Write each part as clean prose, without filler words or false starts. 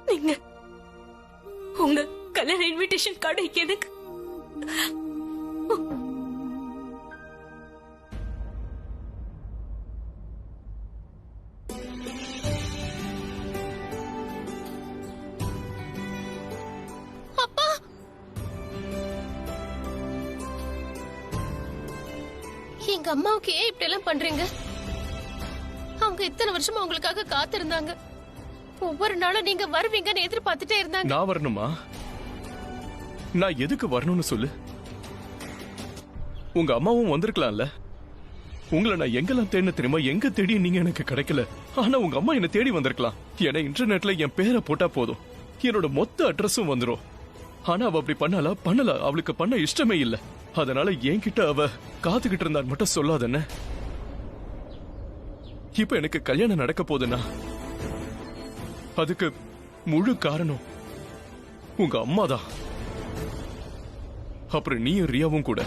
நீங்க உங்க கல்யாண இன்விடேஷன் கார்டு எனக்கு அப்பா, எங்க அம்மாவுக்கு ஏன் இப்படி எல்லாம் பண்றீங்க? அவங்க இத்தனை வருஷமா உங்களுக்காக காத்திருந்தாங்க. ஒவ்வொரு நாளும் நீங்க வருவீங்கன்னு எதிர்பார்த்துட்டே இருந்தாங்க. நான் வரணுமா? நான் எதுக்கு வரணும்னு சொல்லு. உங்க அம்மாவும் வந்திருக்கலாம்ல. உங்களை நான் எங்கெல்லாம் தேடின தெரியுமா? எங்க தேடி நீங்க எனக்கு கிடைக்கல. ஆனா உங்க அம்மா என்ன தேடி வந்திருக்கலாம். ஏன்னா இன்டர்நெட்ல என் பேரை போட்டா போதும், என்னோட மொத்த அட்ரஸும் வந்துரும். ஆனா அவ அப்படி பண்ணல. அவளுக்கு பண்ண இஷ்டமே இல்ல. அதனால என்கிட்ட அவ காத்துக்கிட்டு இருந்தான்னு மட்டும் சொல்லாதன்னு. இப்ப எனக்கு கல்யாணம் நடக்க போதுன்னா அதுக்கு முழு காரணம் உங்க அம்மாதான். அப்புறம் நீயும் ரியாவும் கூட.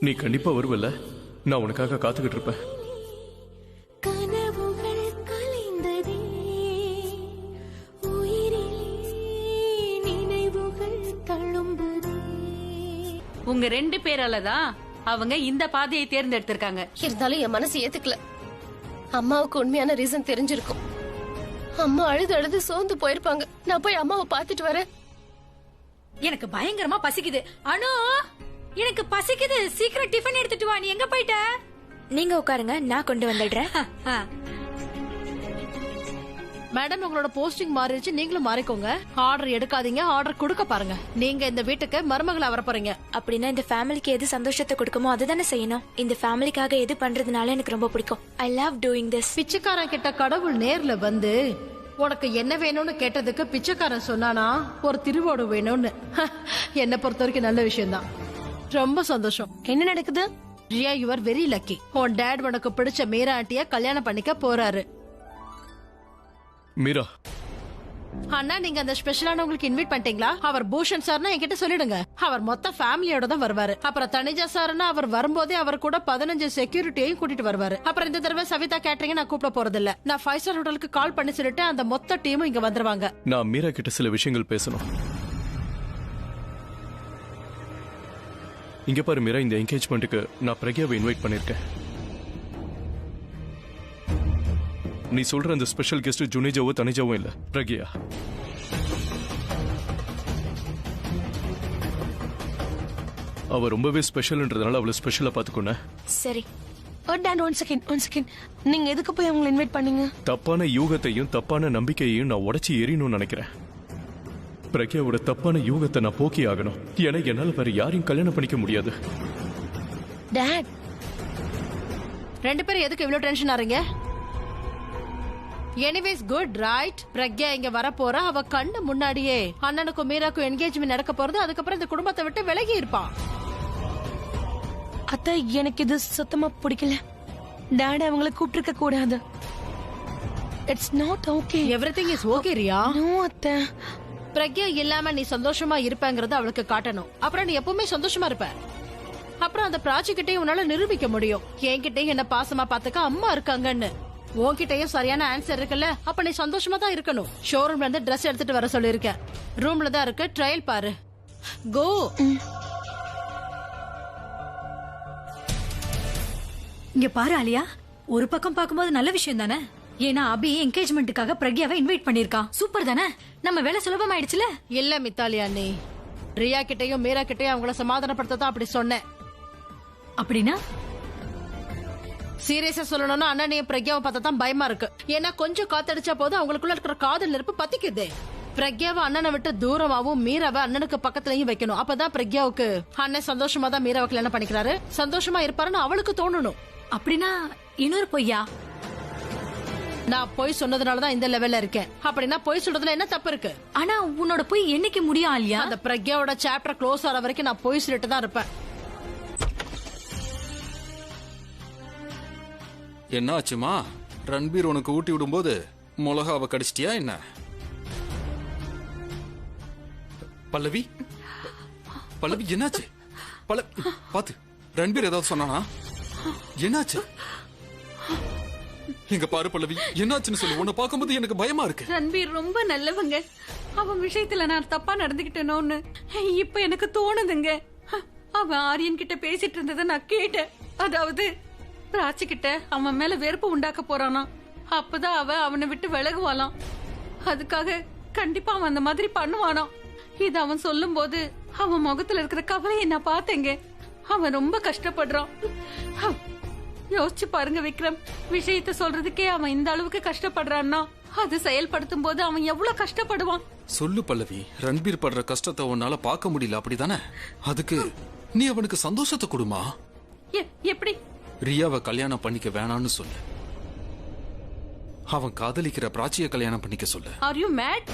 நீ கண்டிப்பா வருவல்ல? நான் உனக்காக காத்துக்கிட்டு இருப்பேன். உங்க 2 பேராலதான் அவங்க இந்த பாதையை தேர்ந்தெடுத்திருக்காங்க. இருந்தாலும் என் மனசு ஏத்துக்கல. அம்மாவுக்கு உண்மையான ரீசன் தெரிஞ்சிருக்கும். அம்மா அழுது சோர்ந்து போயிருப்பாங்க. நான் போய் அம்மாவை பாத்துட்டு வரேன். எனக்கு பயங்கரமா பசிக்குது. அனு, எனக்கு பசிக்குது. சீக்கிரம் டிஃபன் எடுத்துட்டு வா. நீ எங்க போயிட்ட? நீங்க உட்காருங்க, நான் கொண்டு வந்துடுறேன். மேடம், உங்களோட போஸ்டிங் மாறிடுச்சு, நீங்களும் மாறிக்கோங்க. ஆர்டர் எடுக்காதீங்க, ஆர்டர் கொடுக்க பாருங்க. நீங்க இந்த வீட்டுக்கு மருமகளா வர போறீங்க. அப்படின்னா இந்த ஃபேமிலிக்கு எது சந்தோஷத்தை கொடுக்குமோ அதுதானே செய்யணும். இந்த ஃபேமிலிக்காக எது பண்றதுனால எனக்கு ரொம்ப பிடிக்கும். I love doing this. பிச்சைக்காரன் கிட்ட கடவுள் நேர்ல வந்து உனக்கு என்ன வேணும்னு கேட்டதுக்கு பிச்சைக்காரன் சொன்னானா ஒரு திருவோடு வேணும்னு. என்ன பொறுத்த வரைக்கும் நல்ல விஷயம் தான். ரொம்ப சந்தோஷம். என்ன நடக்குது? Riya, you are very lucky. உன் டேட் உனக்கு பிடிச்ச மீரா ஆண்டிய கல்யாணம் பண்ணிக்க போறாரு. மீரா அண்ணா, நீங்க அந்த ஸ்பெஷலானவங்களுக்கு இன்வைட் பண்ணிட்டீங்களா? அவர் பூஷன் சார்னா என்கிட்ட சொல்லிடுங்க. அவர் மொத்த ஃபேமிலியோட தான் வருவாரு. அப்புறம் தனிஜா சார்னா அவர் வரும்போதே அவர் கூட 15 செக்யூரிட்டியையும் கூட்டிட்டு வருவாரு. அப்புறம் இந்த தடவை சவிதா கேட்டரிங் நான் கூப்பிட போறது இல்ல. நான் 5 ஸ்டார் ஹோட்டலுக்கு கால் பண்ணி சொல்லிட்டு அந்த மொத்த டீமும் இங்க வந்துருவாங்க. நான் மீரா கிட்ட சில விஷயங்கள் பேசணும். இங்க பாரு மீரா, இந்த என்கேஜ்மெண்ட்டுக்கு நான் பிரக்யாவை இன்வைட் பண்ணிருக்கேன். நீ சொல்ற அந்த ஸ்பெஷல் கெஸ்ட் ஜுனிஜாவோ தனிஜாவோ இல்ல, பிரக்யா. அவ ரொம்பவே ஸ்பெஷல்ன்றதுனால அவளை ஸ்பெஷலா பாத்துக்கோன. சரி. One second. நீங்க எதுக்கு போய் அவங்களை இன்வைட் பண்ணீங்க? தப்பான யூகத்தையும் தப்பான நம்பிக்கையையும் நான் உடைச்சி எறியணும்னு நினைக்கிறேன். பிரக்யாவோட தப்பான யூகத்தை நான் போக்கி ஆகணும். ஏன்னா என்னால வேற யாரையும் கல்யாணம் பண்ணிக்க முடியாது. டாட், 2 பேரும் எதுக்கு இவ்வளவு டென்ஷன் ஆறீங்க? Anyways good right. பிரக்யா இங்க வர போறா. அவ கண்ணு முன்னாடியே அண்ணனுக்கும் மீராக்கும் என்கேஜ்மெண்ட் நடக்க போறது. அதுக்கப்புறம் இந்த குடும்பத்தை விட்டு விலகி இருப்பான். அத்தை, எனக்கு இது சுத்தமா பிடிக்கல. டாட் அவங்கள கூப்பிட்டிருக்க கூடாது. It's not okay. Everything is okay Riya. No அத்தை. பிரக்யா இல்லாம நீ சந்தோஷமா இருப்பங்கறத அவளுக்கு காட்டணும். அப்புறம் நீ எப்பவுமே சந்தோஷமா இருப்ப. அப்புறம் அந்த ப்ராஜெக்ட்டையும் உன்னால நிரூபிக்க முடியும். என்கிட்டயும் என்ன பாசமா பாத்துக்க அம்மா இருக்காங்கன்னு. உன்கிட்டயும் சரியான ஆன்சர் இருக்குல்ல. அப்ப நீ சந்தோஷமா தான் இருக்கணும். ஷோரூம்ல இருந்து ட்ரெஸ் எடுத்துட்டு வர சொல்லிருக்கேன். ரூம்ல தான் இருக்கு, ட்ரையல் பாரு. கோ. இங்க பாரு ஆலியா, ஒரு பக்கம் பாக்கும்போது நல்ல விஷயம் தானே. ஏன்னா அபி என்கேஜ்மெண்ட்டுக்காக பிரக்யாவை இன்வைட் பண்ணிருக்கான். சூப்பர் தானே, நம்ம வேலை சுலபமாயிடுச்சுல. இல்ல மித்தாலி அண்ணி, ரியா கிட்டயும் மீரா கிட்டயும் அவங்கள சமாதானப்படுத்த தான் அப்படி சொன்னேன். அப்படின்னா சீரியஸா சொல்லணும்னா அண்ணனையும் பிரக்யாவை பார்த்தா தான் பயமா இருக்கு. ஏன்னா கொஞ்சம் காத்தடிச்சா போது அவங்களுக்குள்ள இருக்கிற காதல் நெருப்பு பத்திக்குது. பிரக்யாவை அண்ணனை விட்டு தூரமாவும் மீராவை அண்ணனுக்கு பக்கத்துலயும் வைக்கணும். அப்பதான் பிரக்யாவுக்கு அண்ணன் சந்தோஷமா தான் மீராவை கல்யாணம் பண்ணிக்கிறாரு, சந்தோஷமா இருப்பாருன்னு அவளுக்கு தோணணும். அப்படின்னா இன்னொரு பொய்யா? நான் பொய் சொன்னதுனாலதான் இந்த லெவல்ல இருக்கேன். அப்படின்னா பொய் சொல்றதுல என்ன தப்பு இருக்கு? ஆனா உன்னோட பொய் என்னைக்கு முடியும் ஆலியா? அந்த பிரக்யாவோட சாப்டர் க்ளோஸ் ஆற வரைக்கும் நான் பொய் சொல்லிட்டு தான் இருப்பேன். என்ன ஆச்சுமா? ரன்பீர் உனக்கு ஊட்டி விடும்போது மிளகாவை கடிச்சிட்டியா என்ன? பல்லவி, பல்லவி என்னாச்சு? பாத்து, ரன்பீர் ஏதாவது சொன்னானா? என்னாச்சு? எங்க பாரு பல்லவி, என்னாச்சுன்னு சொல்லு. உன்னை பார்க்கும்போது எனக்கு பயமா இருக்கு. ரன்பீர் ரொம்ப நல்லவங்க. அவன் விஷயத்துல நான் தப்பா நடந்துகிட்டேனோன்னு இப்ப எனக்கு தோணுதுங்க. அவன் ஆரியன் கிட்ட பேசிட்டு இருந்ததை நான் கேட்டேன். அதாவது பிராச்சி கிட்ட அவன் மேல வெறுப்பு உண்டாக்க போறானா, அப்பதான் அவனை விட்டு விலகுவாளாம். அதுக்காக கண்டிப்பா அவன் அந்த மாதிரி பண்ணுவானாம். இது அவன் சொல்லும் போது அவன் முகத்துல இருக்கிற கவலையை நான் பார்த்தேங்க. அவன் ரொம்ப கஷ்டப்படுறான். யோசிச்சு பாருங்க விக்ரம், விஷயத்த சொல்றதுக்கே அவன் இந்த அளவுக்கு கஷ்டப்படுறான்னா அது செயல்படுத்தும் போது அவன் எவ்வளவு கஷ்டப்படுவான். சொல்லு பல்லவி, ரன்பீர் படுற கஷ்டத்தை உன்னால பார்க்க முடியல அப்படிதானே? அதுக்கு நீ அவனுக்கு சந்தோஷத்தை கொடுமா. எப்படி? ரியாவை கல்யாணம் பண்ணிக்க வேணான்னு சொல்லு. அவன் காதலிக்கிற பிராச்சிய கல்யாணம் பண்ணிக்க சொல்லு. Are you mad?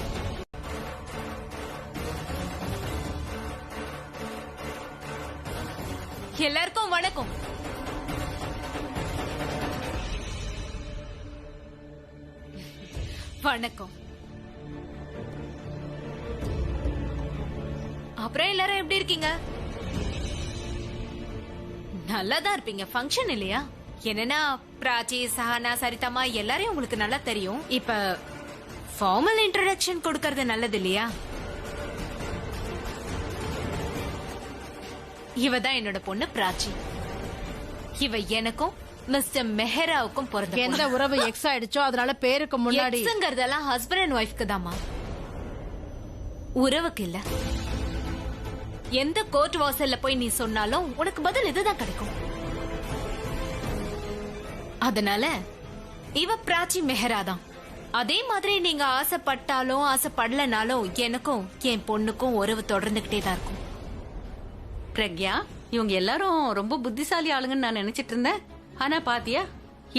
எல்லாருக்கும் வணக்கம். வணக்கம். அப்புறம் எல்லாரும் எப்படி இருக்கீங்க? நல்லாதான் இருப்பீங்க. ஃபங்க்ஷன் இல்லையா? என்னன்னா பிராச்சி, சஹானா, சரிதமா எல்லாரையும் உங்களுக்கு நல்லா தெரியும். இப்ப ஃபார்மல் இன்ட்ரோடக்ஷன் கொடுக்கறது நல்லது இல்லையா? இவ தான் என்னோட பொண்ணு பிராச்சி. இவ எனக்கும் மிஸ்டர் மெஹராவுக்கும் பிறந்த. எந்த உறவு எக்ஸ் ஆயிடுச்சோ அதனால பேருக்கு முன்னாடி எக்ஸ்ங்கிறதெல்லாம் ஹஸ்பண்ட் அண்ட் ஒய்ஃப்க்கு தாமா, உறவுக்கு இல்ல. எந்த கோர்ட் வாசல்ல போய் நீ சொன்னாலும் உனக்கு பதில் இதுதான் கிடைக்கும். அதனால இவ பிராச்சி மெஹரா தான். அதே மாதிரி நீங்க ஆசைப்பட்டாலும் ஆசைப்படலனாலும் எனக்கும் என் பொண்ணுக்கும் உறவு தொடர்ந்துகிட்டே தான் இருக்கும். பிரக்யா, இவங்க எல்லாரும் ரொம்ப புத்திசாலி ஆளுங்கன்னு நான் நினைச்சிட்டு இருந்தேன். ஆனா பாத்தியா,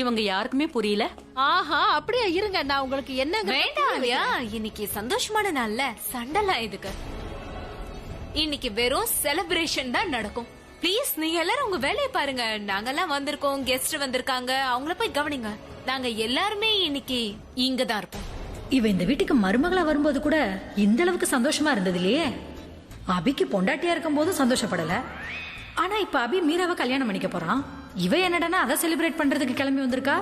இவங்க யாருக்குமே புரியல. ஆஹா, அப்படியே இருங்க. நான் உங்களுக்கு என்ன வேண்டாம் இல்லையா? இன்னைக்கு சந்தோஷமான நாள்ல சண்டலாம் எதுக்கு? இன்னைக்கு வெறும் செலிப்ரேஷன் தான் நடக்கும். ப்ளீஸ் நீங்க எல்லாரும் உங்க வேலையை பாருங்க. நாங்கெல்லாம் வந்திருக்கோம், கெஸ்ட் வந்திருக்காங்க, அவங்கள போய் கவனிங்க. நாங்க எல்லாருமே இன்னைக்கு இங்க தான் இருப்போம். இவ இந்த வீட்டுக்கு மருமகளா வரும்போது கூட இந்த அளவுக்கு சந்தோஷமா இருந்தது இல்லையே. அபிக்கு பொண்டாட்டியா இருக்கும் போதும் சந்தோஷப்படல. ஆனா இப்ப அபி மீராவை கல்யாணம் பண்ணிக்க போறான். இவ என்னடானா அதை செலிப்ரேட் பண்றதுக்கு கிளம்பி வந்திருக்கா.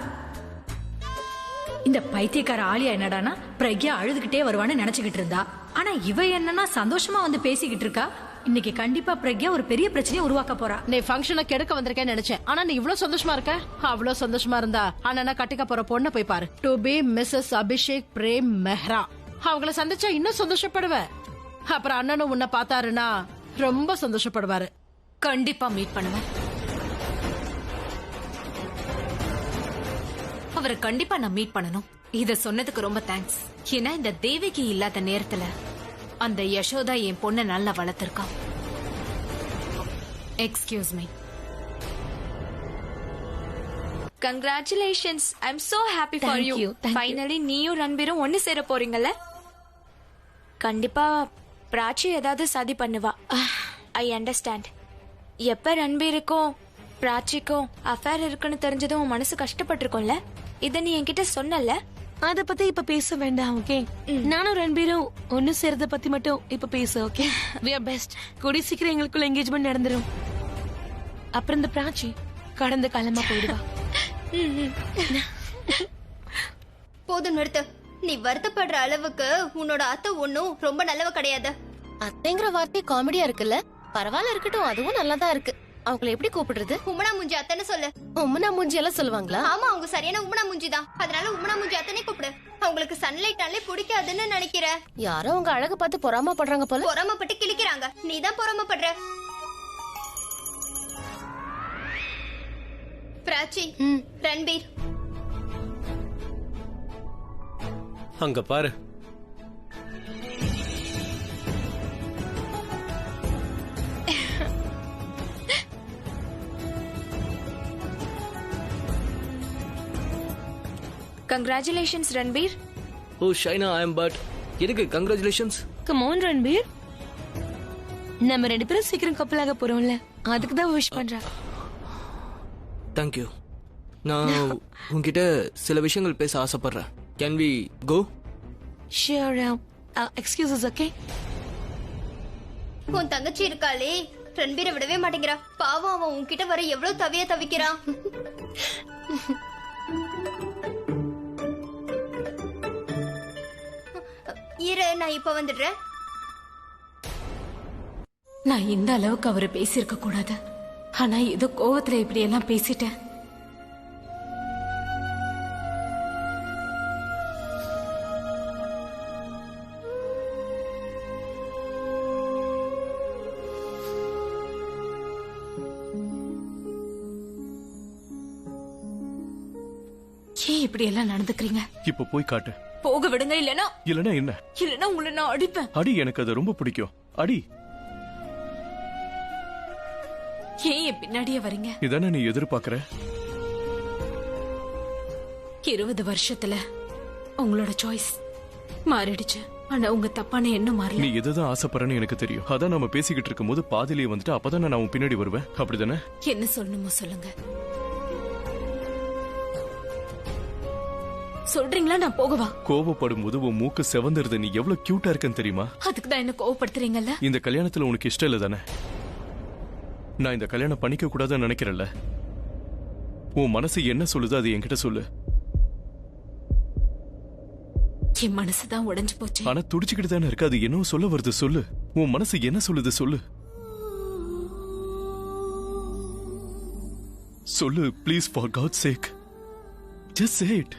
இந்த பைத்தியக்கார ஆலியா என்னடானா பிரக்யா அழுதுகிட்டே வருவான்னு நினைச்சுக்கிட்டு இருந்தா. ஆனா இவ என்னன்னா சந்தோஷமா வந்து பேசிக்கிட்டு இருக்கா. இன்னைக்கு கண்டிப்பா பிரக்யா ஒரு பெரிய பிரச்சனையை உருவாக்க போறா. நீ ஃபங்க்ஷனை கெடுக்க வந்திருக்கேன்னு நினைச்சேன். ஆனா நீ இவ்வளவு சந்தோஷமா இருக்க. அவ்வளவு சந்தோஷமா இருந்தா அண்ணனா கட்டிக்க போற பொண்ணை போய் பாரு. To be Mrs Abhishek Prem Mehra. அவங்கள சந்திச்சா இன்னும் சந்தோஷப்படுவ. அப்புறம் அண்ணனும் உன்னை பார்த்தாருன்னா ரொம்ப சந்தோஷப்படுவாரு. கண்டிப்பா மீட் பண்ணுவேன். அவரை கண்டிப்பா நான் மீட் பண்ணணும். இத சொன்னதுக்கு ரொம்ப தேங்க்ஸ். ஏன்னா இந்த தேவிக்கு இல்லாத நேரத்துல அந்த யசோதா என் பொண்ணை நல்லா வளர்த்திருக்கா. Excuse me. Congratulations. I am so happy for you. Finally நீயும் ரன்பீரும் ஒன்னு சேர போறீங்கல்ல. கண்டிப்பா பிராச்சி ஏதாவது சதி பண்ணுவா. I understand. எப்ப ரன்பீருக்கும் பிராச்சிக்கும் அஃபேர் இருக்குன்னு தெரிஞ்சதும் உன் மனசு கஷ்டப்பட்டிருக்கோம்ல. இத நீ என்கிட்ட சொன்னல. அத பத்தி இப்ப பேச வேண்டாம். ஓகே, நானும் ரன்பீரும் ஒன்னு சேர்றத பத்தி மட்டும் இப்ப பேச. Okay, we are best. கூடி சீக்கிரம் எங்களுக்குள்ள என்கேஜ்மெண்ட் நடந்துரும். அப்புறம் இந்த பிராச்சி கடந்த காலமா போயிடுவா. போதும் நிறுத்து. நீ வருத்தப்படுற அளவுக்கு உன்னோட அத்தை ஒன்னும் ரொம்ப நல்லவ கிடையாது. அத்தைங்கிற வார்த்தை காமெடியா இருக்குல்ல. பரவாயில்ல, இருக்கட்டும். அதுவும் நல்லாதான் இருக்கு. அவங்களை எப்படி கூப்பிடுறது? உமனா முஞ்சி அத்தனை சொல்லு. உம்மனா மூஞ்சி எல்லாம் சொல்லுவாங்களா? ஆமா, அவங்க சரியான உமனா முஞ்சி தான். அதனால உமனா முஞ்சி அத்தனை கூப்பிடு. அவங்களுக்கு சன்லைட்னாலே பிடிக்காதுன்னு நினைக்கிறேன். யாரோ உங்க அழகு பார்த்து பொறாமப்படுறாங்க போல. பொறாமப்பட்டு கிழிக்கிறாங்க. நீதான் பொறாமப்படுற. பிராச்சி, ரன்பீர், அங்க பாரு. Congratulations Ranbir. Oh Shaina, I am but எதுக்கு கங்க்ராச்சுலேஷன்ஸ்? கம் ஆன் ரன்பீர், நம்ம ரெண்டு பேரும் சீக்கிரம் கப்பலாக போறோம்ல, அதுக்கு தான் விஷ் பண்றா. Thank you. நான் உன்கிட்ட சில விஷயங்கள் பேச ஆசைப்படுறேன். Can we go? Sure. Excuse us. Okay. உன் தங்கச்சி இருக்காளே, ரன்பீரை விடவே மாட்டேங்கிறா. பாவம், அவன் உன்கிட்ட வர எவ்வளவு தவிக்கிறான். இரு, நான் இப்ப வந்துடுறேன். நான் இந்த அளவுக்கு அவரு பேசியிருக்க கூடாது. ஆனா ஏதோ கோவத்துல இப்படி எல்லாம் பேசிட்டேன். ஏன் இப்படி எல்லாம் நடந்துக்கிறீங்க? இப்ப போய் காட்டு. போக விடுங்க, இல்லனா இல்லனா என்ன? இல்லனா உங்களை நான் அடிப்பேன். அடி, எனக்கு அது ரொம்ப பிடிக்கும். அடி. ஏன் என் பின்னாடியே வரீங்க? இதானே நீ எதிர்பார்க்கற? 20 வருஷத்துல உங்களோட சாய்ஸ் மாறிடுச்சு. ஆனா உங்க தப்பான எண்ணம் மாறல. நீ எதுதான் ஆசைப்படுறன்னு எனக்கு தெரியும். அதான் நம்ம பேசிக்கிட்டு இருக்கும் போது பாதிலேயே வந்துட்டு அப்பதான் நான் உன் பின்னாடி வருவேன். அப்படிதானே? என்ன சொல்லணுமோ சொல்லுங்க. சொல்றீங்களா? நான் போகவா? கோவப்படும் போது உன் மூக்கு செவந்துருது. நீ எவ்வளவு கியூட்டா இருக்கன்னு தெரியுமா? அதுக்கு தான் என்ன கோவப்படுத்துறீங்கல்ல? இந்த கல்யாணத்துல உனக்கு இஷ்டம் இல்ல தானே? நான் இந்த கல்யாணம் பண்ணிக்க கூடாதுன்னு நினைக்கிறேன்ல. உன் மனசு என்ன சொல்லுது அது என்கிட்ட சொல்லு. என் மனசுதான் உடைஞ்சு போச்சு. ஆனா துடிச்சுக்கிட்டு தானே இருக்கு. அது என்ன சொல்ல வருது சொல்லு. உன் மனசு என்ன சொல்லுது சொல்லு. சொல்லு please, for God's sake. Just say it.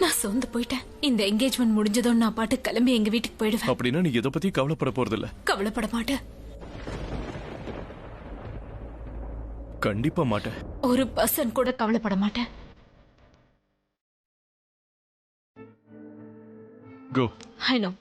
நான் சொந்து போயிட்டேன். இந்த என்கேஜ்மெண்ட் முடிஞ்சதும் நான் பாட்டு கிளம்பி எங்க வீட்டுக்கு போயிடுவேன். அப்படின்னா நீ எதை பத்தி கவலைப்பட போறதில்ல? கவலைப்பட மாட்டேன். கண்டிப்பா மாட்டேன். ஒரு பர்சன் கூட கவலைப்பட மாட்டேன். கோ. I know.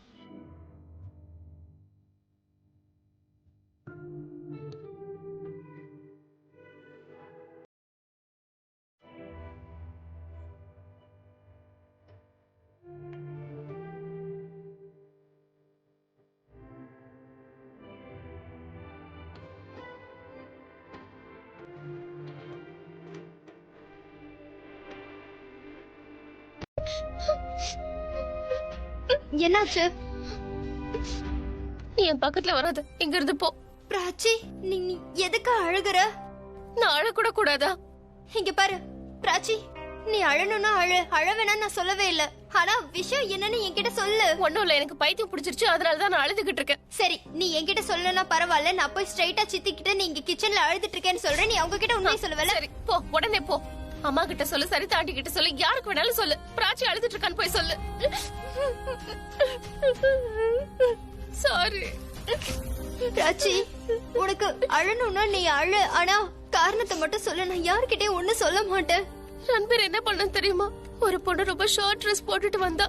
என்னாச்சு? நீ என் பக்கத்துல வராத, இங்க இருந்து போ. பிராச்சி, நீ எதுக்கு அழுகுற? நான் அழக்கூட கூடாதா? இங்க பாரு பிராச்சி, நீ அழணும்னா அழ வேணாம் நான் சொல்லவே இல்ல. ஆனா விஷயம் என்னன்னு என்கிட்ட சொல்லு. ஒண்ணும் இல்ல, எனக்கு பைத்தியம் பிடிச்சிருச்சு, அதனாலதான் நான் அழுதுகிட்டு இருக்கேன். சரி, நீ என்கிட்ட சொல்லனா பரவாயில்ல. நான் போய் ஸ்ட்ரைட்டா சித்திக்கிட்ட நீ இங்க கிச்சன்ல அழுதுட்டு இருக்கேன்னு சொல்றேன். நீ அவங்க கிட்ட உண்மையை சொல்லுவல? சரி போ, உடனே போ. அம்மா கிட்ட சொல்லு, சரி தாண்டி கிட்ட சொல்லு, யாருக்கு வேணாலும் சொல்லு. பிராச்சி அழுதுட்டு இருக்கான்னு போய் சொல்லு. சாரி பிராச்சி, உனக்கு அழணும்னா நீ அழு. ஆனா காரணத்தை மட்டும் சொல்ல. நான் யார்கிட்டயும் ஒண்ணும் சொல்ல மாட்டேன். ரன்பீர் என்ன பண்ண தெரியுமா? ஒரு பொண்ணு ரொம்ப ஷார்ட் ட்ரெஸ் போட்டுட்டு வந்தா.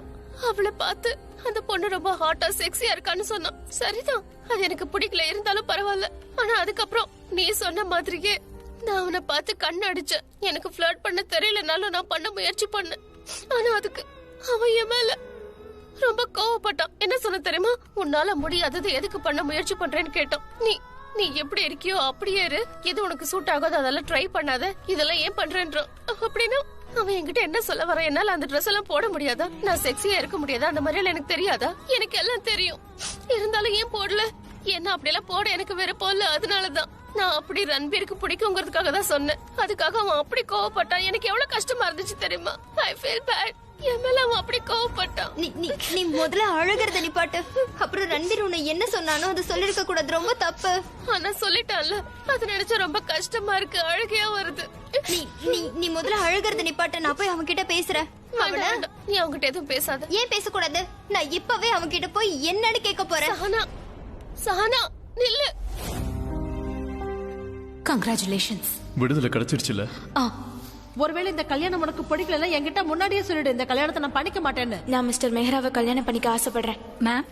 அவளை பார்த்து அந்த பொண்ணு ரொம்ப ஹாட்டா செக்ஸியா இருக்கான்னு சொன்னான். சரிதான், அது எனக்கு பிடிக்கல, இருந்தாலும் பரவாயில்ல. ஆனா அதுக்கப்புறம் நீ சொன்ன மாதிரியே நான் அவனை பார்த்து கண்ணு அடிச்சேன். எனக்கு ஃபிளர்ட் பண்ண தெரியலனாலும் நான் பண்ண முயற்சி பண்ணேன். ஆனா அதுக்கு அவன் என் மேல ரொம்ப கோவப்பட்டான். என்ன சொன்ன தெரியுமா? உன்னால முடியாதது எதுக்கு பண்ண முயற்சி பண்றேன்னு கேட்டான். நீ எப்படி இருக்கியோ அப்படியே இரு, எது உனக்கு சூட் ஆகாது அதெல்லாம் ட்ரை பண்ணாத, இதெல்லாம் ஏன் பண்றேன்றான். அப்படின்னா அவன் என்கிட்ட என்ன சொல்ல வர? என்னால அந்த ட்ரெஸ் எல்லாம் போட முடியாதா? நான் செக்ஸியா இருக்க முடியாதா? அந்த மாதிரி எனக்கு தெரியாதா? எனக்கு எல்லாம் தெரியும். இருந்தாலும் ஏன் போடல? என்ன அப்படியெல்லாம் போட எனக்கு விருப்பம் இல்ல. அதனாலதான் நான் அப்படி ரன்பீருக்கு பிடிக்குங்கிறதுக்காக தான் சொன்னேன். அதுக்காக அவன் அப்படி கோவப்பட்டான். எனக்கு எவ்வளவு கஷ்டமா இருந்துச்சு தெரியுமா? I feel bad. என் மேல அவன் அப்படி கோவப்பட்டான். நீ முதல்ல அழுகிறத நிப்பாட்டு. அப்புறம் ரன்பீர் உன்னை என்ன சொன்னானோ அது சொல்லிருக்க கூடாது, ரொம்ப தப்பு. ஆனா சொல்லிட்டான்ல, அது நினைச்சா ரொம்ப கஷ்டமா இருக்கு, அழுகையா வருது. நீ முதல்ல அழுகிறத நிப்பாட்டு. நான் போய் அவன்கிட்ட பேசுறேன். நீ அவன்கிட்ட எதுவும் பேசாத. ஏன் பேசக்கூடாது? நான் இப்பவே அவன்கிட்ட போய் என்னன்னு கேட்க போறேன். சஹானா நில்லு. கங்க்ராச்சுலேஷன்ஸ். விடுதலை கிடைச்சிருச்சுல? ஒருவேளை இந்த கல்யாணம் உனக்கு பிடிக்கல, என்கிட்ட முன்னாடியே சொல்லிடு, இந்த கல்யாணத்தை நான் பண்ணிக்க மாட்டேன்னு. நான் மிஸ்டர் மெஹராவை கல்யாணம் பண்ணிக்க ஆசைப்படுறேன். மேம்,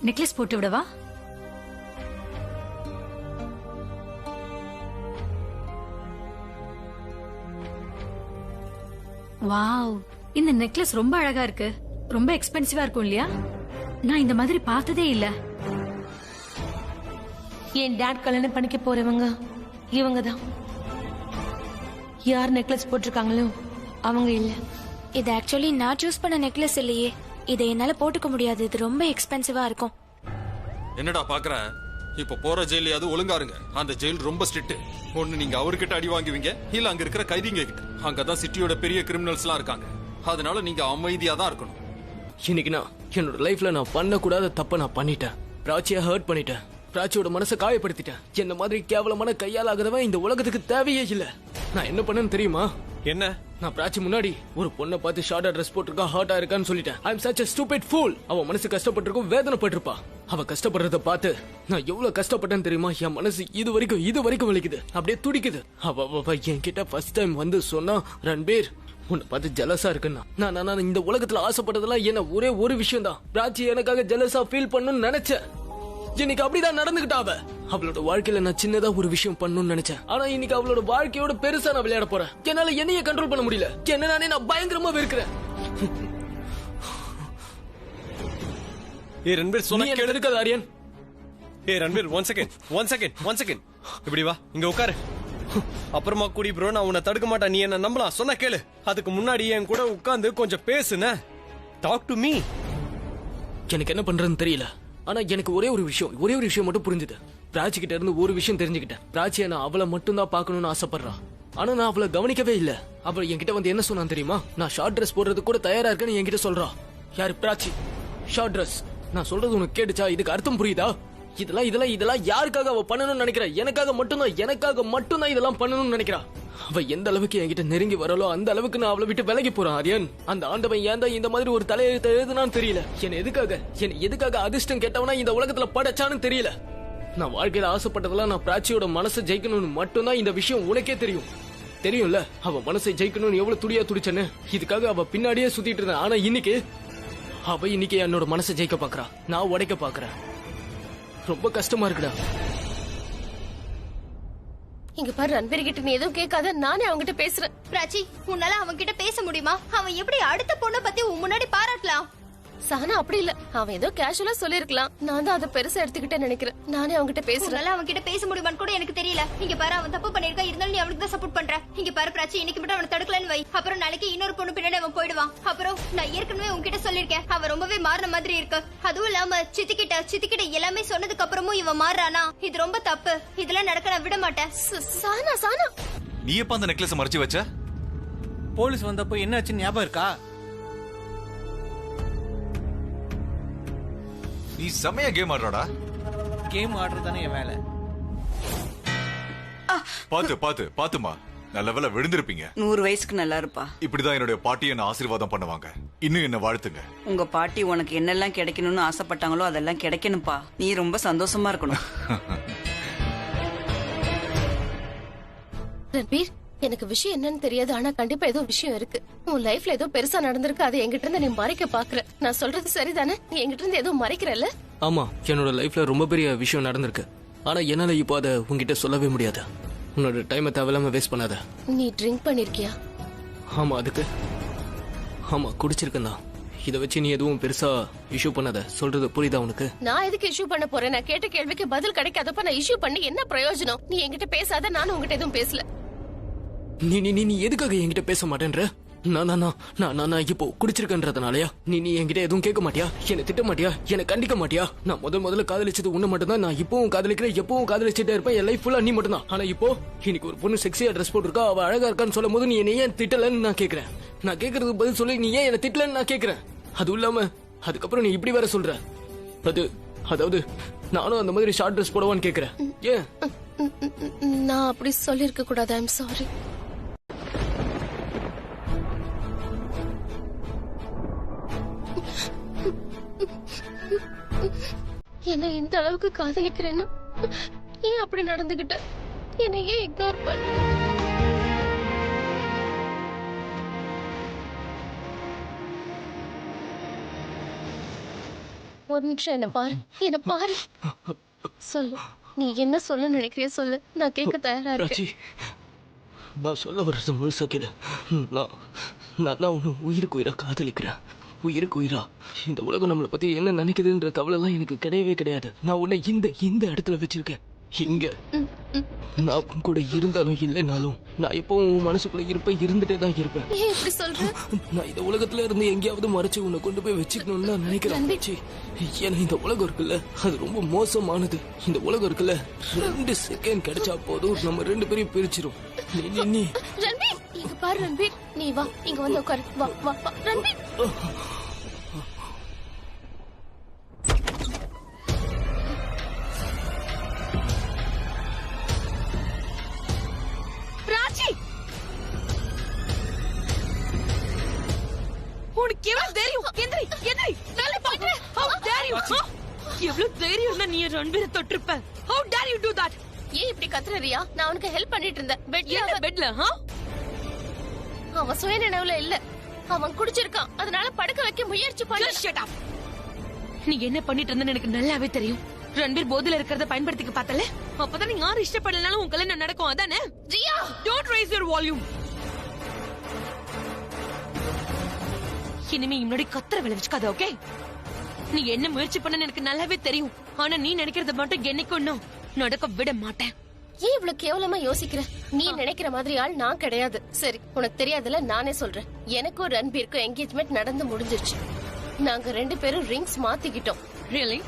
நெக்லஸ் போட்டு விடவா? வாவ், இந்த நெக்லஸ் ரொம்ப அழகா இருக்கு. ரொம்ப எக்ஸ்பென்சிவா இருக்கும் இல்லையா? நான் இந்த மாதிரி பார்த்ததே இல்ல. என் டாட் கல்யாணம் பண்ணிக்க போறவங்க இவங்க தான். யார் நெக்லஸ் போட்டிருக்காங்களோ அவங்க இல்ல. இது ஆக்சுவலி நான் சூஸ் பண்ண நெக்லஸ் இல்லையே. இதை என்னால போட்டுக்க முடியாது. இது ரொம்ப எக்ஸ்பென்சிவா இருக்கும். என்னடா பாக்குற? இப்ப போற ஜெயிலையாவது ஒழுங்கா இருங்க. அந்த ஜெயில் ரொம்ப ஸ்ட்ரிக்ட். ஒண்ணு நீங்க அவர்கிட்ட அடி வாங்குவீங்க, இல்ல அங்க இருக்கிற கைதிங்க கிட்ட. அங்கதான் சிட்டியோட பெரிய கிரிமினல்ஸ் எல்லாம் இருக்காங்க. அதனால நீங்க அமைதியா தான் இருக்கணும். இன்னைக்கு நான் என்னோட லைஃப்ல நான் பண்ணக்கூடாத தப்ப நான் பண்ணிட்டேன். பிராச்சியை ஹர்ட் பண்ணிட்டேன். பிராச்சியோட மனசை காயப்படுத்திட்டேன். என்ன மாதிரி கேவலமான கையால் ஆகுறவன் இந்த உலகத்துக்கு தேவையே இல்ல. நான் என்ன பண்ணேன்னு தெரியுமா? என்ன? நான் பிராச்சி முன்னாடி ஒரு பொண்ணை பார்த்து ஷார்ட்டா ட்ரெஸ் போட்டிருக்கா, ஹார்ட்டா இருக்கான்னு சொல்லிட்டேன். ஐ அம் சச் a stupid fool. அவ மனசு கஷ்டப்பட்டிருக்கும், வேதனைப்பட்டிருப்பா. அவ கஷ்டப்படுறத பார்த்து நான் எவ்வளவு கஷ்டப்பட்டேன்னு தெரியுமா? என் மனசு இது வரைக்கும் வலிக்குது, அப்படியே துடிக்குது. அவ என்கிட்ட ஃபர்ஸ்ட் டைம் வந்து சொன்னா, ரன்பீர் உன்னை பார்த்து ஜெலஸா இருக்குன்னா. நான் இந்த உலகத்துல ஆசைப்பட்டதெல்லாம் என்ன ஒரே ஒரு விஷயம் தான். பிராச்சி எனக்காக ஜெலஸா ஃபீல் பண்ணணும்னு நினைச்சேன். இன்னைக்கு அப்படிதான் நடந்துகிட்டா. அவளோட வாழ்க்கையில நான் சின்னதா ஒரு விஷயம் பண்ணணும்னு நினைச்சேன். ஆனா இன்னைக்கு அவளோட வாழ்க்கையோட பெருசா நான் விளையாட போறேன். என்னால என்னைய கண்ட்ரோல் பண்ண முடியல. என்ன நானே நான் பயங்கரமா வெறுக்கிறேன். ஏ ரன்வீர் சொன்னா கேளு. இருக்காது ஆரியன். ஏ ரன்வீர் ஒன் செகண்ட் இப்படி வா, இங்க உட்காரு. அப்புறமா கூடி ப்ரோ, நான் உன்னை தடுக்க மாட்டேன். நீ என்ன நம்பலாம், சொன்னா கேளு. அதுக்கு முன்னாடி என் கூட உட்கார்ந்து கொஞ்சம் பேசுன. Talk to me. எனக்கு என்ன பண்றதுன்னு தெரியல. ஆனா எனக்கு ஒரே ஒரு விஷயம் மட்டும் புரிஞ்சுது. பிராச்சி கிட்ட இருந்து ஒரு விஷயம் தெரிஞ்சுக்கிட்டேன். பிராச்சியை நான் அவளை மட்டும் தான் பாக்கணும்னு ஆசைப்படுறான். ஆனா நான் அவளை கவனிக்கவே இல்ல. அவள் என்கிட்ட வந்து என்ன சொன்னான் தெரியுமா? நான் ஷார்ட் ட்ரெஸ் போடுறது கூட தயாரா இருக்கேன்னு என்கிட்ட சொல்றா. யாரு? பிராச்சி. Short dress. நான் சொல்றது உனக்கு கேட்டுச்சா? இதுக்கு அர்த்தம் புரியுதா? இதெல்லாம் யாருக்காக அவ பண்ணணும்னு நினைக்கிறா? எனக்காக மட்டும்தான் இதெல்லாம் பண்ணணும்னு நினைக்கிறா. அவ எந்த அளவுக்கு என்கிட்ட நெருங்கி வரலோ அந்த அளவுக்கு நான் அவளை விட்டு விலகி போறேன். ஆரியன், அந்த ஆண்டவன் ஏன் தான் இந்த மாதிரி ஒரு தலையெழுத்தை எழுதுனான்னு தெரியல. என்ன எதுக்காக அதிர்ஷ்டம் கேட்டவனா இந்த உலகத்துல படைச்சான்னு தெரியல. நான் வாழ்க்கையில ஆசைப்பட்டதெல்லாம் நான் பிராச்சியோட மனசை ஜெயிக்கணும்னு மட்டும்தான். இந்த விஷயம் உனக்கே தெரியும்ல. அவ மனசை ஜெயிக்கணும்னு எவ்வளவு துடியா துடிச்சேன்னு. இதுக்காக அவ பின்னாடியே சுத்திட்டு இருந்தேன். ஆனா இன்னைக்கு என்னோட மனசை ஜெயிக்க பாக்குறா, நான் உடைக்க பாக்குறேன். ரொம்ப கஷ்டமா இருக்குடா. இங்க பாரு, ரன்பீர் கிட்ட நீ எதுவும் கேட்காத, நானே அவங்கிட்ட பேசுறேன். பிராச்சி, உன்னால அவன் கிட்ட பேச முடியுமா? அவன் எப்படி அடுத்த பொண்ணை பத்தி உன் முன்னாடி பாராட்டலாம்? சஹனா அப்படி இல்ல, அவன் ஏதோ கேஷுவலா சொல்லிருக்கலாம். நான் தான் அதை பெருசா எடுத்துக்கிட்டேன்னு நினைக்கிறேன். நானே அவங்கிட்ட பேசுறேன். உன்னால அவன் கிட்ட பேச முடியுமான்னு கூட எனக்கு தெரியல. இங்க பாரு, அவன் தப்பு பண்ணிருக்கா, இருந்தாலும் நீ அவனுக்கு தான் சப்போர்ட் பண்ற. இங்க பாரு பிராச்சி, இன்னைக்கு மட்டும் அவனை தடுக்கலன்னு வை. அப்புறம் நாளைக்கு இன்னொரு பொண்ணு பின்னாடி அவன் போயிடுவான். அப்புறம் நான் ஏற்கனவே உன்கிட்ட சொல்லிருக்கேன், அவன் ரொம்பவே மாறின மாதிரி இருக்கு. அதுவும் இல்லாம சித்திக்கிட்ட எல்லாமே சொன்னதுக்கு அப்புறமும் இவன் மாறானா? இது ரொம்ப தப்பு. இதெல்லாம் நடக்க நான் விட மாட்டேன். சஹனா, நீ எப்ப அந்த நெக்லஸ் மறைச்சு வச்ச? போலீஸ் வந்தப்போ என்னாச்சு ஞாபகம் இருக்கா? நீ செமையா கேம் ஆடுறாடா. கேம் ஆடுறது தானே என் வேலை. பாத்துமா, நல்ல வேலை விழுந்திருப்பீங்க. 100 வயசுக்கு நல்லா இருப்பா. இப்படிதான் என்னுடைய பாட்டி என்ன ஆசீர்வாதம் பண்ணுவாங்க. இன்னும் என்ன வாழ்த்துங்க. உங்க பாட்டி உனக்கு என்னெல்லாம் கிடைக்கணும்னு ஆசைப்பட்டாங்களோ அதெல்லாம் கிடைக்கணும்பா. நீ ரொம்ப சந்தோஷமா இருக்கணும். ரன்பீர், எனக்கு விஷயம் என்னன்னு தெரியாது, ஆனா கண்டிப்பா ஏதோ விஷயம் இருக்கு. உன் லைஃப்ல ஏதோ பெருசா நடந்திருக்கு. அதை என்கிட்ட இருந்து நீ மறைக்க பாக்குற. நான் சொல்றது சரிதானே? நீ என்கிட்ட இருந்து ஏதோ மறைக்கிறல்ல? ஆமா, என்னோட லைஃப்ல ரொம்ப பெரிய விஷயம் நடந்திருக்கு. ஆனா என்னால இப்போ அதை உங்ககிட்ட சொல்லவே முடியாது. உன்னோட டைமை தேவையில்லாம வேஸ்ட் பண்ணாத. நீ ட்ரிங்க் பண்ணிருக்கியா? ஆமா, குடிச்சிருக்கேன் தான். இதை வச்சு நீ எதுவும் பெருசா இஷ்யூ பண்ணாத. சொல்றது புரியுதா உனக்கு? நான் எதுக்கு இஷ்யூ பண்ண போறேன்? நான் கேட்ட கேள்விக்கு பதில் கிடைக்காதப்ப நான் இஷ்யூ பண்ணி என்ன பிரயோஜனம்? நீ என்கிட்ட பேசாத, நானும் உங்ககிட்ட எதுவும் பேசல. நீ எதுக்காக என்கிட்ட பேச மாட்டேன்ற? நான் இப்போ குடிச்சிருக்கன்றதுனாலயா? நீ என்கிட்ட எதுவும் கேட்க மாட்டியா? என்ன திட்ட மாட்டியா? என்ன கண்டிக்க மாட்டியா? நான் முதல்ல காதலிச்சது உன்னை மட்டும்தான். நான் இப்பவும் காதலிக்கிறேன், எப்பவும் காதலிச்சுட்டே இருப்பேன். என் லைஃப் ஃபுல்லா நீ மட்டும்தான். ஆனா இப்போ இன்னைக்கு ஒரு பொண்ணு செக்ஸியா ட்ரெஸ் போட்டிருக்கா, அவ அழகா இருக்கான்னு சொல்லும் போது நீ என்ன ஏன் திட்டலன்னு நான் கேக்குறேன். நான் கேக்குறதுக்கு பதில் சொல்லி நீ ஏன் என்ன திட்டலன்னு நான் கேக்குறேன். அதுவும் இல்லாம அதுக்கப்புறம் நீ இப்படி வேற சொல்ற. அதாவது நானும் அந்த மாதிரி ஷார்ட் ட்ரெஸ் போடவான்னு கேக்குறேன். ஏன்? நான் அப்படி சொல்லிருக்க கூடாது. I'm sorry. என்ன இந்த அளவுக்கு காதலிக்கிறேன்னா ஏன் அப்படி நடந்துகிட்ட? என்னை ஏன் இக்னோர் பண்ண? ஒரு நிமிஷம் என்ன பாரு. சொல்லு, நீ என்ன சொல்ல நினைக்கிறிய சொல்லு. நான் கேட்க தயாரா இருக்கேன். நான் சொல்ல வர்றது முழுசா கேளு. நான் உன்னை உயிருக்கு உயிரா காதலிக்கிறேன். உயிருக்கு உயிரா. இந்த உலகம் நம்மளை பத்தி என்ன நினைக்குதுன்ற கவலை எல்லாம் எனக்கு கிடையவே கிடையாது. நான் உன்னை இந்த இடத்துல வச்சிருக்கேன். இங்க நான் உன் கூட இருந்தாலும் இல்லைனாலும் நான் எப்பவும் உன் மனசுக்குள்ள இருந்துட்டே தான் இருப்பேன். ஏன் இப்படி சொல்ற? நான் இந்த உலகத்துல இருந்து எங்கேயாவது மறைச்சு உன்னை கொண்டு போய் வச்சுக்கணும்னு நான் நினைக்கிறேன். ஏன்னா இந்த உலகம் இருக்குல்ல, அது ரொம்ப மோசமானது. இந்த உலகம் இருக்குல்ல, 2 செகண்ட் கிடைச்சா போதும் நம்ம 2 பேரையும் பிரிச்சிரும். நீ ரன்பீர், இங்க பாரு ரன்பீர், நீ வா, இங்க வந்து உட்காரு. வா வா வா ரன்பீர். உனக்கு எவ்வளவு தைரியம்? எந்திரி எந்திரி, நல்லா பாக்குற. How dare you? எவ்வளவு தைரியம்னா நீ ரன்பீரை தொட்டிருப்ப. How dare you do that? ஏன் இப்படி கத்துறியா? நான் உனக்கு ஹெல்ப் பண்ணிட்டு இருந்தேன். பெட்ல அவன் சுய நினைவுல இல்ல, அவன் குடிச்சிருக்கான். அதனால படுக்க வைக்க முயற்சி பண்ண. நீ என்ன பண்ணிட்டு இருந்தன்னு எனக்கு நல்லாவே தெரியும். ரன்பீர் போதையில இருக்கிறத பயன்படுத்திக்க பார்த்தல, அப்பதான் நீ யாரும் இஷ்டப்படலனாலும் உன் கல்யாணம் நடக்கும். அதானே? ஜியா, don't raise your volume. இனிமே முன்னாடி கத்திர விளைவிச்சுக்காத, ஓகே? நீ என்ன முயற்சி பண்ணன்னு எனக்கு நல்லாவே தெரியும். ஆனா நீ நினைக்கிறத மட்டும் என்னைக்கு ஒண்ணும் நடக்க விட மாட்டேன். ஏன் இவ்வளவு கேவலமா யோசிக்கிற? நீ நினைக்கிற மாதிரி ஆள் நான் கிடையாது. சரி, உனக்கு தெரியாதுல, நானே சொல்றேன். எனக்கும் ரன்பீருக்கும் என்கேஜ்மெண்ட் நடந்து முடிஞ்சிருச்சு. நாங்க 2 பேரும் ரிங்ஸ் மாத்திக்கிட்டோம். Really?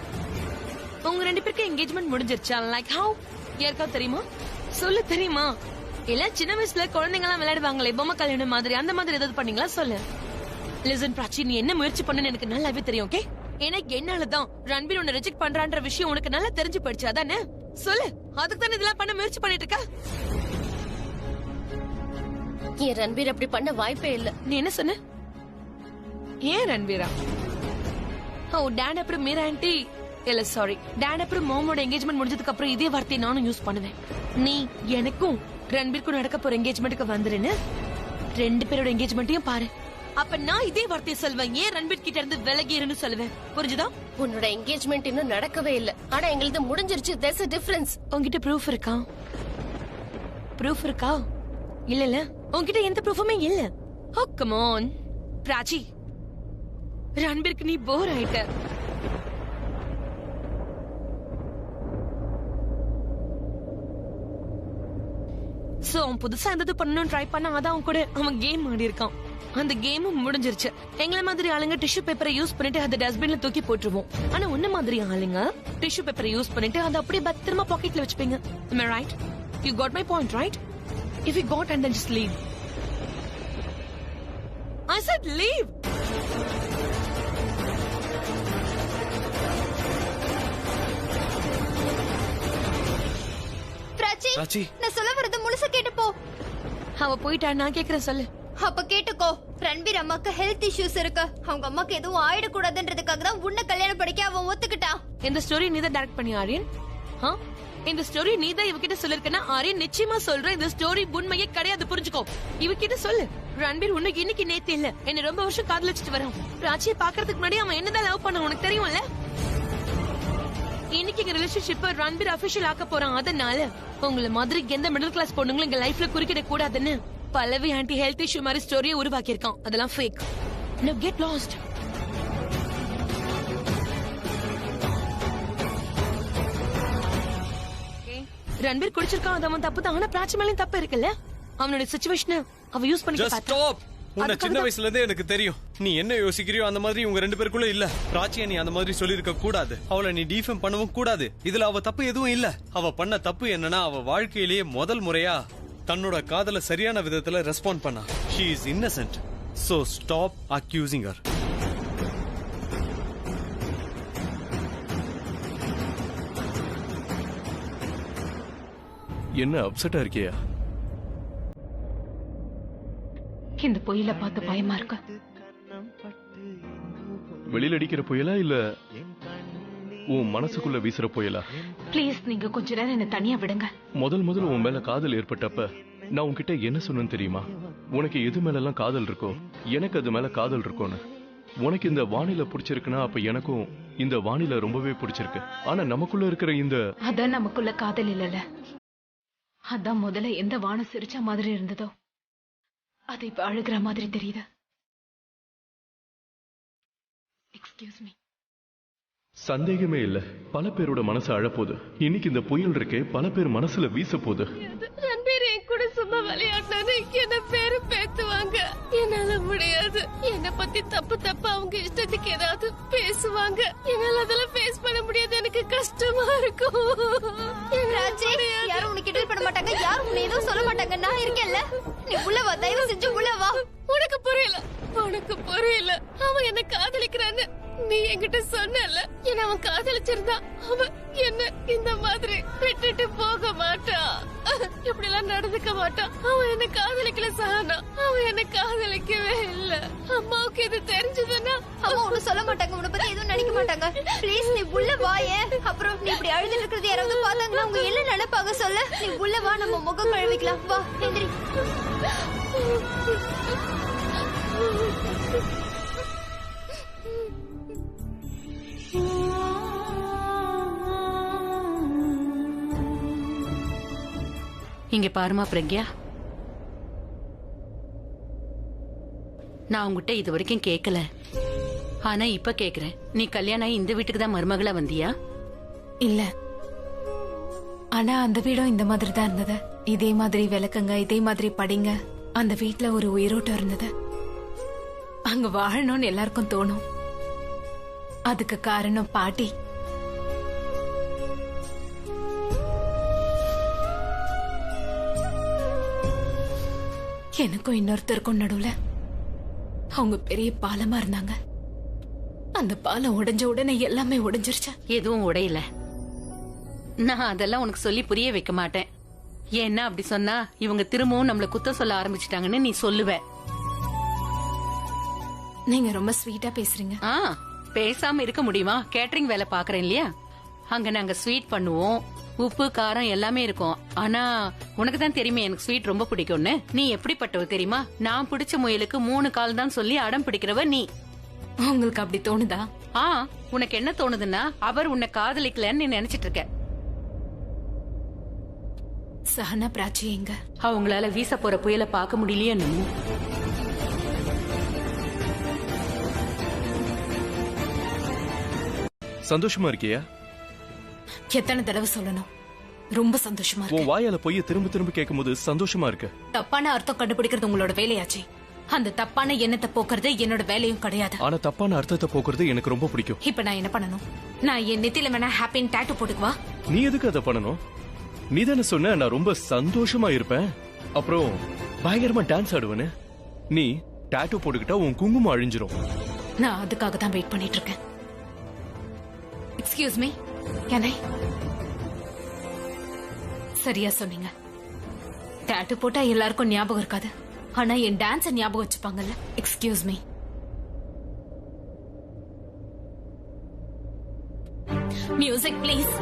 உங்க 2 பேருக்கு என்கேஜ்மெண்ட் முடிஞ்சிருச்சா? Like how? யாருக்காவது தெரியுமா? சொல்லு, தெரியுமா? இல்ல சின்ன வயசுல குழந்தைங்க எல்லாம் விளையாடுவாங்களே பொம்மை கல்யாணம் மாதிரி, அந்த மாதிரி ஏதாவது பண்ணீங்களா? சொல்லு. லிசன் பிராச்சி, நீ என்ன முயற்சி பண்ணன்னு எனக்கு நல்லாவே தெரியும், ஓகே? ஏன்னா என்னாலதான் ரன்பீர் உன்னை ரிஜெக்ட் பண்றான்ற விஷயம் உனக்கு நல்லா தெரிஞ்சு போயிடுச்சு. அதானே? சொல்லு, அதுக்கு தானே இதெல்லாம் பண்ண முயற்சி பண்ணிட்டு இருக்க? ஏன் ரன்பீர் அப்படி பண்ண வாய்ப்பே இல்ல. நீ என்ன சொன்ன? ஏன் ரன்பீரா? ஓ, டான் அப்புறம் மீரா ஆண்டி, இல்ல சாரி, டான் அப்புறம் மாமோட என்கேஜ்மெண்ட் முடிஞ்சதுக்கு அப்புறம் இதே வார்த்தையை நானும் யூஸ் பண்ணுவேன். நீ எனக்கும் ரன்பீருக்கும் நடக்க போற என்கேஜ்மெண்ட்டுக்கு வந்துருன்னு 2 பேரோட என்கேஜ்மெண்ட்டையும் பாரு. அப்ப நான் இதே வார்த்தையை சொல்வேன். ஏன் ரன்பீர் கிட்ட இருந்து விலகிருன்னு சொல்லுவேன். புரிஞ்சுதா? உன்னோட என்கேஜ்மெண்ட் இன்னும் நடக்கவே இல்ல, ஆனா எங்களுக்கு முடிஞ்சிருச்சு. there's a difference. உன்கிட்ட ப்ரூஃப் இருக்கா? ப்ரூஃப் இருக்கா? இல்ல உன்கிட்ட எந்த ப்ரூஃபுமே இல்ல. ஓ கம் ஆன் பிராச்சி, ரன்பீருக்கு நீ போர் ஆயிட்ட. சோ அவன் புதுசா எதாவது பண்ணணும் ட்ரை பண்ணா, அதான் அவன் கூட அவன் கேம் ஆடி இருக்கான். அந்த கேமும் முடிஞ்சிருச்சு. எங்களை மாதிரி ஆளுங்க டிஷ்யூ பேப்பரை யூஸ் பண்ணிட்டு அதை டஸ்ட்பின்ல தூக்கி போட்டுருவோம். ஆனா உன்ன மாதிரி ஆளுங்க டிஷ்யூ பேப்பரை யூஸ் பண்ணிட்டு அதை அப்படியே பத்திரமா பாக்கெட்ல வச்சுப்பீங்க. Am I right? You got my point, right? If you got and then just leave. I said leave. Prachi, நான் சொல்ல வரது முழுசா கேட்டு போ. அவ போயிட்டா, நான் கேக்குறேன், சொல்லு. அப்ப கேட்டுக்கோ. ரன்பீர் அம்மாக்கு ஹெல்த் இஷ்யூஸ் இருக்கு. அவங்க அம்மாக்கு எதுவும் ஆயிடக்கூடாதுன்றதுக்காக தான் உன்னை கல்யாணம் படிக்க அவன் ஒத்துக்கிட்டா. இந்த ஸ்டோரி நீ தான் டைரக்ட் பண்ணி ஆரியன்? இந்த ஸ்டோரி நீ தான் இவகிட்ட சொல்லிருக்கனா? ஆரியன் நிச்சயமா சொல்றேன், இந்த ஸ்டோரி உண்மையே கிடையாது, புரிஞ்சுக்கோ. இவகிட்ட சொல்லு, ரன்பீர் உனக்கு இன்னைக்கு நேத்து இல்ல, என்ன ரொம்ப வருஷம் காதலிச்சிட்டு வரான். பிராச்சியை பாக்குறதுக்கு முன்னாடி அவன் என்னதான் லவ் பண்ண உனக்கு தெரியும்ல? இன்னைக்கு எங்க ரிலேஷன்ஷிப் ரன்பீர் அபிஷியல் ஆக்க போறான். அதனால உங்களை மாதிரி எந்த மிடில் கிளாஸ் பொண்ணுங்களும் எங்க லைஃப்ல குறுக்கிட கூடாதுன்னு பல்லவி ஆன்டி ஹெல்த் இஷ்யூ மாதிரி ஸ்டோரியை உருவாக்கி இருக்கான். அதெல்லாம் fake. Now get lost. Ranbir குடிச்சிருக்கான், அது அவன் தப்பு தான். ஆனா பிராச்சி மேலயும் தப்பு இருக்குல்ல? அவனோட சிச்சுவேஷனை அவ யூஸ் பண்ணி பார்த்தா. உன்னை சின்ன வயசுல இருந்தே எனக்கு தெரியும். நீ என்ன யோசிக்கிறியோ அந்த மாதிரி உங்க 2 பேருக்குள்ள இல்ல. பிராச்சியை நீ அந்த மாதிரி சொல்லிருக்க கூடாது. அவளை நீ டிஃபேம் பண்ணவும் கூடாது. இதுல அவ தப்பு எதுவும் இல்ல. அவ பண்ண தப்பு என்னன்னா, அவ வாழ்க்கையிலேயே முதல் முறையா தன்னோட காதல சரியான விதத்துல ரெஸ்பாண்ட் பண்ணா. She is innocent. So stop accusing her. என்ன அப்செட்டா இருக்கியா? இந்த புயல பார்த்து பயமா இருக்கு. வெளியில அடிக்கிற புயலா இல்ல உன் மனசுக்குள்ள வீசுற புயலா? ப்ளீஸ், நீங்க கொஞ்ச நேரம் என்ன தனியா விடுங்க. முதல் உன் மேல காதல் ஏற்பட்டப்ப நான் உன்கிட்ட என்ன சொன்னேன்னு தெரியுமா? உனக்கு எது மேல எல்லாம் காதல் இருக்கோ எனக்கு அது மேல காதல் இருக்கும்னு. உனக்கு இந்த வானிலை பிடிச்சிருக்குன்னா அப்ப எனக்கும் இந்த வானிலை ரொம்பவே பிடிச்சிருக்கு. ஆனா நமக்குள்ள இருக்கிற இந்த அதான் நமக்குள்ள காதல் இல்லல. அதான் முதல்ல எந்த வானம் சிரிச்ச மாதிரி இருந்ததோ அது இப்ப அழுகிற மாதிரி தெரியுது. Excuse me. சந்தேகமே இல்ல, பல பேரோட மனசு அழப்போகுது. இன்னைக்கு இந்த புயல் இருக்கே பல பேர் மனசுல வீச போகுது. ரன்பீர் என் கூட சும்மா விளையாடுனாரு என்ன பேரு பேத்துவாங்க. என்னால முடியாது. என்ன பத்தி தப்பு தப்பா அவங்க இஷ்டத்துக்கு ஏதாவது பேசுவாங்க. என்னால அதெல்லாம் ஃபேஸ் பண்ண முடியாது. எனக்கு கஷ்டமா இருக்கும். யாரும் உனக்கு கிண்டல் பண்ண மாட்டாங்க, யாரும் உன்னை எதுவும் சொல்ல மாட்டாங்க. நான் இருக்கேன்ல, நீ உள்ள வா, தயவு செஞ்சு உள்ள வா. உனக்கு புரியல, உனக்கு புரியல. அவன் என்ன காதலிக்கிறான்னு நீ என்கிட்ட சொன்னல. என்ன அவன் காதலிச்சிருந்தா அவன் என்ன இந்த மாதிரி விட்டுட்டு போக மாட்டான். இப்படி எல்லாம் நடந்துக்க மாட்டான். அவன் என்ன காதலிக்கல சஹானா, அவன் என்ன காதலிக்கவே இல்ல. அம்மாவுக்கு இது தெரிஞ்சதுன்னா அம்மா ஒண்ணு சொல்ல மாட்டாங்க, உன்னை பத்தி எதுவும் நினைக்க மாட்டாங்க. ப்ளீஸ் நீ உள்ள வாயே. அப்புறம் நீ இப்படி அழுது இருக்கிறது யாராவது பார்த்தாங்கன்னா அவங்க என்ன நினைப்பாங்க சொல்ல. நீ உள்ள வா, நம்ம முகம் கழுவிக்கலாம். வா எந்திரி. இங்க பாருமா பிரக்யா, நான் உங்ககிட்ட இது வரைக்கும் கேட்கல, ஆனா இப்ப கேக்குறேன். நீ கல்யாணம் ஆகி இந்த வீட்டுக்கு தான் மருமகளா வந்தியா? இல்ல, ஆனா அந்த வீடும் இந்த மாதிரி தான் இருந்தது. இதே மாதிரி விளக்குங்க, இதே மாதிரி படிங்க. அந்த வீட்ல ஒரு உயிரோட்டம் இருந்தது. அங்க வாழணும்னு எல்லாருக்கும் தோணும். அதுக்கு காரணம் பாட்டி. எனக்கும் இன்னொருத்தருக்கும் நடுவுல அவங்க பெரிய பாலமா இருந்தாங்க. அந்த பாலம் உடைஞ்ச உடனே எல்லாமே உடைஞ்சிருச்சு. எதுவும் உடையல. நான் அதெல்லாம் உனக்கு சொல்லி புரிய வைக்க மாட்டேன். ஏன்னா அப்படி சொன்னா இவங்க திரும்பவும் நம்மள குத்த சொல்ல ஆரம்பிச்சிட்டாங்கன்னு நீ சொல்லுவ. நீங்க ரொம்ப ஸ்வீட்டா பேசுறீங்க. பேசாம இருக்க முடியுமா? கேட்டரிங் வேலை பாக்குறேன் இல்லையா, அங்க நாங்க ஸ்வீட் பண்ணுவோம். உப்பு காரம் எல்லாமே இருக்கும். ஆனா உனக்கு தான் தெரியுமே எனக்கு ஸ்வீட் ரொம்ப பிடிக்கும்னு. நீ எப்படிப்பட்டவ தெரியுமா? நான் பிடிச்ச முயலுக்கு 3 கால் தான் சொல்லி அடம் பிடிக்கிறவ நீ. உங்களுக்கு அப்படி தோணுதா? உனக்கு என்ன தோணுதுன்னா அவர் உன்னை காதலிக்கலன்னு நீ நினைச்சிட்டு இருக்க. சஹனா பிராச்சி எங்க? அவங்களால வீச போற புயலை பார்க்க முடியலையே. என்னமோ சந்தோஷமா இருக்கியா? எத்தனை தடவை சொல்லணும்? ரொம்ப சந்தோஷமா இருக்கு. உன் வாயால போய் திரும்ப திரும்ப கேட்கும்போது சந்தோஷமா இருக்கு. தப்பான அர்த்தம் கண்டுபிடிக்கிறது உங்களோட வேலையாச்சு. அந்த தப்பான எண்ணத்தை போக்குறது என்னோட வேலையும் கிடையாது. ஆனா தப்பான அர்த்தத்தை போக்குறது எனக்கு ரொம்ப பிடிக்கும். இப்ப நான் என்ன பண்ணணும்? நான் என் நெத்தில வேணா ஹாப்பின்னு டாட்டூ போட்டுக்குவா? நீ எதுக்கு அதை பண்ணணும்? நீ தானே சொன்ன நான் ரொம்ப சந்தோஷமா இருப்பேன், அப்புறம் பயங்கரமா டான்ஸ் ஆடுவேன்னு. நீ டாட்டூ போட்டுக்கிட்டா உன் குங்குமம் அழிஞ்சிரும். நான் அதுக்காக தான் வெயிட் பண்ணிட்டு இருக்கேன். Excuse me, can I? சரியா சொன்னீங்க. டாட்டூ போட்டா எல்லாருக்கும் ஞாபகம் இருக்காது, ஆனா என் டான்ஸ ஞாபகம் வச்சுப்பாங்கல்ல. Excuse me. Music please.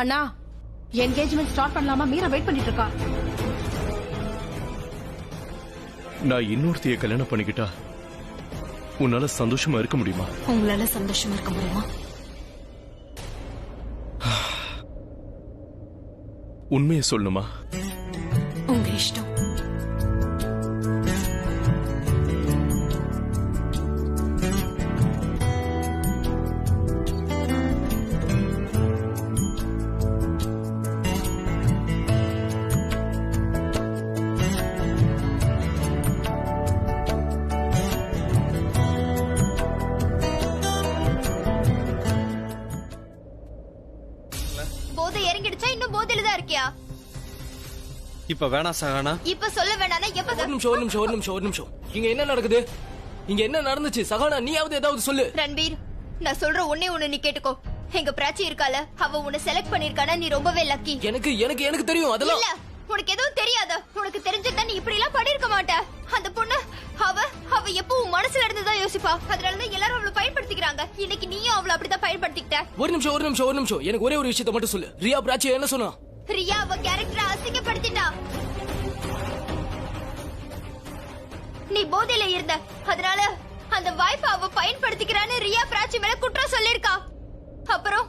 அண்ணா என்கேஜ்மெண்ட் ஸ்டார்ட் பண்ணலாமா? மீரா வெயிட் பண்ணிட்டு இருக்கா. நான் இன்னொருத்தைய கல்யாணம் பண்ணிக்கிட்டா உன்னால சந்தோஷமா இருக்க முடியுமா? உங்களால சந்தோஷமா இருக்க முடியுமா? உண்மையை சொல்லணுமா? உங்க இஷ்டம். போதை இறங்கிடுச்சா? இன்னும் போதையில தான் இருக்கியா? இப்ப வேணாம் சகானா. இப்ப சொல்ல வேணானா எப்ப? ஒரு நிமிஷம். இங்க என்ன நடக்குது? இங்க என்ன நடந்துச்சு? சகானா நீயாவது ஏதாவது சொல்லு. ரன்பீர், நான் சொல்ற ஒண்ணே ஒண்ணு நீ கேட்டுக்கோ. எங்க பிராச்சி இருக்கால, அவ உன்னை செலக்ட் பண்ணிருக்கானா, நீ ரொம்பவே லக்கி. எனக்கு தெரியும் அதெல்லாம். இல்ல, உனக்கு எதுவும் தெரியாத. உனக்கு தெரிஞ்சதா நீ இப்படி எல்லாம் பண்ணிருக்க மாட்ட. அந்த பொண்ணு அவ எப்பவும் மனசுல இருந்துதான் யோசிப்பா. அதனாலதான் எல்லாரும் அவளை பயன்படுத்திக்கிறாங்க. இன்னைக்கு நீயும் அவளை அப்படிதான் பயன்படுத்திக்கிட்ட. ஒரு நிமிஷம். எனக்கு ஒரே ஒரு விஷயத்தை மட்டும் சொல்லு. ரியா பிராச்சி என்ன சொன்னா? ரியா அவ கேரக்டரை அசிங்கப்படுத்திட்டா. நீ போதையில இருந்த, அதனால அந்த வாய்ப்பை அவ பயன்படுத்திக்கிறான்னு ரியா பிராச்சி மேல குற்றம் சொல்லிருக்கா. அப்புறம்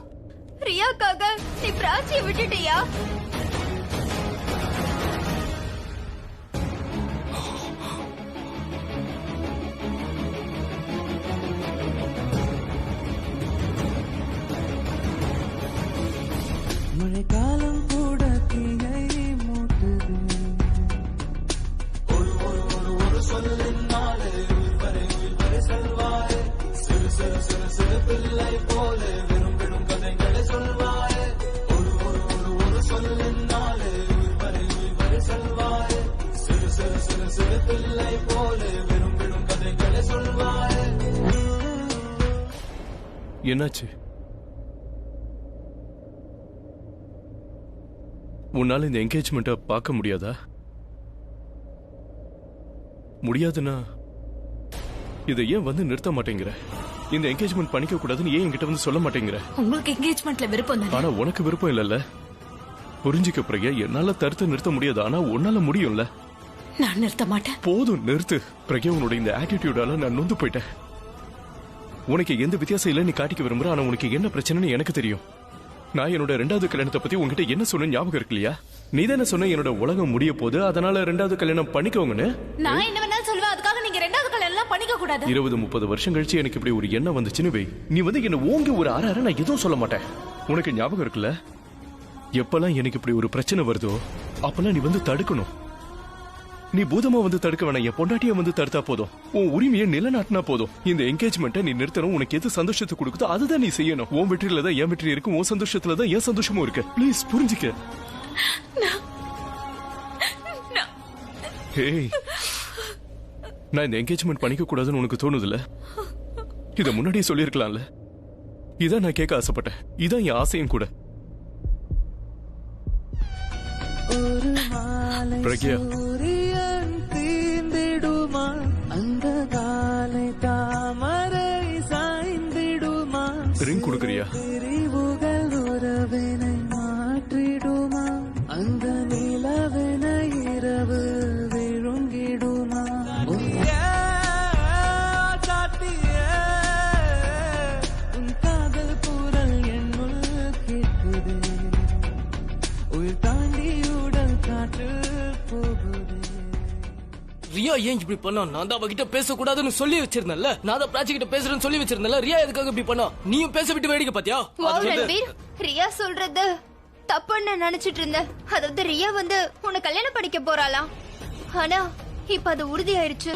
ரியாக்காக நீ பிராச்சியை விட்டுட்டியா? மழைக்காலம் கூட தீயை மூட்டுது. ஒரு சொல்லினாலே உயிர்வரை செல்வாயே. சிறு பிள்ளை போல விரும்பிடும் கதைகளை சொல்வாயே. ஒரு சொல்லினாலே உயிர்வரை செல்வாயே. சிறு பிள்ளை போல விரும்பிடும் கதைகளை சொல்வாயே. என்னாச்சு? உன்னால இந்த என்கேஜ்மெண்ட்டை பார்க்க முடியாதா? முடியாதுன்னா இதை ஏன் வந்து நிறுத்த மாட்டேங்கிற? இந்த என்கேஜ்மெண்ட் பண்ணிக்க கூடாதுன்னு ஏன் என்கிட்ட வந்து சொல்ல மாட்டேங்கிற? உங்களுக்கு என்கேஜ்மெண்ட்ல விருப்பம் தானே? ஆனா உனக்கு விருப்பம் இல்லல்ல. புரிஞ்சுக்க பிறகு என்னால தடுத்து நிறுத்த முடியாது, ஆனா உன்னால முடியும்ல. நான் நிறுத்த மாட்டேன். போதும் நிறுத்து. பிரக்யா, உன்னோட இந்த ஆட்டிடியூடால நான் நொந்து போயிட்டேன். உனக்கு எந்த வித்தியாசம் இல்லை நீ காட்டிக்க விரும்புற. ஆனா உனக்கு என்ன பிரச்சனைன்னு எனக்கு தெரியும். நான் என்னோட 2வது கல்யாணத்தை பத்தி உங்ககிட்ட என்ன சொன்ன ஞாபகம் இருக்கு இல்லையா? நீ தானே சொன்ன என்னோட உலகம் முடிய போது, அதனால 2வது கல்யாணம் பண்ணிக்கோங்கன்னு. நான் என்ன வேணாலும் சொல்லுவேன். அதுக்காக நீங்க 2வது கல்யாணம் பண்ணிக்க கூடாது. 20-30 வருஷம் கழிச்சு எனக்கு இப்படி ஒரு எண்ணம் வந்துச்சுன்னு வை, நீ வந்து என்ன ஓங்கி ஒரு அரை நான் எதுவும் சொல்ல மாட்டேன். உனக்கு ஞாபகம் இருக்குல்ல? எப்பெல்லாம் எனக்கு இப்படி ஒரு பிரச்சனை வருதோ அப்பெல்லாம் நீ வந்து தடுக்கணும். நீ பூதமா வந்து தடுக்க வேணாம். என் பொண்டாட்டிய வந்து தடுத்தா போதும். உன் உரிமையை நிலைநாட்டினா போதும். இந்த என்கேஜ்மெண்ட்டை நீ நிறுத்தணும். உனக்கு எது சந்தோஷத்தை கொடுக்குதோ அதுதான் நீ செய்யணும். உன் வெற்றியில தான் என் வெற்றி இருக்கு, உன் சந்தோஷத்துல தான் என் சந்தோஷமும் இருக்கு. ப்ளீஸ் புரிஞ்சுக்க. ஹேய், நான் இந்த என்கேஜ்மெண்ட் பண்ணிக்க கூடாதுன்னு உனக்கு தோணுதுல? இத முன்னாடியே சொல்லிருக்கலாம்ல. இதான் நான் கேட்க ஆசைப்பட்டேன். இதான் என் ஆசையும் கூட. பிரக்யா, தீந்திடுமா அந்த காலை தாமரை சாய்ந்திடுமா? ரிங் கொடுக்கறியா? பிரிவுகள் உறவினை மாற்றிடுமா? அந்த நிலவினை இரவு விழுங்கிடுமா? உன் காதல் குரல் என்னுள் கேட்குதே. உயிர் தாண்டி உடல் காற்று போகுதே. ரியா ஏன் இப்படி பண்ணா? நான் தான் அவகிட்ட பேசக்கூடாதுன்னு சொல்லி வச்சிருந்தேன்ல. நான் தான் பிராச்சி கிட்ட பேசுறேன்னு சொல்லி வச்சிருந்தேன்ல. ரியா எதுக்காக இப்படி பண்ணா? நீயும் பேச விட்டு வேடிக்கை பாத்தியா? ரன்பீர், ரியா சொல்றது தப்புன்னு நினைச்சிட்டு இருந்தேன். அதாவது ரியா வந்து உன்னை கல்யாணம் படிக்க போறாளாம். ஆனா இப்ப அது உறுதியாயிருச்சு.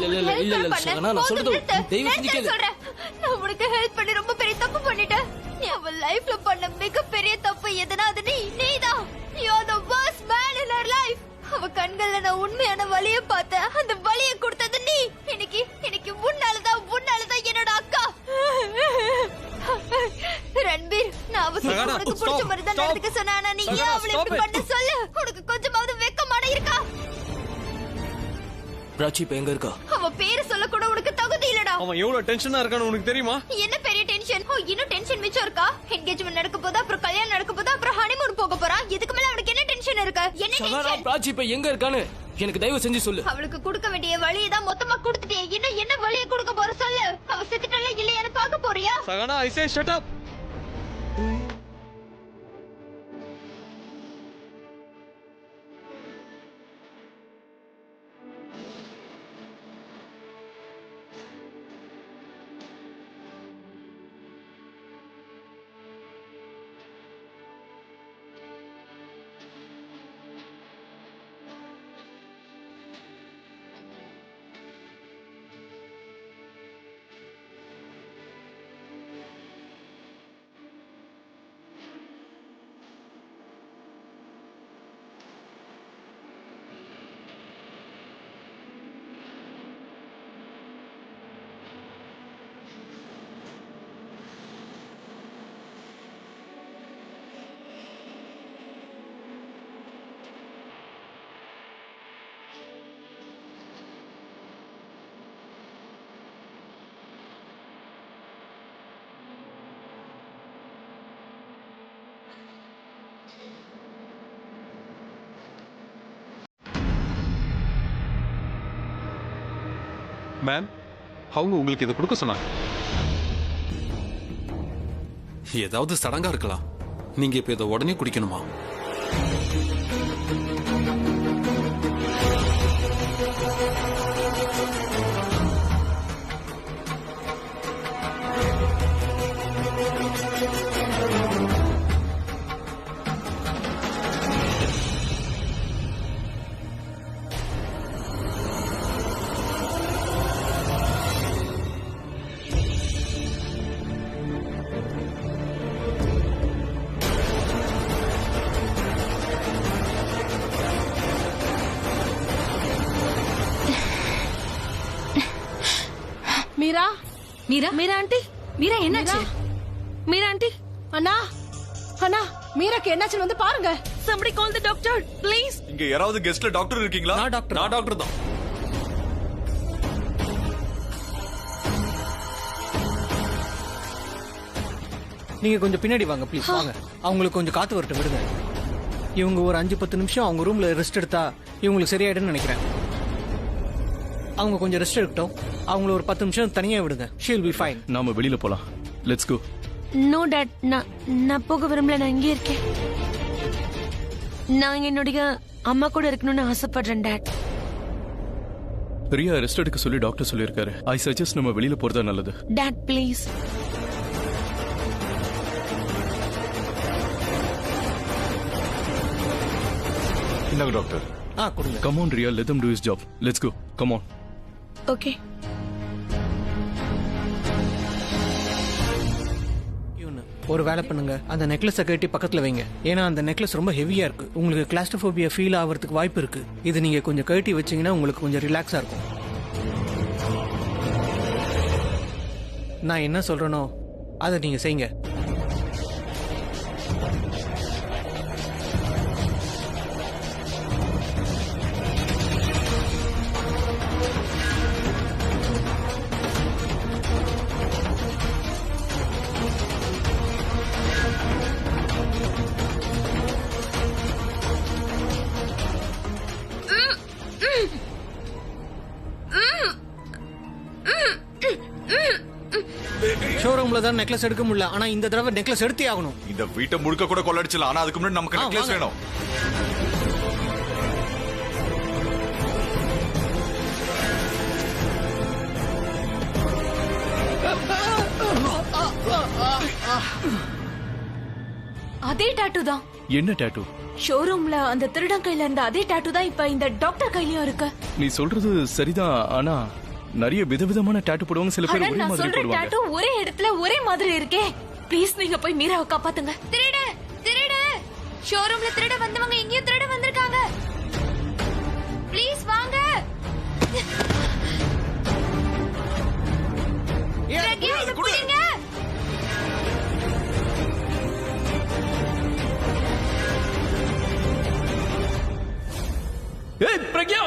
நான் உனக்கு ஹெல்ப் பண்ணி ரொம்ப பெரிய தப்பு பண்ணிட்டேன். நீ அவ லைஃப்ல பண்ண மிகப்பெரிய தப்பு எதுனா அது நீதான். You are the worst man in her life. அவ கண்கள்ல நான் உண்மையான வலிய பார்த்தேன். அந்த வலிய கொடுத்தது நீ. இன்னைக்கு உன்னாலதான் என்னோட அக்கா. ரன்பீர், நான் அவ உனக்கு பிடிச்ச மாதிரி தான் நடந்துக்க சொன்னா. நீ ஏன் அவளை இப்படி பண்ண சொல்லு? உனக்கு கொஞ்சமாவது வெக்கமான இருக்கா? பிராச்சி இப்ப எங்க இருக்கா? அவன் பேரு சொல்ல கூட உனக்கு தகுதி இல்லடா. அவன் எவ்வளவு டென்ஷனா இருக்கான்னு உனக்கு தெரியுமா? என்ன பெரிய டென்ஷன்? இன்னும் டென்ஷன் மிச்சம் இருக்கா? என்கேஜ்மெண்ட் நடக்க போதா, அப்புறம் கல்யாணம் நடக்க போதா, அப்புறம் ஹனிமூன் போக போறான். இதுக்கு மேல அவனுக்கு என்ன டென்ஷன் இருக்கு? என்ன டென்ஷன்? பிராச்சி இப்ப எங்க இருக்கான்னு எனக்கு தயவு செஞ்சு சொல்லு. அவளுக்கு கொடுக்க வேண்டிய வழியை தான் மொத்தமா கொடுத்துட்டே. இன்னும் என்ன வழியை கொடுக்க போற சொல்லு. அவ செத்துட்டால இல்லையான்னு பாக்க போறியா? Sahana, I say shut up. Ma'am, அவங்க உங்களுக்கு இதை கொடுக்க சொன்னாங்க. ஏதாவது சடங்கா இருக்கலாம். நீங்க இப்ப இதை உடனே குடிக்கணுமா? மீரா, மீரா, மீரா ஆண்டி, மீரா என்னாச்சு? மீரா ஆண்டி, அண்ணா, அண்ணா, மீராக்கு என்னாச்சு வந்து பாருங்க. somebody call the doctor please. இங்க யாராவது கெஸ்ட்ல டாக்டர் இருக்கீங்களா? நான் டாக்டர் தான். நீங்க கொஞ்சம் பின்னாடி வாங்க ப்ளீஸ். வாங்க, அவங்களுக்கு கொஞ்சம் காத்து வரட்டும், விடுங்க. இவங்க ஒரு 5-10 நிமிஷம் அவங்க ரூம்ல ரெஸ்ட் எடுத்தா இவங்களுக்கு சரியாயிடும்னு நினைக்கிறேன். அவங்க கொஞ்சம் ரெஸ்ட் எடுக்கட்டும். அவங்கள ஒரு 10 நிமிஷம் தனியா விடுங்க. she will be fine. நாம வெளியில போலாம். Let's go. நோ டாட், நான் போக விரும்பல. நான் இங்கே இருக்கேன். நான் என்னுடைய அம்மா கூட இருக்கணும்னு ஆசைப்படுறேன் டாட். பிரியா ரெஸ்ட் எடுக்க சொல்லி டாக்டர் சொல்லியிருக்காரு. ஐ சஜஸ்ட் நம்ம வெளியில போறதா நல்லது. Dad please. இந்தாங்க டாக்டர். கொடுங்க. Come on Riya, let them do his job. Let's go. Come on. Okay. ஒரு வேலை பண்ணுங்க, அந்த நெக்லஸை கட்டி பக்கத்துல வைங்க. ஏன்னா அந்த நெக்லஸ் ரொம்ப ஹெவியா இருக்கு. உங்களுக்கு கிளாஸ்ட்ரோபோபியா ஃபீல் ஆகிறதுக்கு வாய்ப்பு இருக்கு. இது நீங்க கொஞ்சம் கட்டி வச்சீங்கன்னா உங்களுக்கு கொஞ்சம் ரிலாக்ஸா இருக்கும். நான் என்ன சொல்றேனோ அதை நீங்க செய்யுங்க. ஷோரூம்ல தான் நெக்லஸ் எடுக்க முடியல. ஆனா இந்த தடவை நெக்லஸ் எடுத்தே ஆகணும். இந்த வீட்டை முழுக்க கூட கொள்ளடிச்சலாம். ஆனா அதுக்கு முன்னாடி நமக்கு நெக்லஸ் வேணும். அதே டாட்டூ தான். என்ன டாட்டூ? ஷோரூம்ல அந்த திருடன் கையில இருந்த அதே டாட்டூ தான் இப்ப இந்த டாக்டர் கையிலயும் இருக்கு. நீ சொல்றது சரிதான். ஆனா நிறைய விதவிதமான டாட்டூ போடுவாங்க. சில பேர் ஒரே நான் மாதிரி சொல்ற போடுவாங்க. டாட்டூ ஒரே இடத்துல ஒரே மாதிரி இருக்கே. ப்ளீஸ் நீங்க போய் மீராவை காப்பாத்துங்க. திருட திருட ஷோரூம்ல திருட வந்தவங்க எங்கேயும் திருட வந்திருக்காங்க. ப்ளீஸ் வாங்க. பிரக்யா, இதை பிடிங்க. ஏய் பிரக்யா,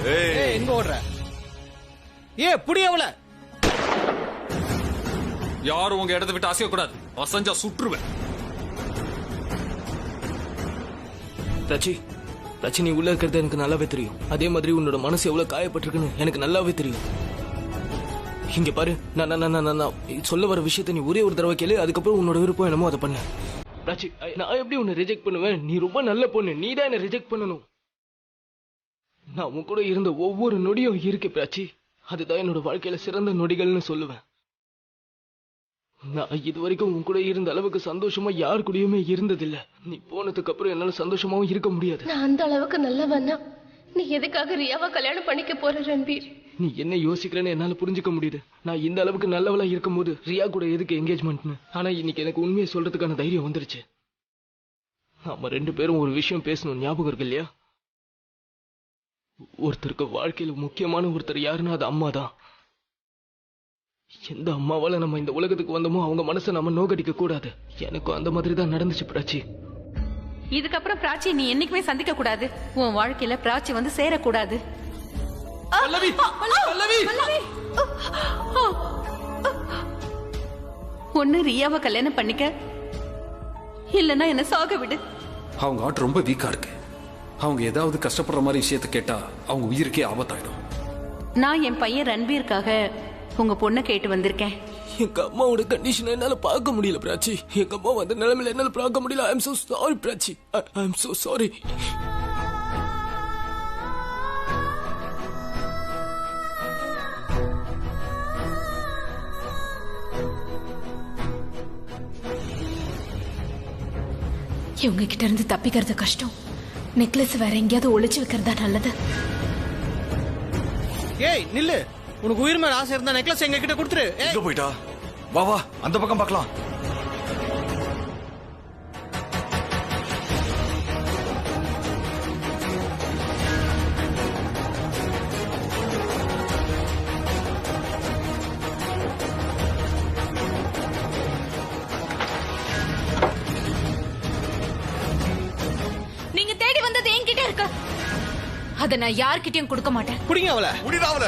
எங்க ஓடுற? புடி அவள. யாரும் உங்க இடத்தை விட்டு அசைய கூடாது. அசஞ்சா சுற்றுவேன். ரச்சி, நீ உள்ள இருக்கிறது எனக்கு நல்லாவே தெரியும். அதே மாதிரி உன்னோட மனசு எவ்வளவு காயப்பட்டிருக்குன்னு எனக்கு நல்லாவே தெரியும். இங்க பாரு, நான் சொல்ல வர விஷயத்த நீ ஒரே ஒரு தடவை கேளு. அதுக்கப்புறம் உன்னோட விருப்பம் என்னமோ அதை பண்ண. ரச்சி, நான் எப்படி உன்னை ரிஜெக்ட் பண்ணுவேன்? நீ ரொம்ப நல்ல பொண்ணு. நீ தான் என்ன ரிஜெக்ட் பண்ணணும். நான் உன் கூட இருந்த ஒவ்வொரு நொடியும் இருக்கு பிராச்சி. அதுதான் என்னோட வாழ்க்கையில சிறந்த நொடிகள்னு சொல்லுவேன். நான் இது வரைக்கும் உன் கூட இருந்த அளவுக்கு சந்தோஷமா யாரு கூடயுமே இருந்ததில்ல. நீ போனதுக்கு அப்புறம் என்னால சந்தோஷமாவும் இருக்க முடியாது. நான் அந்த அளவுக்கு நல்லவனா? நீ எதுக்காக ரியாவை கல்யாணம் பண்ணிக்க போற ரன்பீர்? நீ என்ன யோசிக்கிறேன்னு என்னால புரிஞ்சுக்க முடியுது. நான் இந்த அளவுக்கு நல்லவளா இருக்கும் போது ரியா கூட எதுக்கு என்கேஜ்மெண்ட்னு. ஆனா இன்னைக்கு எனக்கு உண்மையை சொல்றதுக்கான தைரியம் வந்துருச்சு. நாம 2 பேரும் ஒரு விஷயம் பேசணும், ஞாபகம் இருக்கு இல்லையா? ஒருத்தருக்கு வாழ்க்கையில முக்கியமான ஒருத்தர் யாருன்னா அது அம்மா தான். எந்த அம்மாவால நம்ம இந்த உலகத்துக்கு வந்தோமோ அவங்க மனசை நம்ம நோக்கடிக்க கூடாது. எனக்கும் அந்த மாதிரி தான் நடந்துச்சு பிராச்சி. இதுக்கப்புறம் பிராச்சி நீ என்னைக்குமே சந்திக்க கூடாது. உன் வாழ்க்கையில பிராச்சி வந்து சேரக்கூடாது. ஒன்னு ரியாவை கல்யாணம் பண்ணிக்க, இல்லன்னா என்ன சாக விடு. அவங்க ஆட் ரொம்ப வீக்கா இருக்கு. அவங்க ஏதாவது கஷ்டப்படுற மாதிரி விஷயத்தை கேட்டா அவங்க உயிருக்கே ஆபத்தாயிடும். நான் என் பையன் ரன்பீருக்காக உங்க பொண்ணை கேட்டு வந்திருக்கேன். எங்க அம்மாவோட கண்டிஷன் என்னால பார்க்க முடியல பிராச்சி. எங்க அம்மா வந்த நிலைமையில என்னால பார்க்க முடியல. I am so sorry Prachi. I am so sorry. இவங்க கிட்ட இருந்து தப்பிக்கிறது கஷ்டம். நெக்லஸ் வேற எங்கேயாவது ஒளிச்சு வைக்கிறதா நல்லது. நில்லு. உனக்கு உயிர் மேல ஆசை இருந்தா நெக்லஸ் எங்க கிட்ட கொடுத்துரு. எங்க போயிட்டா? வா வா, அந்த பக்கம் பார்க்கலாம். நீங்க தேடி வந்தது என்கிட்ட இருக்கு. அத நான் யார்கிட்டயும் கொடுக்க மாட்டேன். புடிங்க அவள. புடிடா அவள.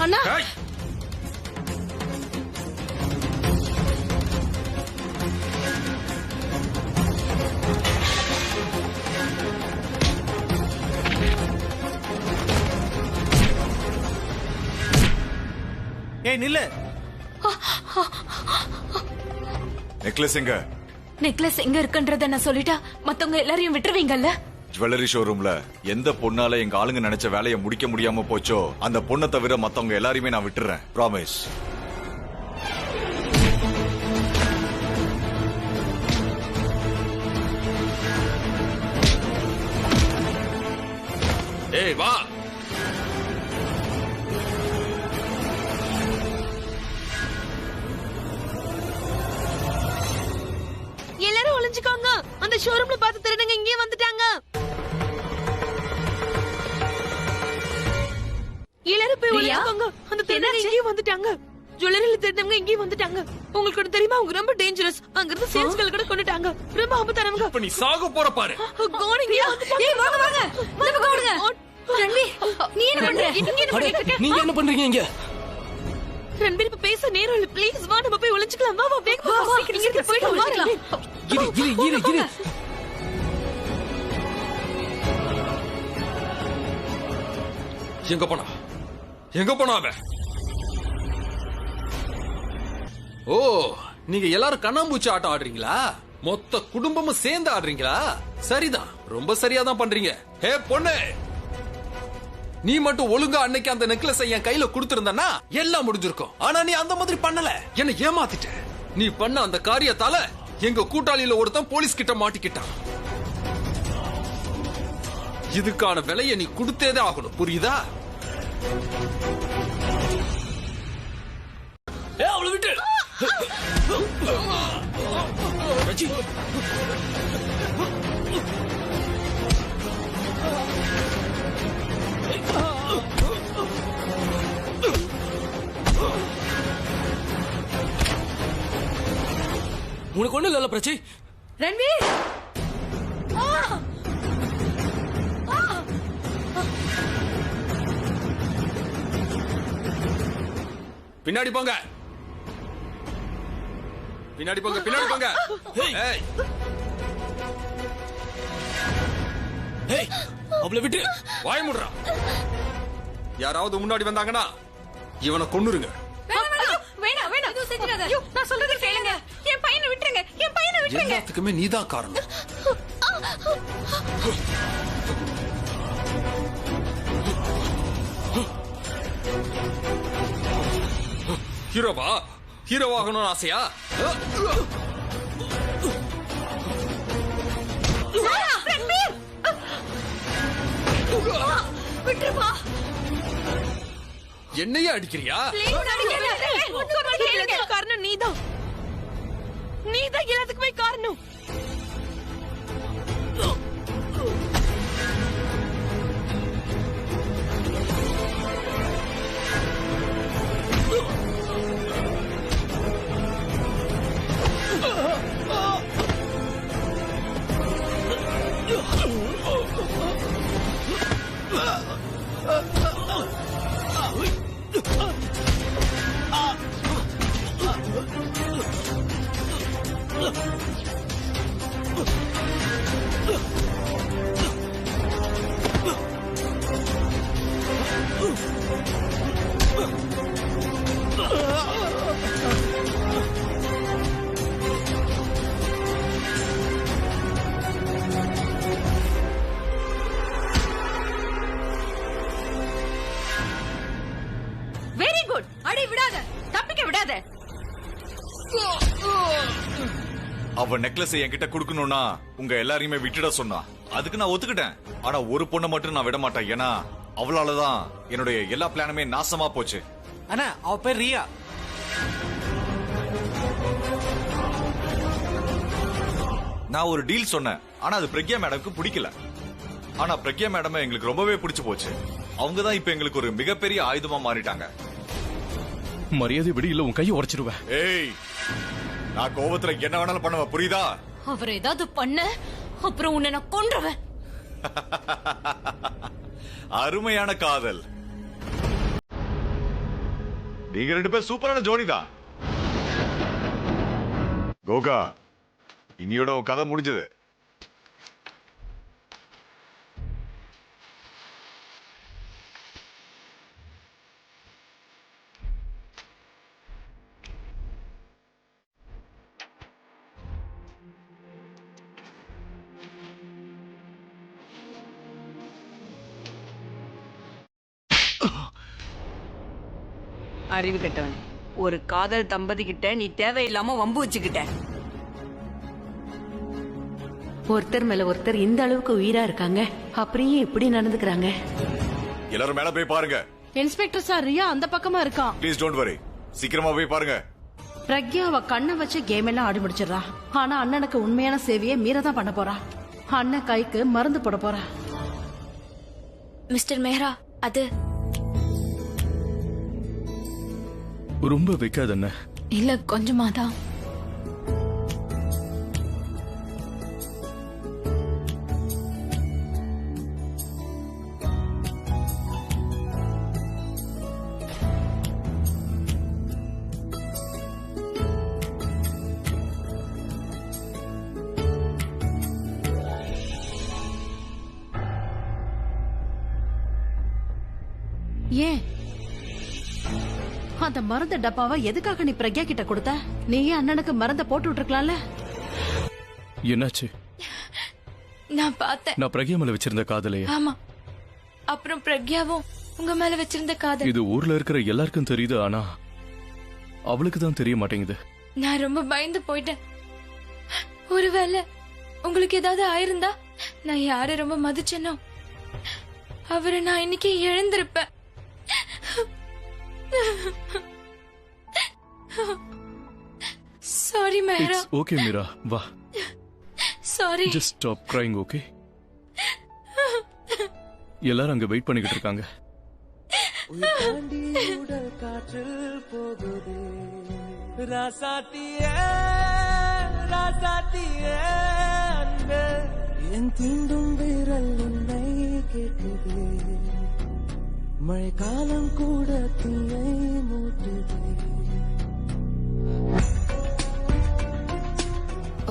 அண்ணா, நில்லு. நெக்லஸ் எங்க? நெக்லஸ் எங்க இருக்குன்றத நான் சொல்லிட்டா மத்தவங்க எல்லாரையும் விட்டுருவீங்கல்ல? ஜுவல்லரி ஷோரூம்ல எந்த பொண்ணால எங்க ஆளுங்க நினைச்ச வேலையை முடிக்க முடியாம போச்சோ அந்த பொண்ணை தவிர மத்தவங்க எல்லாரையுமே நான் விட்டுறேன். ப்ராமிஸ். ஏய் வா. எல்லாரும் ஒளிஞ்சுக்கோங்க. அந்த ஷோரூம்ல பார்த்து திருடங்க இங்கே வந்துட்டாங்க. எல்லாரும் போய் ஒளிஞ்சுக்கோங்க. அந்த திருடங்க இங்கே வந்துட்டாங்க. ஜுவல்லரியில திருடங்க இங்கே வந்துட்டாங்க. உங்களுக்கு கூட தெரியுமா அவங்க ரொம்ப டேஞ்சரஸ். அங்க இருந்து சேல்ஸ்கள் கூட கொண்டுட்டாங்க. ரொம்ப ஆபத்தானவங்க. இப்ப நீ சாக போற பாரு. கோனிங்க. ஏய் வாங்க வாங்க. இந்த பக்கம் ஓடுங்க. ரன்வீர், நீ என்ன பண்ற? நீங்க என்ன பண்றீங்க இங்க? ரன்வீர் இப்ப பேச நேரம் இல்ல. ப்ளீஸ் வா, நம்ம போய் ஒளிஞ்சுக்கலாம். வா வா, வேகமா வா. இங்க போய் ஒளிஞ்சுக்கலாம். இரு. எங்க போனா அவன்? ஓ, நீங்க எல்லாரும் கண்ணாம்பூச்சி ஆட்டம் ஆடுறீங்களா? மொத்த குடும்பமும் சேர்ந்து ஆடுறீங்களா? சரிதான், ரொம்ப சரியா தான் பண்றீங்க. ஹே பொண்ணு, நீ மட்டும் ஒழுங்கா அன்னைக்கு அந்த நெக்லஸ் என் கையில கொடுத்திருந்தனா எல்லாம் முடிஞ்சிருக்கும். ஆனா நீ அந்த மாதிரி பண்ணல. என்ன ஏமாத்திட்ட. நீ பண்ண அந்த காரியத்தால எங்க கூட்டாளியில ஒருத்தன் போலீஸ் கிட்ட மாட்டிக்கிட்டான். இதுக்கான விலையை நீ கொடுத்தேதே ஆகணும், புரியுதா? அவளை விட்டு உனக்கு ஒண்ணு இல்ல பிராச்சி. ரன்வீர் பின்னாடி போங்க, பின்னாடி போங்க, பின்னாடி போங்க. ஏய் ஏய், அவளை விட்டு வாய் மூடுறா. யாராவது முன்னாடி வந்தாங்கன்னா இவனை கொன்னுருங்க. வேணாம் வேணாம், ஐயோ, நான் சொல்றது கேளுங்க. என் பையனை விட்டுருங்க, என் பையனை விட்டுருங்க. எல்லாத்துக்குமே நீதான் காரணம். ஹீரோவா? ஹீரோவாகணும்னு ஆசையா? விட்டுருப்பா. என்னையே அடிக்கிறியா? காரணம் நீதான், நீதான் எல்லாத்துக்குமே காரணம். Very good. அடி விடாத, தப்பிக்க விடாத. அவ நெக்லஸ் என்கிட்ட குடுக்கணும்னா உங்க எல்லாரையுமே விட்டுட சொன்னா. அதுக்கு நான் ஒத்துக்கிட்டேன். ஆனா ஒரு பொண்ணை மட்டும் நான் விட மாட்டேன். ஏன்னா அவளாலதான் என்னுடைய எல்லா பிளானுமே நாசமா போச்சு. அண்ணா, அவ பேர் ரியா. நான் ஒரு டீல் சொன்னேன். ஆனா அது பிரக்யா மேடம்க்கு பிடிக்கல. ஆனா பிரக்யா மேடம் எங்களுக்கு ரொம்பவே பிடிச்சு போச்சு. அவங்க தான் இப்ப எங்களுக்கு ஒரு மிகப்பெரிய ஆயுதமா மாறிட்டாங்க. மரியாதை விட இல்ல உன் கையை உடைச்சிருவேன். ஏய், நான் கோவத்துல என்ன வேணாலும் பண்ணுவேன், புரியுதா? அவர் ஏதாவது பண்ண அப்புறம் உன்னை நான் கொன்றுவேன். அருமையான காதல். நீங்க ரெண்டு பேரும் சூப்பரான ஜோடி தான். கோகா, இனியோட உன் கதை முடிஞ்சது. அறிவு கெட்டவன். ஒரு காதல் தம்பதி கிட்ட நீ தேவையில்லாம வம்பு வச்சுக்கிட்ட. ஒருத்தர் மேல ஒருத்தர் இந்த அளவுக்கு உயிரா இருக்காங்க, அப்படியே எப்படி நடந்துக்கிறாங்க? எல்லாரும் மேல போய் பாருங்க. இன்ஸ்பெக்டர் சார், ரியா அந்த பக்கமா இருக்கான். Please don't worry. சீக்கிரமா போய் பாருங்க. பிரக்யா அவ கண்ணை வச்சு கேம் எல்லாம் ஆடி முடிச்சிடறா. ஆனா அண்ணனுக்கு உண்மையான சேவையை மீறதான் பண்ண போறா. அண்ணன் கைக்கு மருந்து போட போறா. மிஸ்டர் மேஹ்ரா, அது ரொம்ப வைக்காத என்ன? இல்ல கொஞ்சமாதான். ஏன் அந்த மருந்து டப்பாவை எதுக்காக நீ பிரக்யா கிட்ட கொடுத்த? நீயே அண்ணனுக்கு மருந்த போட்டு விட்டுருக்கலாம்ல. என்னாச்சு? நான் பார்த்தேன். நான் பிரக்யா மேல வச்சிருந்த காதலையா? ஆமா. அப்புறம் பிரக்யாவும் உங்க மேல வச்சிருந்த காதல். இது ஊர்ல இருக்கிற எல்லாருக்கும் தெரியுது, ஆனா அவளுக்கு தான் தெரிய மாட்டேங்குது. நான் ரொம்ப பயந்து போயிட்டேன். ஒருவேளை உங்களுக்கு ஏதாவது ஆயிருந்தா, நான் யாரை ரொம்ப மதிச்சேனோ அவரை நான் இன்னைக்கு இழந்திருப்பேன். Sorry Meera. It's okay Meera, வா. Sorry. Just stop crying, okay? எல்லாரும் அங்க வெயிட் பண்ணிக்கிட்டு இருக்காங்க. காற்றில் போகுதே ராசாத்தியே என் தீண்டும் விரல் உன்னை கேட்டது மழைக்காலம் கூட தீயை மூட்டுது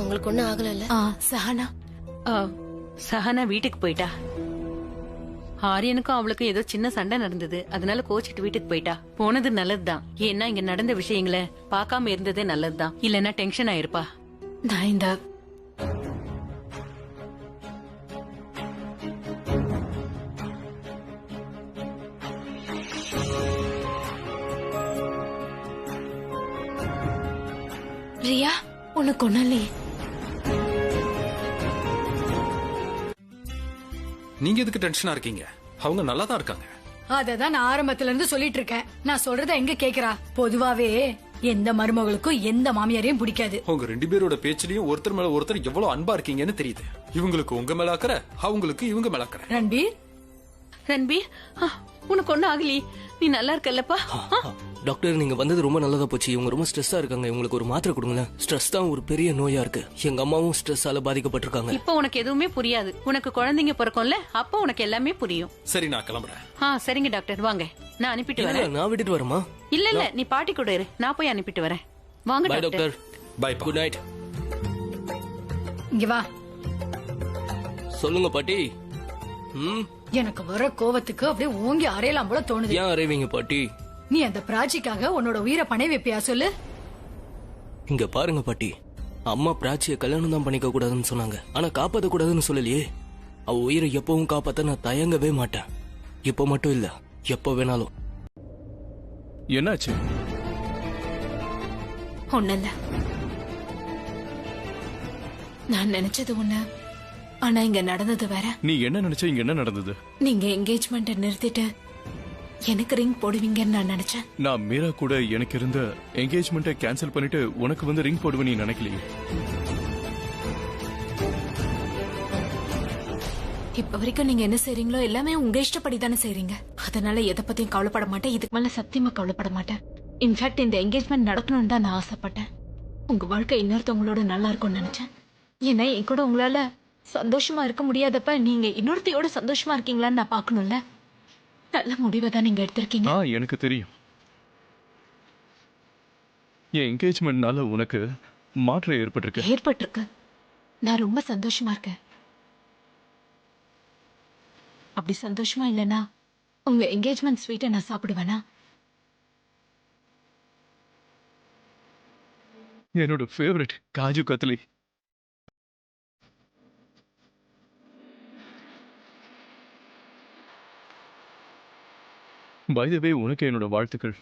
உங்களுக்கு ஒண்ணும் ஆகல? சஹனா சஹனா வீட்டுக்கு போயிட்டா. ஆரியனுக்கும் அவளுக்கும் ஏதோ சின்ன சண்டை நடந்தது, அதனால கோச்சிட்டு வீட்டுக்கு போயிட்டா. போனது நல்லதுதான், ஏன்னா இங்க நடந்த விஷயங்களை பார்க்காம இருந்ததே நல்லதுதான், இல்லன்னா டென்ஷன் ஆயிருப்பா. நான் இந்த ரியா உனக்கு ஒண்ணும் இல்லையே? நீங்க எதுக்கு டென்ஷனா இருக்கீங்க? அவங்க நல்லா தான் இருக்காங்க. அததான் நான் ஆரம்பத்துல இருந்து சொல்லிட்டு இருக்கேன். நான் சொல்றத எங்க கேக்குறா? பொதுவாவே எந்த மருமகளுக்கும் எந்த மாமியாரையும் பிடிக்காது. உங்க 2 பேரோட பேச்சிலையும் ஒருத்தர் மேல ஒருத்தர் எவ்வளவு அன்பா இருக்கீங்கன்னு தெரியுது. இவங்களுக்கு உங்க மேல அக்கறை, அவங்களுக்கு இவங்க மேல அக்கறை. ரன்பீர், ரன்பீர், உனக்கு ஒண்ணும் ஆகலி, நீ நல்லா இருக்கல்லப்பா? டாக்டர் நீங்க வந்தது ரொம்ப நல்லதா போச்சு. இவங்க ரொம்ப ஸ்ட்ரெஸ்ஸா இருக்காங்க, இவங்களுக்கு ஒரு மாத்திரை கொடுங்களேன். ஸ்ட்ரெஸ் தான் ஒரு பெரிய நோயா இருக்கு. எங்க அம்மாவும் ஸ்ட்ரெஸ்ஸால பாதிக்கப்பட்டிருக்காங்க. இப்போ உனக்கு எதுவுமே புரியாது. உனக்கு குழந்தைங்க பிறக்கும்ல, அப்போ உனக்கு எல்லாமே புரியும். சரி நான் கிளம்புறேன். சரிங்க டாக்டர், வாங்க, நான் அனுப்பிட்டு வரேன். நான் விட்டுட்டு வரமா? இல்ல நீ பாட்டி கூட இரு, நான் போய் அனுப்பிட்டு வரேன். வாங்க bye doctor. Bye, good night. இங்க வா. சொல்லுங்க பாட்டி. எனக்கு வர கோவத்துக்கு அப்படியே ஓங்கி அறையலாம் போல தோணுது. ஏன் அறைவீங்க பாட்டி? நீ அந்த பிராச்சிக்காக உன்னோட உயிரை பணை வைப்பியா சொல்லு? இங்க பாருங்க பாட்டி, அம்மா பிராச்சிய கல்யாணம் தான் பண்ணிக்க கூடாதுன்னு சொன்னாங்க, ஆனா காப்பாத்த கூடாதுன்னு சொல்லலையே. அவ உயிரை எப்பவும் காப்பாத்த நான் தயங்கவே மாட்டேன். இப்ப மட்டும் இல்ல, எப்ப வேணாலும். என்னாச்சு? ஒண்ணுல்ல, நான் நினைச்சது ஒண்ணு, ஆனா இங்க நடந்தது வேற. நீ என்ன நினைச்ச? இங்க என்ன நடந்தது? நீங்க என்கேஜ்மெண்ட் நிறுத்திட்டு எனக்கு ரிங் போடுவீங்கன்னு நான் நினைச்சேன். நான் மீரா கூட எனக்கு இருந்த என்கேஜ்மெண்ட்டை கேன்சல் பண்ணிட்டு உனக்கு வந்து ரிங் போடுவேன் நீ நினைக்கலையே. இப்ப வரைக்கும் நீங்க என்ன செய்றீங்களோ எல்லாமே உங்க இஷ்டப்படி தானே செய்றீங்க. அதனால எதை பத்தியும் கவலைப்பட மாட்டேன். இதுக்கு மேல சத்தியமா கவலைப்பட மாட்டேன். இன்ஃபேக்ட் இந்த என்கேஜ்மெண்ட் நடக்கணும்னு தான் நான் ஆசைப்பட்டேன். உங்க வாழ்க்கை இன்னொருத்தவங்களோட நல்லா இருக்கும்னு நினைச்சேன். ஏன்னா என் கூட உங்களால சந்தோஷமா இருக்க முடியாதப்ப நீங்க இன்னொருத்தையோட சந்தோஷமா இருக்கீங்களான்னு நான் பாக்கணும்ல. நல்ல முடிவை தான் நீங்க எடுத்திருக்கீங்க. எனக்கு தெரியும். என் என்கேஜ்மெண்ட்னால உனக்கு மாற்றம் ஏற்பட்டிருக்கு. நான் ரொம்ப சந்தோஷமா இருக்கேன். அப்படி சந்தோஷமா இல்லைன்னா உங்க என்கேஜ்மெண்ட் ஸ்வீட்டை நான் சாப்பிடுவேனா? என்னோட favourite kaju katli. By the way, உனக்கு என்னோட வாழ்த்துக்கள்.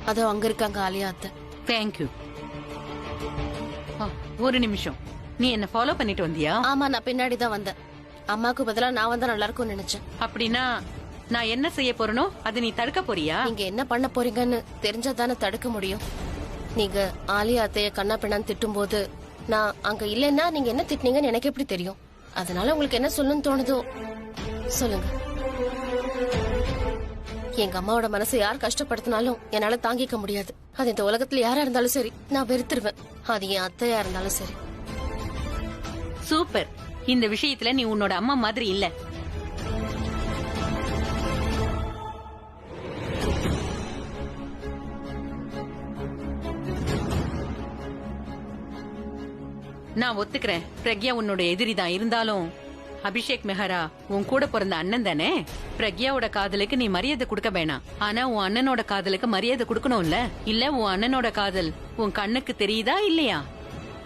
அதோ அங்க இருக்காங்க ஆலியா அத்தை. தேங்க்யூ. ஒரு நிமிஷம், நீ என்ன ஃபாலோ பண்ணிட்டு வந்தியா? ஆமா, நான் பின்னாடி தான் வந்தேன். அம்மாக்கு பதிலா நான் வந்தா நல்லா இருக்கும்னு நினைச்சேன். அப்படின்னா நான் என்ன செய்ய போறனோ அதை நீ தடுக்க போறியா? நீங்க என்ன பண்ண போறீங்கன்னு தெரிஞ்சா தானே தடுக்க முடியும். நீங்க ஆலியா அத்தைய கண்ணா பெண்ணான்னு திட்டும் போது நான் அங்க இல்லைன்னா நீங்க என்ன திட்டினீங்கன்னு எனக்கு எப்படி தெரியும்? அதனால உங்களுக்கு என்ன சொல்லணும்னு தோணுதோ சொல்லுங்க. எங்க அம்மாவோட மனசை யார் கஷ்டப்படுத்தினாலும் என்னால தாங்கிக்க முடியாது. அது இந்த உலகத்துல யாரா இருந்தாலும் சரி நான் வெறுத்துருவேன். அது என் அத்தையா இருந்தாலும் சரி. சூப்பர். இந்த விஷயத்துல நீ உன்னோட அம்மா மாதிரி இல்ல. நான் ஒத்துக்கிறேன், பிரக்யா உன்னோட எதிரி தான். இருந்தாலும் அபிஷேக் மெஹரா உன் கூட பிறந்த அண்ணன் தானே. பிரக்யாவோட காதலுக்கு நீ மரியாதை கொடுக்க வேணாம், ஆனா உன் அண்ணனோட காதலுக்கு மரியாதை கொடுக்கணும்ல. இல்ல உன் அண்ணனோட காதல் உன் கண்ணுக்கு தெரியுதா இல்லையா?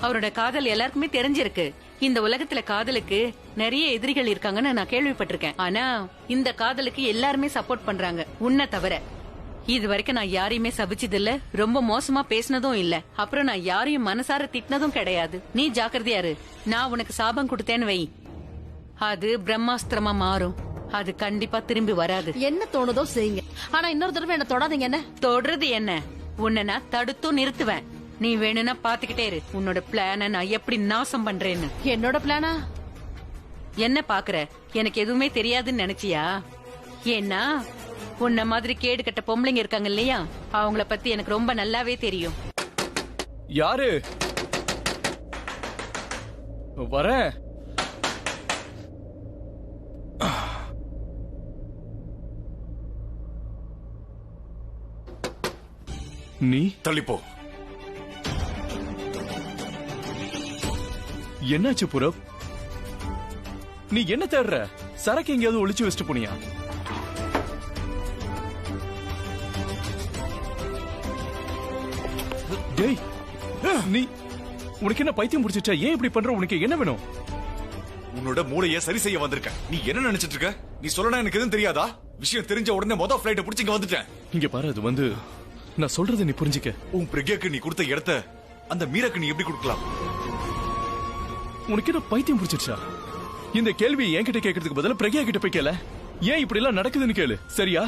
அவரோட காதல் எல்லாருக்குமே தெரிஞ்சிருக்கு. இந்த உலகத்துல காதலுக்கு நிறைய எதிரிகள் இருக்காங்கன்னு நான் கேள்விப்பட்டிருக்கேன். ஆனா இந்த காதலுக்கு எல்லாருமே சப்போர்ட் பண்றாங்க, உன்னை தவிர. இது வரைக்கும் நான் யாரையுமே சபிச்சது இல்ல, ரொம்ப மோசமா பேசினதும் இல்ல, அப்புறம் நான் யாரையும் மனசார திட்டினதும் கிடையாது. நீ ஜாக்கிரதையாரு. நான் உனக்கு சாபம் கொடுத்தேன்னு வை, அது பிரம்மாஸ்திரமா மாறும். அது கண்டிப்பா திரும்பி வராது. என்ன தோணுதோ செய்யுங்க, ஆனா இன்னொரு தடவை என்ன தொடாதீங்க. என்ன தொடுறது என்ன? உன்னை நான் தடுத்தும் நிறுத்துவேன். நீ வேணும்னா பாத்துக்கிட்டே இரு உன்னோட பிளான நான் எப்படி நாசம் பண்றேன்னு. என்னோட பிளானா? என்ன பாக்குற? எனக்கு எதுவுமே தெரியாதுன்னு நினைச்சியா? ஏன்னா உன்ன மாதிரி கேடு கட்ட பொம்பளைங்க இருக்காங்க இல்லையா, அவங்கள பத்தி எனக்கு ரொம்ப நல்லாவே தெரியும். யாரு வர? நீ தள்ளிப்போ. என்னாச்சு புரப்? நீ என்ன தேடுற? சரக்கு எங்கேயாவது ஒளிச்சு வச்சுட்டு போனியா? டேய், நீ உனக்கு என்ன பைத்தியம் முடிச்சிச்சா? ஏன் இப்படி பண்ற? உனக்கு என்ன வேணும்? உன்னோட மூளைய சரி செய்ய வந்திருக்க. நீ என்ன நினைச்சிட்டு இருக்க? நீ சொல்லனா எனக்கு எதுவும் தெரியாதா? விஷயம் தெரிஞ்ச உடனே மொத ஃபிளைட்ட புடிச்சு இங்க வந்துட்டேன். இங்க பாரு, அது வந்து நான் சொல்றதை நீ புரிஞ்சுக்க. உன் பிரக்யாக்கு நீ கொடுத்த இடத்த அந்த மீராக்கு நீ எப்படி கொடுக்கலாம்? உனக்கு என்ன பைத்தியம் பிடிச்சிருச்சா? இந்த கேள்வி என்கிட்ட கேட்கறதுக்கு பதிலா பிரக்யா கிட்ட போய் கேள. ஏன் இப்படி எல்லாம் நடக்குதுன்னு கேளு, சரியா?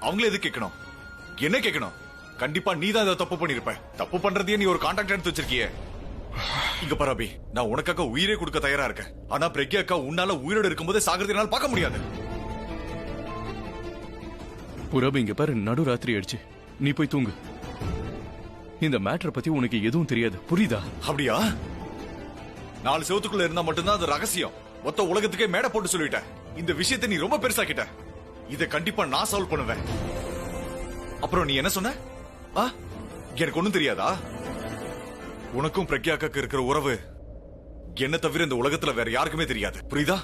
அவங்களே எது கேட்கணும்? என்ன கேட்கணும்? கண்டிப்பா நீ தான் தப்பு பண்ணிருப்ப. தப்பு பண்றதையே நீ ஒரு கான்ட்ராக்ட் எடுத்து வச்சிருக்கியே. இங்க பராபி, நான் உனக்காக உயிரே கொடுக்க தயாரா இருக்கேன். ஆனா பிரக்யாக்கா உன்னால உயிரோடு இருக்கும்போது சாகிறதுனால பார்க்க முடியாது. புரபி, இங்க பாரு, நடுராத்திரி ஆயிடுச்சு. நீ போய் தூங்கு. இந்த மேட்டரை பத்தி உனக்கு எதுவும் தெரியாது, புரியுதா? அப்படியா? 4 செவத்துக்குள்ள இருந்தா மட்டும்தான் அது ரகசியம். மொத்த உலகத்துக்கே மேடை போட்டு சொல்லிட்ட. இந்த விஷயத்தை நீ ரொம்ப பெருசாக்கிட்ட. இதை கண்டிப்பா நான் சால்வ் பண்ணுவேன். அப்புறம் நீ என்ன சொன்ன? எனக்கு ஒண்ணும் தெரியாதா? உனக்கும் பிரக்யாக்கு இருக்கிற உறவு என்ன தவிர இந்த உலகத்துல வேற யாருக்குமே தெரியாது, புரியுதா?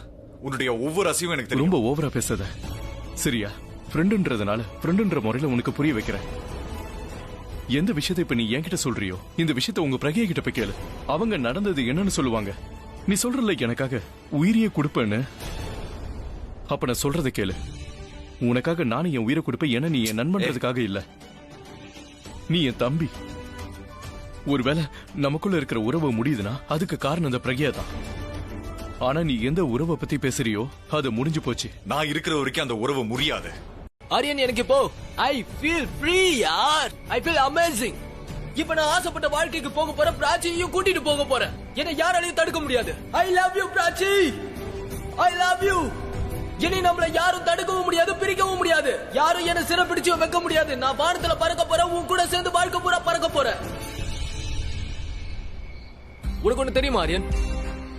உன்னுடைய ஒவ்வொரு அசைவும் எனக்கு தெரியும். ரொம்ப ஓவரா பேசாத, சரியா? ஃப்ரெண்டுன்றதுனால ஃப்ரெண்டுன்ற முறையில உனக்கு புரிய வைக்கிறேன். எந்த விஷயத்தை இப்ப நீ என்கிட்ட சொல்றியோ, இந்த விஷயத்தை உங்க பிரக்யா கிட்ட போய் கேளு. அவங்க நடந்தது என்னன்னு சொல்லுவாங்க. நீ சொல்றல எனக்காக உயிரியே கொடுப்பேன்னு, அப்ப நான் சொல்றதை கேளு. உனக்காக நானும் என் உயிரை கொடுப்பேன். ஏன்னா நீ என் நண்பன்றதுக்காக இல்ல, நீ என் தம்பி. ஒருவேளை நமக்குள்ள இருக்கிற உறவு முடியுதுன்னா அதுக்கு காரணம் இந்த பிரக்யா தான். ஆனா நீ எந்த உறவை பத்தி பேசுறியோ அது முடிஞ்சு போச்சு. நான் இருக்கிற வரைக்கும் அந்த உறவு முடியாது. ஆரியன், எனக்கு இப்போ ஐ ஃபீல் ஃப்ரீ யார். I feel amazing. இப்ப நான் ஆசைப்பட்ட வாழ்க்கைக்கு போக போற, பிராச்சியையும் கூட்டிட்டு போக போறேன். என்ன யாராலையும் தடுக்க முடியாது. I love you Prachi, I love you. இனி நம்மள யாரும் தடுக்கவும் முடியாது, பிரிக்கவும் முடியாது. யாரும் என்ன சிறப்பிடிச்சு வைக்க முடியாது. நான் வானத்துல பறக்க போறேன், உன் கூட சேர்ந்து வாழ்க்கை பூரா பறக்க போறேன். உனக்கு ஒண்ணு தெரியுமா ஆரியன்?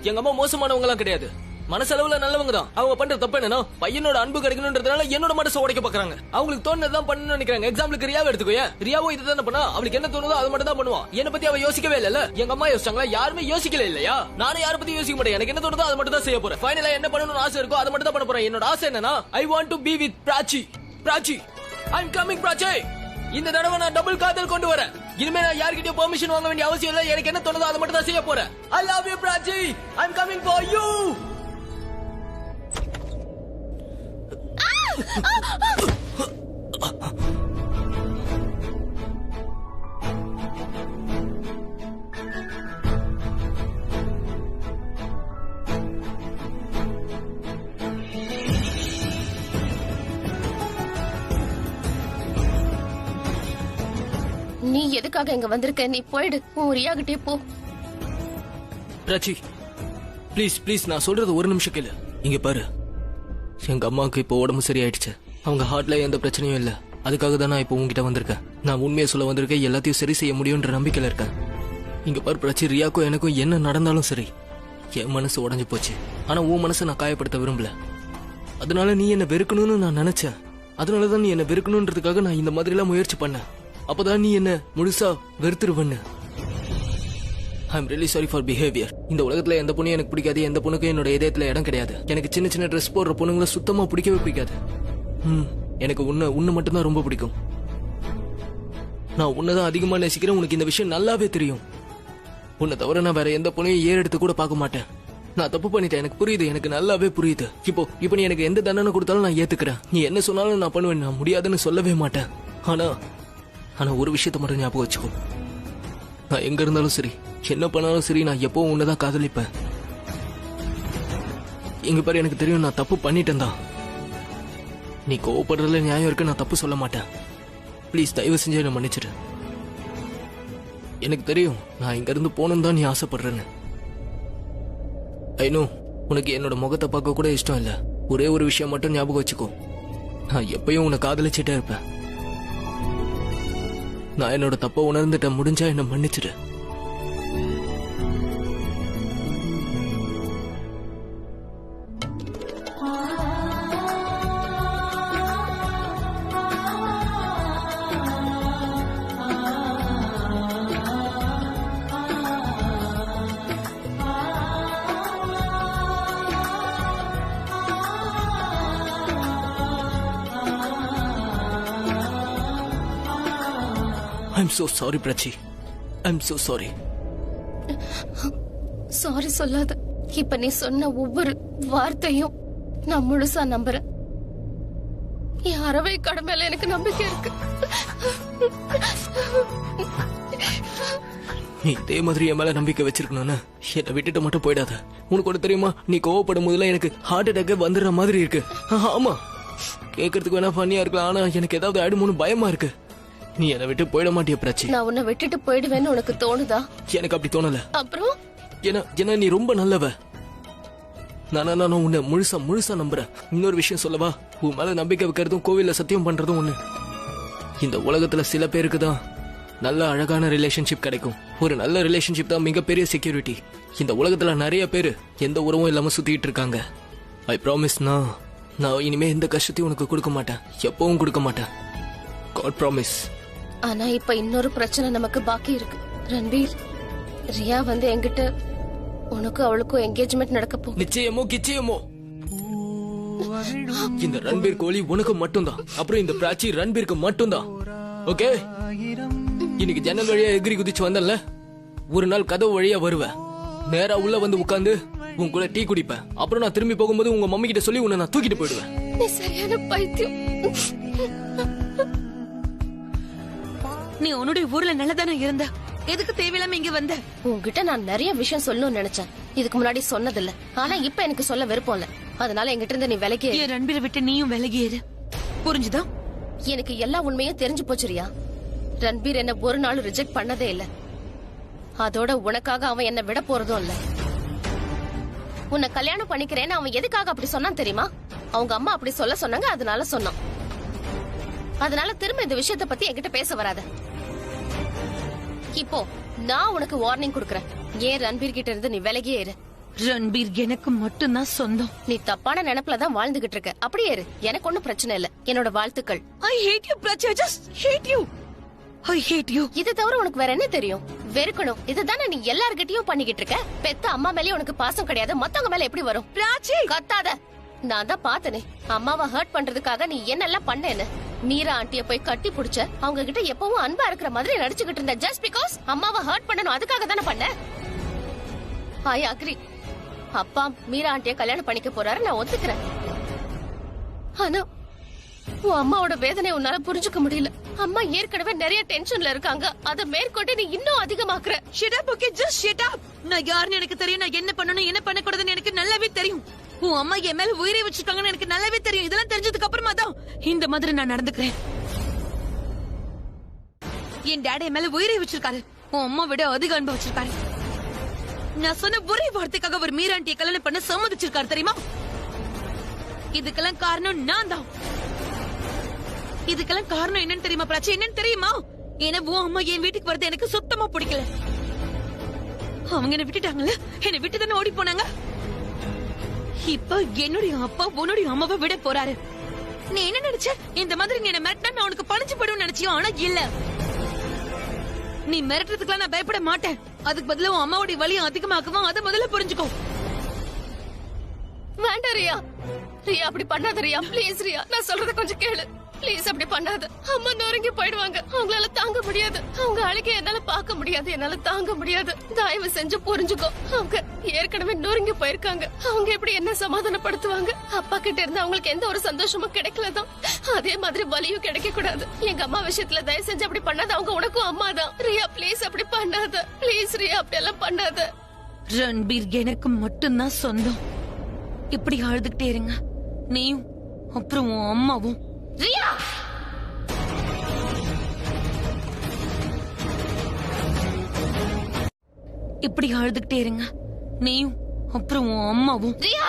எங்க அம்மா மோசமானவங்க எல்லாம் கிடையாது, மனசளவுல நல்லவங்க தான். அவங்க பண்ற தப்பு என்னன்னா, பையனோட அன்பு கிடைக்கணும்ன்றதுனால என்னோட மனசை உடைக்க பாக்குறாங்க. அவங்களுக்கு தோணுதான் பண்ணணும்னு நினைக்கிறாங்க. எக்ஸாம்பிளுக்கு ரியாவை எடுத்துக்கோ. ரியாவோ இதுதான் பண்ணா, அவளுக்கு என்ன தோணுதோ அது மட்டும் தான் பண்ணுவான். என்ன பத்தி அவ யோசிக்கவே இல்ல. எங்க அம்மா யோசிச்சாங்களா? யாருமே யோசிக்கல இல்லையா? நானும் யாரை பத்தி யோசிக்க மாட்டேன். எனக்கு என்ன தோணுதோ அது மட்டும் தான் செய்ய போறேன். ஃபைனலா என்ன பண்ணணும்னு ஆசை இருக்கோ அதை மட்டும் தான் பண்ண போறேன். என்னோட ஆசை என்னன்னா, I want to be with Prachi. Prachi, I am coming Prachi. இந்த தடவை நான் டபுள் காதல் கொண்டு வரேன். இனிமே நான் யார்கிட்டயும் பெர்மிஷன் வாங்க வேண்டிய அவசியம் இல்ல. எனக்கு என்ன தோணுதோ அதை மட்டும் தான் செய்ய போறேன். I love you Prachi, I am coming for you. நீ எதுக்காக இங்க வந்திருக்க? நீ போயிடு, உன் ரியா கிட்டே போ. பிராச்சி, ப்ளீஸ் ப்ளீஸ், நான் சொல்றது ஒரு நிமிஷம் கேளு. இங்க பாரு, எங்க அம்மாவுக்கு இப்போ உடம்பு சரியாயிடுச்சு. அவங்க ஹார்ட்ல எந்த பிரச்சனையும் இல்ல. அதுக்காக தான் நான் இப்போ உங்ககிட்ட வந்திருக்கேன். நான் உண்மையை சொல்ல வந்திருக்கேன். எல்லாத்தையும் சரி செய்ய முடியும்ன்ற நம்பிக்கையில இருக்கேன். இங்க பாரு பிராச்சி, ரியாக்கும் எனக்கும் என்ன நடந்தாலும் சரி, என் மனசு உடஞ்சு போச்சு. ஆனா உன் மனசை நான் காயப்படுத்த விரும்பல. அதனால நீ என்ன வெறுக்கணும்னு நான் நினைச்சேன். அதனாலதான் நீ என்ன வெறுக்கணும்ன்றதுக்காக நான் இந்த மாதிரி எல்லாம் முயற்சி பண்ணேன். அப்பதான் நீ என்ன முழுசா வெறுத்துருவன்னு. I am really sorry for behaviour. இந்த உலகத்துல எந்த பொண்ணும் எனக்கு பிடிக்காது. எந்த பொண்ணுக்கும் என்னோட இதயத்துல இடம் கிடையாது. எனக்கு சின்ன சின்ன ட்ரெஸ் போடுற பொண்ணுங்களை சுத்தமா பிடிக்கவே பிடிக்காது. எனக்கு உன்னை மட்டும்தான் ரொம்ப பிடிக்கும். நான் உன்னதான் அதிகமா நேசிக்கிறேன். உனக்கு இந்த விஷயம் நல்லாவே தெரியும். உன்னை தவிர நான் வேற எந்த பொண்ணையும் ஏறெடுத்து கூட பார்க்க மாட்டேன். நான் தப்பு பண்ணிட்டேன், எனக்கு புரியுது, எனக்கு நல்லாவே புரியுது. இப்போ நீ எனக்கு எந்த தண்டனை கொடுத்தாலும் நான் ஏத்துக்கிறேன். நீ என்ன சொன்னாலும் நான் பண்ணுவேன். நான் முடியாதுன்னு சொல்லவே மாட்டேன். ஆனா ஒரு விஷயத்த மட்டும் ஞாபகம் வச்சுக்கோ. நான் எங்க இருந்தாலும் சரி, என்ன பண்ணாலும் சரி, நான் எப்பவும் உன்னதான் காதலிப்பேன். இங்க பாரு, எனக்கு தெரியும் நான் தப்பு பண்ணிட்டேன் தான். நீ கோவப்படுறதுல நியாயம் இருக்கு, நான் தப்பு சொல்ல மாட்டேன். ப்ளீஸ் தயவு செஞ்சு என்ன மன்னிச்சிடு. எனக்கு தெரியும் நான் இங்க இருந்து போகணும் தான் நீ ஆசைப்படுறேன்னு. ஐ நோ உனக்கு என்னோட முகத்தை பார்க்க கூட இஷ்டம் இல்ல. ஒரே ஒரு விஷயம் மட்டும் ஞாபகம் வச்சுக்கோ. நான் எப்பயும் உன்னை காதலிச்சுட்டே இருப்பேன். நான் என்னோட தப்ப உணர்ந்துட்டேன். முடிஞ்சா என்ன மன்னிச்சிடு. I'm so sorry, Prachi. I'm so sorry. Sorry சொல்லாத. இப்ப நீ சொன்ன ஒவ்வொரு வார்த்தையும் நான் முழுசா நம்புறேன். என் அறவை கடமையில எனக்கு நம்பிக்கை இருக்கு. நீ இதே மாதிரி என் மேல நம்பிக்கை வச்சிருக்கணும்னு என்னை விட்டுட்டு மட்டும் போயிடாத. உனக்கு ஒண்ணு தெரியுமா, நீ கோவப்படும் போதுல எனக்கு ஹார்ட் அட்டாக் வந்துடுற மாதிரி இருக்கு. ஆமா, கேட்கறதுக்கு வேணா பண்ணியா இருக்கலாம், ஆனா எனக்கு ஏதாவது ஆயிடுமோன்னு பயமா இருக்கு. நீ என்னை விட்டு போயிட மாட்டிய பிராச்சி. நான் உன்னை விட்டுட்டு போயிடுவேன்னு உனக்கு தோணுதா? எனக்கு அப்படி தோணல. அப்புறம் ஏன்னா நீ ரொம்ப நல்லவ. நான் உன்னை முழுசா நம்புறேன். இன்னொரு விஷயம் சொல்லவா? உன் மேல நம்பிக்கை வைக்கிறதும் கோவில்ல சத்தியம் பண்றதும் ஒண்ணு. இந்த உலகத்துல சில பேருக்கு தான் நல்ல அழகான ரிலேஷன்ஷிப் கிடைக்கும். ஒரு நல்ல ரிலேஷன்ஷிப் தான் மிகப்பெரிய செக்யூரிட்டி. இந்த உலகத்துல நிறைய பேரு எந்த உறவும் இல்லாம சுத்திட்டு இருக்காங்க. ஐ ப்ராமிஸ், நான் இனிமே எந்த கஷ்டத்தையும் உனக்கு கொடுக்க மாட்டேன். எப்பவும் கொடுக்க மாட்டேன். God promise. ஆனா இப்ப இன்னொரு பிரச்சனை நமக்கு பாக்கி இருக்கு. ரன்பீர், ரியா வந்து என்கிட்ட உனக்கு அவளுக்கும் என்கேஜ்மெண்ட் நடக்க போ. நிச்சயமோ இந்த ரன்பீர் கோலி உனக்கு மட்டும்தான். அப்புறம் இந்த பிராச்சி ரன்பீருக்கு மட்டும்தான். ஓகே, இன்னைக்கு ஜன்னல் வழியா எகிரி குதிச்சு வந்தல, ஒரு நாள் கதவு வழியா வருவேன். நேரா உள்ள வந்து உட்கார்ந்து உன் கூட டீ குடிப்பேன். அப்புறம் நான் திரும்பி போகும்போது உங்க மம்மி கிட்ட சொல்லி உன்னை நான் தூக்கிட்டு போயிடுவேன். நீ சரியான பைத்தியம். நீ உன்னுடைய ஊர்ல நல்லதானே இருந்த, எதுக்கு தேவையில்லாம இங்க வந்த? உன்கிட்ட நான் நிறைய விஷயம் சொல்லணும்னு நினைச்சேன். இதுக்கு முன்னாடி சொன்னதில்ல. ஆனா இப்ப எனக்கு சொல்ல விருப்பம் இல்ல. அதனால என்கிட்ட இருந்து நீ விலகி. என் ரன்பீரை விட்டு நீயும் விலகியேரு. புரிஞ்சுதா? எனக்கு எல்லா உண்மையும் தெரிஞ்சு போச்சுரியா. ரன்பீர் என்ன ஒரு நாள் ரிஜெக்ட் பண்ணதே இல்ல. அதோட உனக்காக அவன் என்ன விட போறதும் இல்ல. உன்னை கல்யாணம் பண்ணிக்கிறேன்னு அவன் எதுக்காக அப்படி சொன்னான் தெரியுமா? அவங்க அம்மா அப்படி சொல்ல சொன்னாங்க, அதனால சொன்னான். அதனால திரும்ப இந்த விஷயத்த பத்தி என்கிட்ட பேச வராத. இப்போ நான் உனக்கு வார்னிங் கொடுக்கறேன். ஏன் ரன்பீர் கிட்ட இருந்து நீ விலகியே இரு. ரன்பீர் எனக்கு மட்டும்தான் சொந்தம். நீ தப்பான நினைப்புல தான் வாழ்ந்துகிட்டு இருக்க. அப்படியே இரு, எனக்கு ஒண்ணும் பிரச்சனை இல்ல. என்னோட வாழ்த்துக்கள். I hate you, Prachi. I just hate you. I hate you. இதை தவிர உனக்கு வேற என்ன தெரியும்? வெறுக்கணும். இதுதானே நீ எல்லார்கிட்டயும் பண்ணிக்கிட்டு இருக்க. பெத்த அம்மா மேலே உனக்கு பாசம் கிடையாது, மத்தவங்க மேல எப்படி வரும்? பிராச்சி, கத்தாத. நான் தான் பார்த்தனே அம்மாவை ஹர்ட் பண்றதுக்காக நீ என்னெல்லாம் பண்ணேன்னு. மீரா ஆண்டிய போய் கட்டி புடிச்ச, அவங்க கிட்ட எப்பவும் அன்பா இருக்கிற மாதிரி நடிச்சுக்கிட்டு இருந்த. ஜஸ்ட் பிகாஸ் அம்மாவை ஹர்ட் பண்ணணும், அதுக்காக தானே பண்ண. I agree. அப்பா மீரா ஆண்டிய கல்யாணம் பண்ணிக்க போறாரு, நான் ஒத்துக்கிறேன். ஆனா உன் அம்மாவோட வேதனை உன்னால புரிஞ்சுக்க முடியல. அம்மா ஏற்கனவே நிறைய டென்ஷன்ல இருக்காங்க. அத மேற்கொண்டு நீ இன்னும் அதிகமாக்குற. Shut up, okay? Just shut up. நான் யாருன்னு எனக்கு தெரியும். நான் என்ன பண்ணணும் என்ன பண்ணக்கூடாதுன்னு எனக்கு நல்லாவே தெரியும். உன் அம்மா என் மேல உயிரை வச்சிருக்காங்கன்னு எனக்கு நல்லாவே தெரியும். இதெல்லாம் தெரிஞ்சதுக்கு அப்புறமா தான் இந்த மாதிரி நான் நடந்துக்கிறேன். என் டாடி என் மேல உயிரை வச்சிருக்காரு. உன் அம்மா விட அதிக அன்பு வச்சிருக்காரு. நான் சொன்ன ஒரே வார்த்தைக்காக ஒரு மீராண்டியை கல்யாணம் பண்ண சம்மதிச்சிருக்காரு தெரியுமா? இதுக்கெல்லாம் காரணம் நான் தான். இதுக்கெல்லாம் காரணம் என்னன்னு தெரியுமா பிராச்சி? என்னன்னு தெரியுமா? ஏன்னா உன் அம்மா என் வீட்டுக்கு வரது எனக்கு சுத்தமா பிடிக்கல. அவங்க என்ன விட்டுட்டாங்கல்ல, என்னை விட்டு தானே ஓடி போனாங்க. இப்ப என்னுடைய அப்பா உன்னுடைய அம்மாவை விட போறாரு. நீ என்ன நினைச்ச? இந்த மாதிரி நீ என்ன மிரட்டினா நான் உனக்கு பணிஞ்சு போயிடும் நினைச்சியோ? ஆனா இல்ல, நீ மிரட்டுறதுக்குலாம் நான் பயப்பட மாட்டேன். அதுக்கு பதிலா உன் அம்மாவுடைய வலியும் அதிகமாக்குவான். அதை முதல்ல புரிஞ்சுக்கோ. வேண்டாம் ரியா. ரியா அப்படி பண்ணாத ரியா. பிளீஸ் ரியா, நான் சொல்றத கொஞ்சம் கேளு. பிளீஸ் அப்படி பண்ணாத. அம்மா நொறுங்கி போயிடுவாங்க. அவங்களால தாங்க முடியாது. அவங்க அழுகை என்னால பார்க்க முடியாது. என்னால தாங்க முடியாது. தயவு செஞ்சு புரிஞ்சுக்கோ. அவங்க ஏற்கனவே நொறுங்கி போயிருக்காங்க. அவங்க எப்படி என்ன சமாதானப்படுத்துவாங்க? அப்பா கிட்ட இருந்து அவங்களுக்கு எந்த ஒரு சந்தோஷமும் கிடைக்கலதான். அதே மாதிரி வலியும் கிடைக்க கூடாது. எங்க அம்மா விஷயத்துல தயவு செஞ்சு அப்படி பண்ணாத. அவங்க உனக்கும் அம்மா தான். ரியா ப்ளீஸ் அப்படி பண்ணாத. ப்ளீஸ் ரியா அப்படி எல்லாம் பண்ணாத. ரன்பீர் எனக்கு மட்டும்தான் சொந்தம். இப்படி அழுதுகிட்டே இருங்க நீயும் அப்புறம் உன் அம்மாவும். ரியா, இப்படி அழுதுகிட்டே இருங்க நீயும் அப்புறம் உன் அம்மாவும். Riya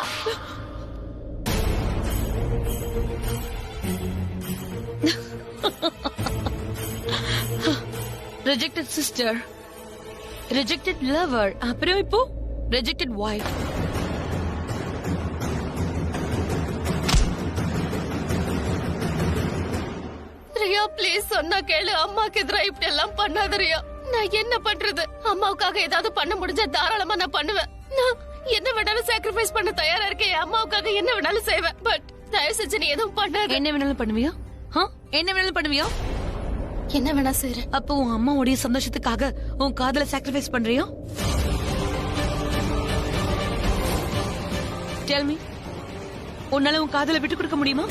rejected sister, rejected lover, அப்புறம் இப்போ ரிஜெக்டட் வைஃப். ரியா ப்ளீஸ் சொன்னா கேளு. அம்மாக்கு எதிரா இப்படி எல்லாம் பண்ணாத ரியா. நான் என்ன பண்றது? அம்மாவுக்காக ஏதாவது பண்ண முடிஞ்சா தாராளமா நான் பண்ணுவேன். நான் என்ன வேணாலும் சாக்ரிஃபைஸ் பண்ண தயாரா இருக்கேன். அம்மாவுக்காக என்ன வேணாலும் செய்வேன். பட் தயவு செஞ்சு நீ எதுவும் பண்ணாத. என்ன வேணாலும் பண்ணுவியா? என்ன வேணாலும் பண்ணுவியா? என்ன வேணா செய்றேன். அப்போ உன் அம்மாவுடைய சந்தோஷத்துக்காக உன் காதல சாக்ரிஃபைஸ் பண்றியா? Tell me. உன்னால உன் காதல விட்டு கொடுக்க முடியுமா?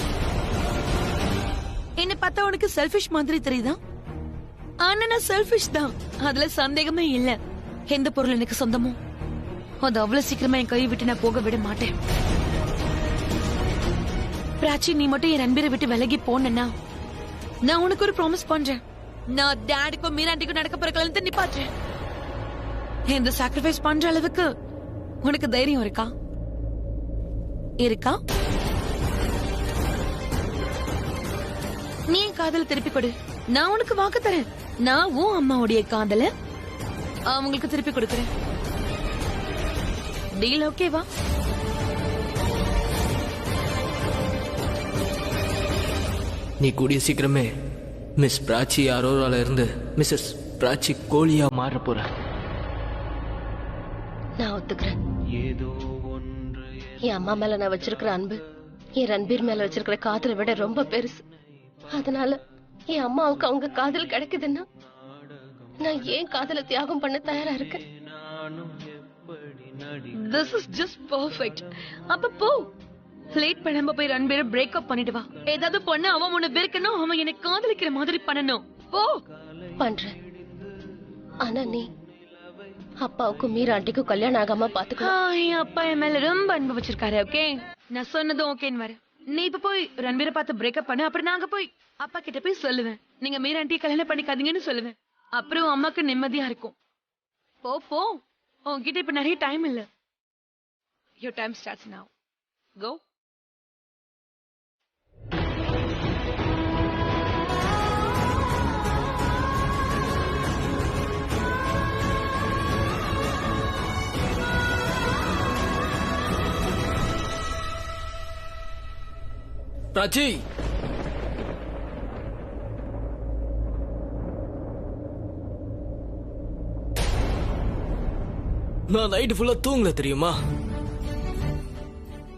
என்ன பார்த்தா உனக்கு செல்ஃபிஷ் மாதிரி தெரியுதா? ஆனா நான் செல்ஃபிஷ் தான், அதுல சந்தேகமே இல்ல. எந்த பொருள் எனக்கு சொந்தமோ அது அவ்வளவு சீக்கிரமா என் கையை விட்டு நான் போக விட மாட்டேன். பிராச்சி, நீ மட்டும் என் ரன்பீரை விட்டு விலகி போனா நான் உனக்கு ஒரு ப்ராமிஸ் பண்றேன். நான் டேடுக்கும் மீனாண்டிக்கும் நடக்க போற கல்யாணத்தை நிப்பாட்டுறேன். இந்த சாக்ரிஃபைஸ் பண்ற அளவுக்கு உனக்கு தைரியம் இருக்கா? இருக்கா? நீ என் காதல திருப்பி கொடு. நான் உனக்கு வாக்கு தரேன். நான் உன் அம்மாவுடைய காதல அவங்களுக்கு திருப்பி கொடுக்கறேன். டீல் ஓகேவா? நீ கூடிய சீக்கிரமே மிஸ் பிராச்சி அரோரால இருந்து மிஸ்ஸஸ் பிராச்சி கோலியா மாற போற. நான் ஒத்துக்கிறேன். என் அம்மா மேல நான் வச்சிருக்கிற அன்பு என் ரன்பீர் மேல வச்சிருக்கிற காதலை விட ரொம்ப பெருசு. அதனால என் அம்மாவுக்கு அவங்க காதல் கிடைக்குதுன்னா நான் ஏன் காதலை தியாகம் பண்ண தயாரா இருக்கேன். This is just perfect. அப்ப போ, லேட் பண்ணாம போய் ரன்பீரை பிரேக்கப் பண்ணிட்டு வா. ஏதாவது பொண்ணு அவன் உன்னை வெறுக்கணும், அவன் என்னை காதலிக்கிற மாதிரி பண்ணணும். போ. பண்றேன். ஆனா நீ அப்பாவுக்கும் மீரா ஆண்டிக்கும் கல்யாணம் ஆகாம பாத்துக்கலாம். என் அப்பா என் மேல ரொம்ப அன்பு வச்சிருக்காரு. ஓகே, நான் சொன்னதும் ஓகேன்னு வர. நீ இப்ப போய் ரன்பீரை பார்த்து பிரேக்கப் பண்ணு. அப்புறம் நாங்க போய் அப்பா கிட்ட போய் சொல்லுவேன், நீங்க மீரா ஆண்டியை கல்யாணம் பண்ணிக்காதீங்கன்னு சொல்லுவேன். அப்புறம் அம்மாக்கு நிம்மதியா இருக்கும். போ போ, உன்கிட்ட இப்ப நிறைய டைம் இல்ல. Your time starts now. Go. Prachi, நான் நைட்டு ஃபுல்லா தூங்கல தெரியுமா?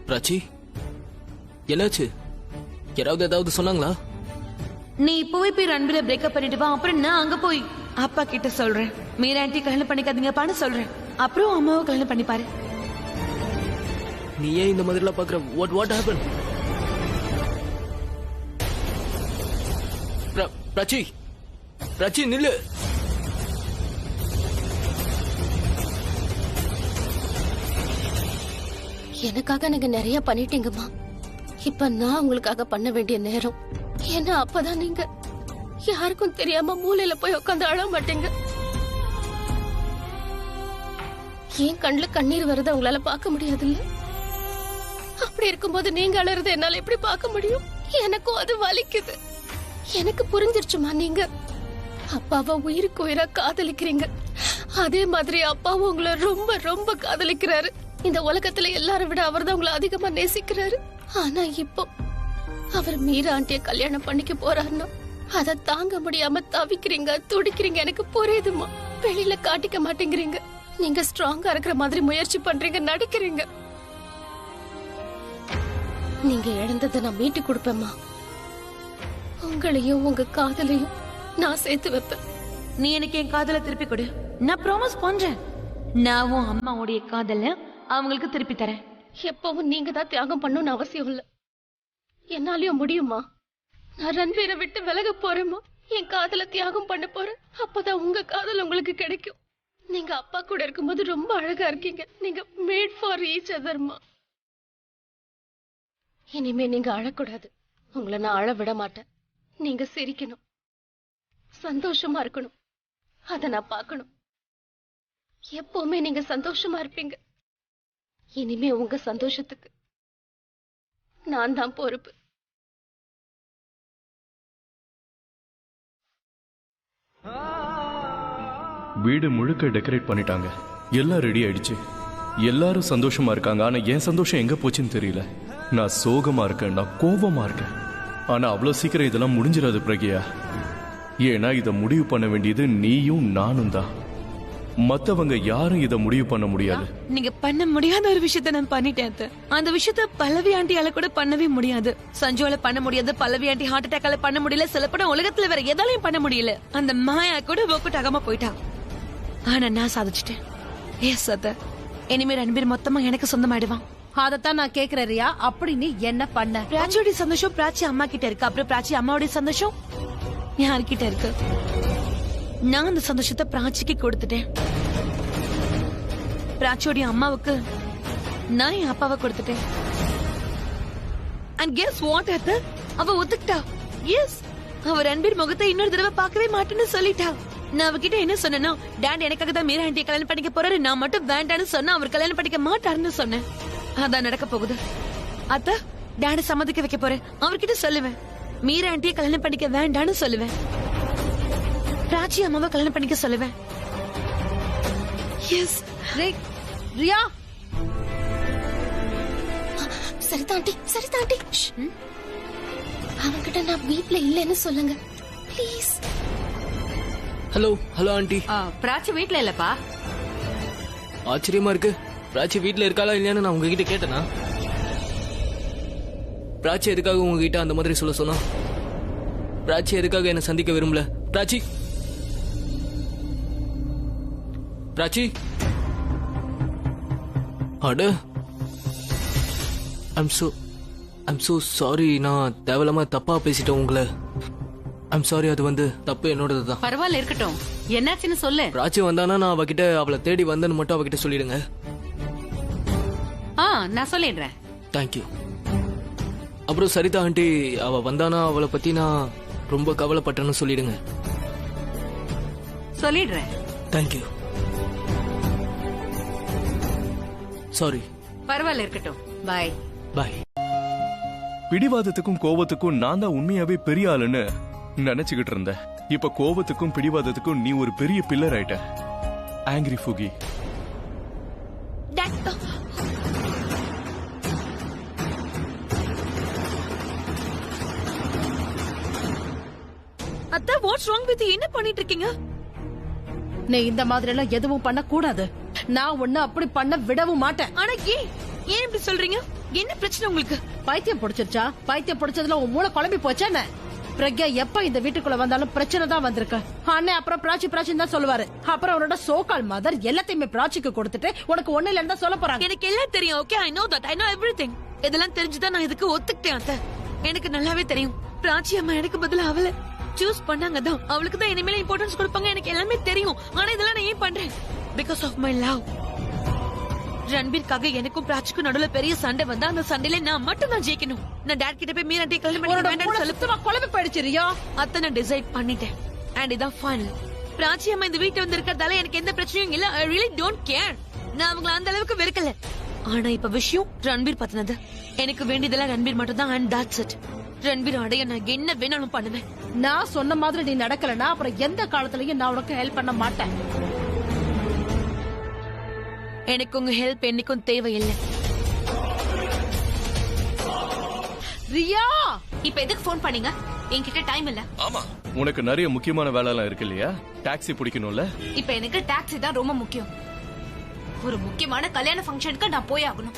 பிராச்சி, என்னாச்சு? யாராவது ஏதாவது சொன்னாங்களா? நீ இப்பவே போய் ரன்பீரை பிரேக்கப் பண்ணிட்டு வா. அப்புறம் நான் அங்க போய் அப்பா கிட்ட சொல்றேன், மீரா ஆண்டி கல்யாணம் பண்ணிக்காதீங்கப்பான்னு சொல்றேன். அப்புறம் அம்மாவை கல்யாணம் பண்ணிப்பாரு. நீ ஏன் இந்த மாதிரிலாம் பாக்குற? What happen? பிராச்சி, பிராச்சி நில்லு. எனக்காக நீங்க நிறைய பண்ணிட்டீங்கம்மா. இப்ப நான் உங்களுக்காக பண்ண வேண்டிய நேரம். ஏன்னா அப்பதான் நீங்க யாருக்கும் தெரியாம மூலையில போய் உட்காந்து அழ மாட்டீங்க. ஏன் கண்ணுல கண்ணீர் வருது உங்களால பார்க்க முடியாது இல்ல? அப்படி இருக்கும்போது நீங்க அழறது என்னால எப்படி பார்க்க முடியும்? எனக்கும் அது வலிக்குது. எனக்கு புரிஞ்சிருச்சுமா, நீங்க அப்பாவை உயிருக்கு உயிரா காதலிக்கிறீங்க. அதே மாதிரி அப்பாவும் உங்களை ரொம்ப ரொம்ப காதலிக்கிறாரு. இந்த உலகத்துல எல்லாரை விட அவர் தான் உங்களை அதிகமா நேசிக்கிறாரு. ஆனா இப்போ அவர் மீரா ஆண்டிய கல்யாணம் பண்ணிக்க போறாருன்னா அதை தாங்க முடியாம தவிக்கிறீங்க, துடிக்கிறீங்க. எனக்கு புரியுதுமா. வெளியில காட்டிக்க மாட்டேங்கிறீங்க. நீங்க ஸ்ட்ராங்கா இருக்கிற மாதிரி முயற்சி பண்றீங்க, நடிக்கிறீங்க. நீங்க இழந்ததை நான் மீட்டு கொடுப்பேம்மா. உங்களையும் உங்க காதலையும் நான் சேர்த்து வைப்பேன். நீ எனக்கு என் காதலை திருப்பி கொடு. நான் ப்ராமிஸ் பண்றேன், நான் உன் அம்மாவுடைய காதல அவங்களுக்கு திருப்பி தரேன். எப்பவும் நீங்க தான் தியாகம் பண்ணணும்னு அவசியம் இல்ல. என்னாலயும் முடியுமா? நான் ரன்பீரை விட்டு விலக போறேம்மா. என் காதல தியாகம் பண்ண போறேன். அப்பதான் உங்க காதல் உங்களுக்கு கிடைக்கும். நீங்க அப்பா கூட இருக்கும்போது ரொம்ப அழகா இருக்கீங்க. நீங்க மேட் ஃபார் ஈச் அதர்மா. இனிமே நீங்க அழக்கூடாது. உங்களை நான் அழ விட மாட்டேன். நீங்க சிரிக்கணும், சந்தோஷமா இருக்கணும். அத நான் பார்க்கணும். எப்பவுமே நீங்க சந்தோஷமா இருப்பீங்க. இனிமே உங்க சந்தோஷத்துக்கு நான் தான் பொறுப்பு. வீடு முழுக்க டெக்கரேட் பண்ணிட்டாங்க, எல்லாம் ரெடி ஆயிடுச்சு, எல்லாரும் சந்தோஷமா இருக்காங்க. ஆனா என் சந்தோஷம் எங்க போச்சுன்னு தெரியல. நான் சோகமா இருக்கேன், நான் கோபமா இருக்கேன். ஆனா அவ்வளவு சீக்கிரம் இதெல்லாம் முடிஞ்சிடாது பிரக்யா. ஏன்னா இதை முடிவு பண்ண வேண்டியது நீயும் நானும் தான். மத்தவங்க யாரும் இதை முடிவு பண்ண முடியாது. நீங்க பண்ண முடியாத ஒரு விஷயத்த நான் பண்ணிட்டேன் அத்தை. அந்த விஷயத்த பல்லவி ஆண்டியால கூட பண்ணவே முடியாது. சஞ்சுவால பண்ண முடியாது, பல்லவி ஆண்டி ஹார்ட் அட்டாக்கால பண்ண முடியல, சில படம் உலகத்துல வேற எதாலையும் பண்ண முடியல. அந்த மாயா கூட ஒர்க் அவுட் ஆகாம போயிட்டா. ஆனா நான் சாதிச்சிட்டேன். எஸ் அத்தை, இனிமே ரன்பீர் மொத்தமா எனக்கு சொந்தமாயிடுவான். அதத்தான் நான் கேக்குறேன் ரியா, அப்படி நீ என்ன பண்ண? பிராச்சியோட சந்தோஷம் பிராச்சி அம்மா கிட்ட இருக்கு, அப்புறம் பிராச்சி அம்மாவோட சந்தோஷம் யார்கிட்ட இருக்கு? நான் அந்த சந்தோஷத்தை பிராச்சிக்கு கொடுத்துட்டேன். பிராச்சியோட அம்மாவுக்கு நான் என் அப்பாவை கொடுத்துட்டேன். And guess what அத்தை? அவ ஒத்துக்கிட்டா. எஸ், அவ ரன்பீர் முகத்தை இன்னொரு தடவை பார்க்கவே மாட்டேன்னு சொல்லிட்டா. நான் அவகிட்ட என்ன சொன்னேன்னா, டாட் எனக்காக தான் மீரா ஆண்டியை கல்யாணம் பண்ணிக்க போறாரு, நான் மட்டும் வேண்டான்னு சொன்னா அவர் கல்யாணம் பண்ணிக்க மாட்டாருன்னு சொன்னேன். அதான் நடக்க போகுது. அத்த, டாட சம்மதிக்க வைக்க போறேன். அவர்கிட்ட சொல்லுவேன், மீரா ஆண்டியை கல்யாணம் பண்ணிக்க வேண்டான்னு சொல்லுவேன். பிராச்சி அம்மாவை கல்யாணம் பண்ணிக்க சொல்லுவேன். Yes Riya. Sarita aunty, Sarita aunty. அவன்கிட்ட நான் வீட்ல இல்லைன்னு சொல்லுங்க please. Hello hello aunty. Prachi வீட்ல இல்லப்பா. ஆச்சரியமா இருக்கு. பிராச்சி வீட்ல இருக்காளா இல்லையான்னு நான் உங்ககிட்ட கேட்டேனா? பிராச்சி எதுக்காக உங்ககிட்ட அந்த மாதிரி சொல்ல சொன்னா? பிராச்சி எதுக்காக என்ன சந்திக்க விரும்பல? பிராச்சி, பிராச்சி, அட, ஐம் சோ சாரி. நான் தேவலமா தப்பா பேசிட்டேன் உங்களை. I'm sorry. அது தப்பு என்னோடது தான். பரவாயில்ல, இருக்கட்டும். என்னாச்சுன்னு சொல்லு. பிராச்சி வந்தானா நான் அவகிட்ட அவளை தேடி வந்தேன்னு மட்டும் அவகிட்ட சொல்லிடுங்க. நான் சொல்லிடுறேன். தேங்க்யூ. அப்புறம் சரிதா ஆண்டி, அவ வந்தானா அவளை பத்தி நான் ரொம்ப கவலைப்பட்டேன்னு சொல்லிடுங்க. சொல்லிடுறேன். தேங்க்யூ. சாரி. பரவாயில்ல, இருக்கட்டும். பாய் பாய். பிடிவாதத்துக்கும் கோபத்துக்கும் நான் தான் உண்மையாவே பெரிய ஆளுன்னு நினைச்சுக்கிட்டு இருந்தேன். இப்ப கோபத்துக்கும் பிடிவாதத்துக்கும் நீ ஒரு பெரிய பில்லர் ஆயிட்ட. ஆங்கிரி ஃபுகி. அத்தா, வாட்ஸ் ராங் வித் யூ? என்ன பண்ணிட்டு இருக்கீங்க? நீ இந்த மாதிரி எல்லாம் எதுவும் பண்ண கூடாது. நான் ஒண்ணு அப்படி பண்ண விடவும் மாட்டேன். ஆனா ஏன் இப்படி சொல்றீங்க? என்ன பிரச்சனை உங்களுக்கு? பைத்தியம் பிடிச்சிருச்சா? பைத்தியம் பிடிச்சதுல உன் மூளை குழம்பி போச்சா என்ன? பிரக்யா எப்ப இந்த வீட்டுக்குள்ள வந்தாலும் பிரச்சனை தான் வந்திருக்கு. அண்ணே அப்புறம் பிராச்சி பிராச்சின்னு தான் சொல்லுவாரு. அப்புறம் அவனோட சோகால் மதர் எல்லாத்தையுமே பிராச்சிக்கு கொடுத்துட்டு உனக்கு ஒண்ணு இல்லன்னு தான் சொல்ல போறாங்க. எனக்கு எல்லாம் தெரியும். Okay, I know that. I know everything. இதெல்லாம் தெரிஞ்சுதான் நான் இதுக்கு ஒத்துக்கிட்டேன் அத்தை. எனக்கு நல்லாவே தெரியும். பிராச்சி அம்மா எனக்கு பதிலா அவளை சூஸ் பண்ணாங்க தான். அவளுக்கு தான் இனிமேல இம்பார்ட்டன்ஸ் கொடுப்பாங்க. எனக்கு எல்லாமே தெரியும். ஆனா இதெல்லாம் நான் ஏன் பண்றேன்? Because of my love. ரன்பீர்காக எனக்கும் பிராச்சிக்கும் நடுவுல பெரிய சண்டை வந்தா அந்த சண்டையில நான் மட்டும் தான் ஜெயிக்கணும். நான் டாட் கிட்ட போய் மீரா ஆண்டியை கல்யாணம் பண்ணிக்க வேண்டாம்னு சொல்ல குழம்பி போயிடுச்சு ரியா. அத்தை, நான் டிசைட் பண்ணிட்டேன். அண்ட் இதான் ஃபைனல். பிராச்சி அம்மா இந்த வீட்டை வந்து இருக்கிறதால எனக்கு எந்த பிரச்சனையும் இல்ல. I really don't care. நான் அவங்கள அந்த அளவுக்கு வெறுக்கல. ஆனா இப்ப விஷயம் ரன்பீர் பத்தினது. எனக்கு வேண்டியதெல்லாம் ரன்பீர் மட்டும் தான். And that's it. ரன்பீர் அடைய நான் என்ன வேணாலும் பண்ணுவேன். நான் சொன்ன மாதிரி நீ நடக்கலனா அப்புறம் எந்த காலத்துலயும் நான் உனக்கு ஹெல்ப் பண்ண மாட்டேன். எனக்கு உங்க ஹெல்ப் என்னைக்கும் தேவையில்லை. ரியா, இப்ப எதுக்கு போன் பண்ணீங்க? என்கிட்ட டைம் இல்ல. ஆமா, உனக்கு நிறைய முக்கியமான வேலை எல்லாம் இருக்கு இல்லையா? டாக்ஸி பிடிக்கணும்ல. இப்ப எனக்கு டாக்ஸி தான் ரொம்ப முக்கியம். ஒரு முக்கியமான கல்யாண ஃபங்க்ஷனுக்கு நான் போய் ஆகணும்.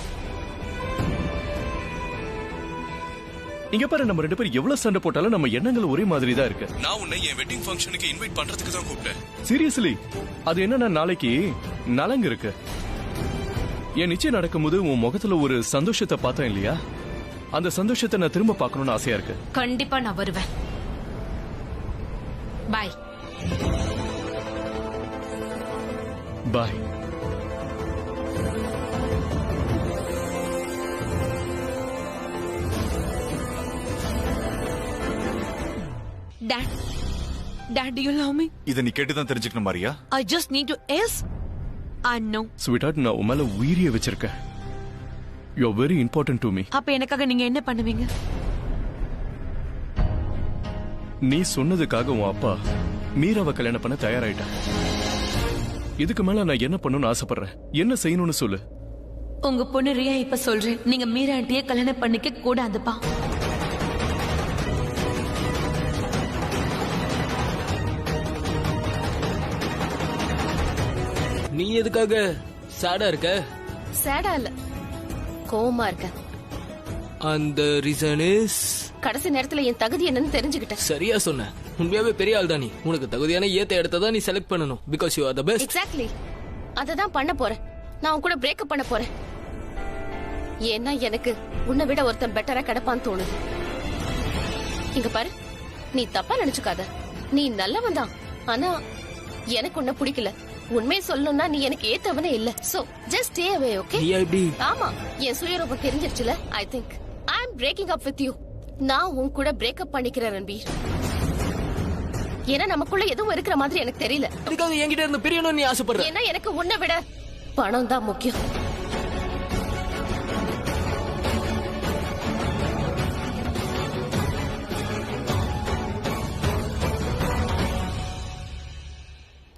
இங்க பாரு, நம்ம ரெண்டு பேரும் எவ்வளவு சண்டை போட்டாலும் நம்ம எண்ணங்கள் ஒரே மாதிரி தான் இருக்கு. நான் உன்னை என் வெட்டிங் ஃபங்க்ஷனுக்கு இன்வைட் பண்றதுக்கு தான் கூப்பிட்டேன். சீரியஸ்லி. அது என்னன்னா, நாளைக்கு நலங்கு இருக்கு. என் நிச்சயம் நடக்கும்போது உன் முகத்துல ஒரு சந்தோஷத்தை பார்த்தேன் இல்லையா? அந்த சந்தோஷத்தை நான் திரும்ப பார்க்கணும்னு ஆசையா இருக்கு. கண்டிப்பா நான் வருவேன். பாய் பாய். Dad, do you love me? இத நீ கேட்டுதான் தெரிஞ்சுக்கணும் மாரியா. I just need to yes. I know. Sweet, நான் உன் மேல உயிரிய வச்சிருக்கேன். You are very important to me. அப்ப எனக்காக நீங்க என்ன பண்ணுவீங்க? நீ சொன்னதுக்காக உன் அப்பா மீராவை கல்யாணம் பண்ண தயாராயிட்டான். இதுக்கு மேல நான் என்ன பண்ணணும்னு ஆசைப்படுறேன், என்ன செய்யணும்னு சொல்லு. உங்க பொண்ணு ரியா இப்ப சொல்றேன், நீங்க மீரா ஆண்டிய கல்யாணம் பண்ணிக்க கூடாதுப்பா. நீ எதுக்காக சேடா இருக்க? சேடா இல்ல, கோவமா இருக்க. அந்த ரீசன் இஸ் கடைசி நேரத்துல என் தகுதி என்னன்னு தெரிஞ்சுக்கிட்டேன். சரியா சொன்ன. உண்மையாவே பெரிய ஆள் தான் நீ. உனக்கு தகுதியான ஏத்த இடத்தை தான் நீ செலக்ட் பண்ணணும். Because you are the best. Exactly, அததான் பண்ண போறேன். நான் உன் கூட பிரேக்கப் பண்ண போறேன். ஏன்னா எனக்கு உன்னை விட ஒருத்தன் பெட்டரா கிடப்பான்னு தோணுது. இங்க பாரு, நீ தப்பா நினைச்சுக்காத. நீ நல்லவன் தான், ஆனா எனக்கு உன்னை பிடிக்கல. உண்மையை சொல்லணும்னா நீ எனக்கு ஏத்தவனே இல்ல. So just stay away. Okay? ஆமா, என் சுயரூபம் தெரிஞ்சிருச்சுல. I think I am breaking up with you. நான் உன் கூட பிரேக்கப் பண்ணிக்கிறேன் ரன்பீர். ஏன்னா நமக்குள்ள எதுவும் இருக்கிற மாதிரி எனக்கு தெரியல. அதுக்காக என்கிட்ட இருந்து பிரியணும்னு நீ ஆசைப்படுற? ஏன்னா எனக்கு உன்னை விட பணம் தான் முக்கியம்.